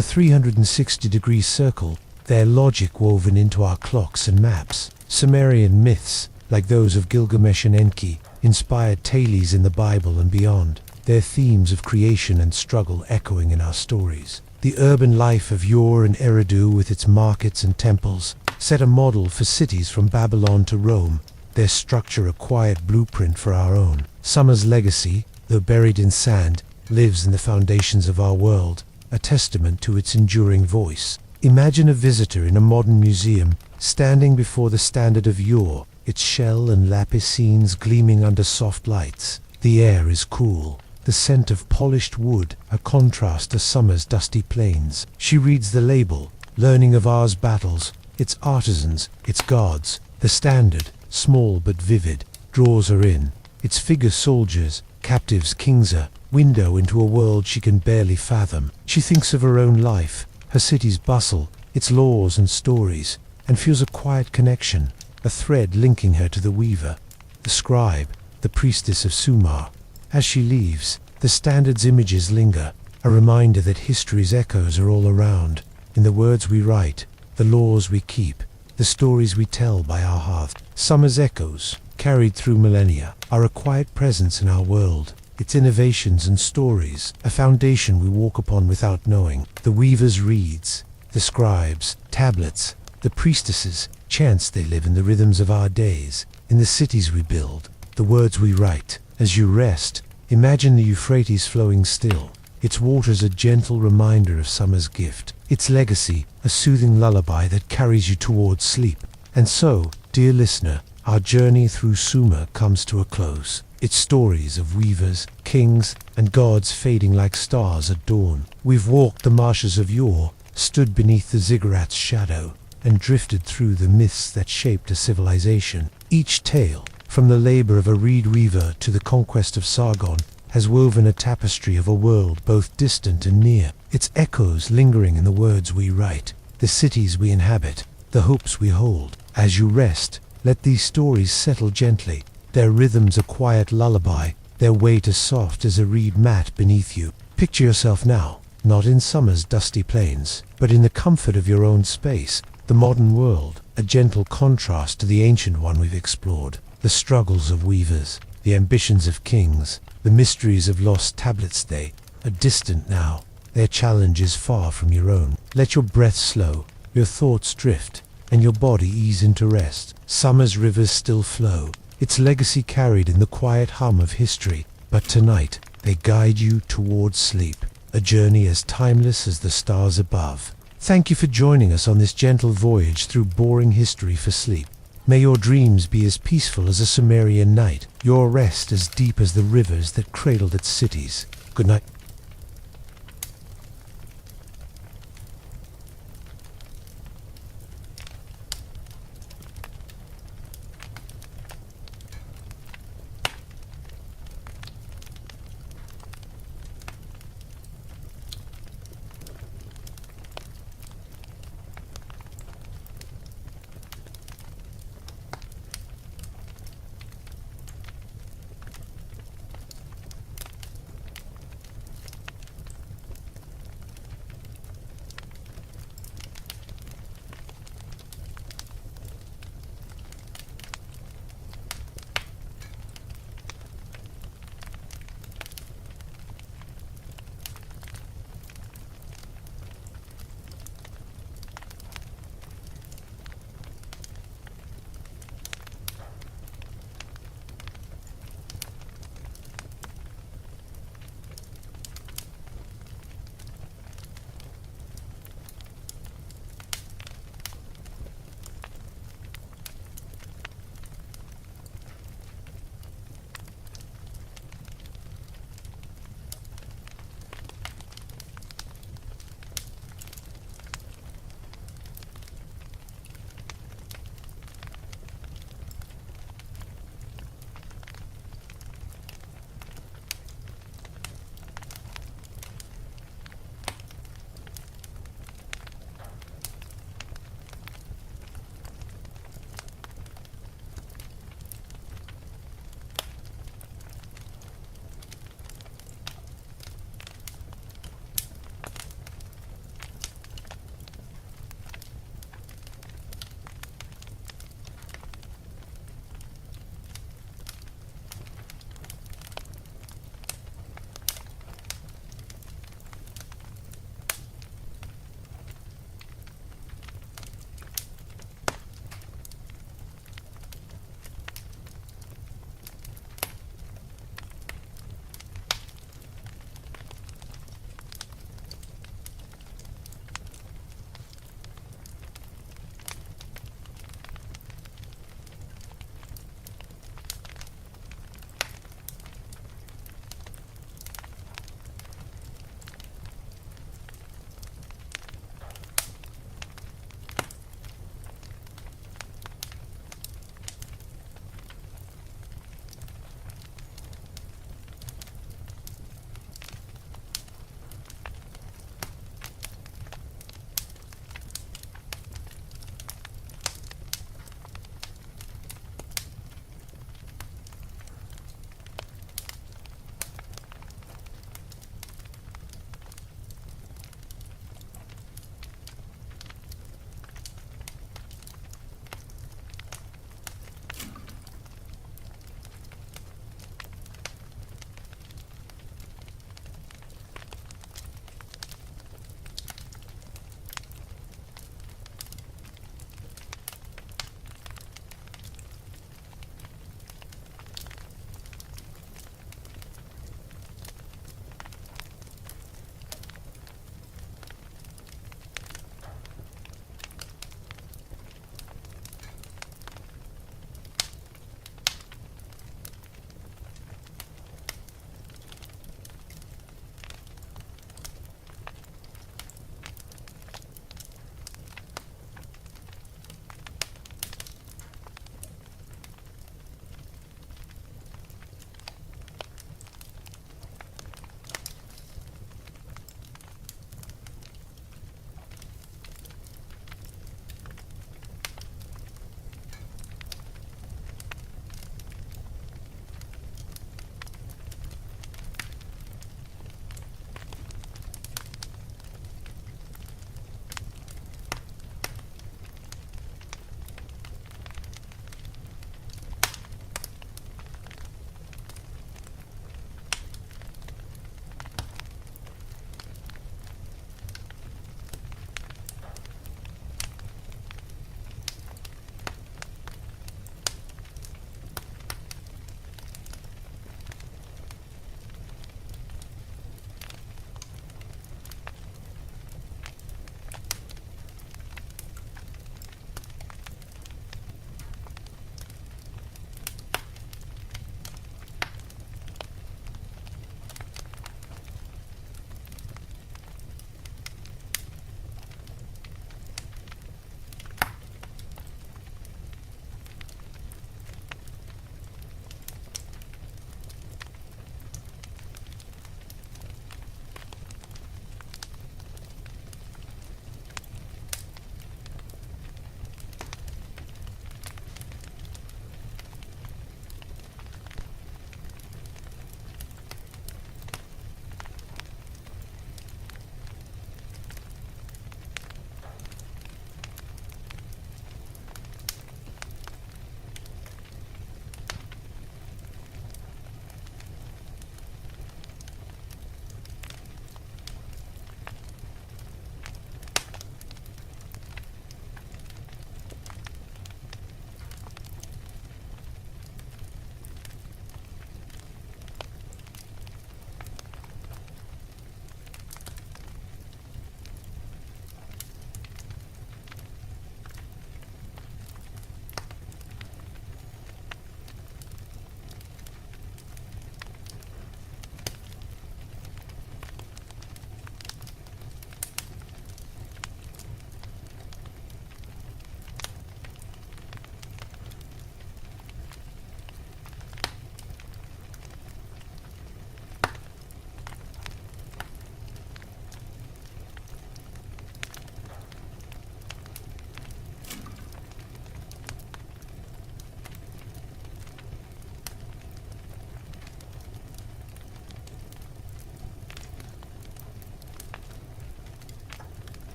360-degree circle, their logic woven into our clocks and maps. Sumerian myths, like those of Gilgamesh and Enki, inspired Thales in the Bible and beyond, their themes of creation and struggle echoing in our stories. The urban life of Ur and Eridu with its markets and temples set a model for cities from Babylon to Rome, their structure a quiet blueprint for our own. Summer's legacy, though buried in sand, lives in the foundations of our world, a testament to its enduring voice. Imagine a visitor in a modern museum, standing before the standard of Ur, its shell and lapis scenes gleaming under soft lights. The air is cool, the scent of polished wood, a contrast to summer's dusty plains. She reads the label, learning of Ur's battles, its artisans, its gods. The standard, small but vivid, draws her in, its figure soldiers, captives, kings, a window into a world she can barely fathom. She thinks of her own life, her city's bustle, its laws and stories, and feels a quiet connection, a thread linking her to the weaver, the scribe, the priestess of Sumer. As she leaves, the standard's images linger, a reminder that history's echoes are all around, in the words we write, the laws we keep, the stories we tell by our hearth. Summer's echoes, carried through millennia, are a quiet presence in our world. Its innovations and stories, a foundation we walk upon without knowing. The weaver's reeds, the scribes, tablets, the priestesses, chants they live in the rhythms of our days, in the cities we build, the words we write. As you rest, imagine the Euphrates flowing still, its waters a gentle reminder of summer's gift, its legacy a soothing lullaby that carries you towards sleep. And so, dear listener, our journey through Sumer comes to a close. Its stories of weavers, kings, and gods fading like stars at dawn. We've walked the marshes of yore, stood beneath the ziggurat's shadow, and drifted through the myths that shaped a civilization. Each tale, from the labor of a reed weaver to the conquest of Sargon, has woven a tapestry of a world both distant and near, its echoes lingering in the words we write, the cities we inhabit, the hopes we hold. As you rest, let these stories settle gently, their rhythms a quiet lullaby, their weight as soft as a reed mat beneath you. Picture yourself now, not in summer's dusty plains, but in the comfort of your own space, the modern world, a gentle contrast to the ancient one we've explored, the struggles of weavers, the ambitions of kings, the mysteries of lost tablets. They are distant now, their challenge is far from your own. Let your breath slow, your thoughts drift, and your body ease into rest. Summer's rivers still flow, its legacy carried in the quiet hum of history, but tonight they guide you towards sleep, a journey as timeless as the stars above. Thank you for joining us on this gentle voyage through boring history for sleep. May your dreams be as peaceful as a Sumerian night, your rest as deep as the rivers that cradled its cities. Good night.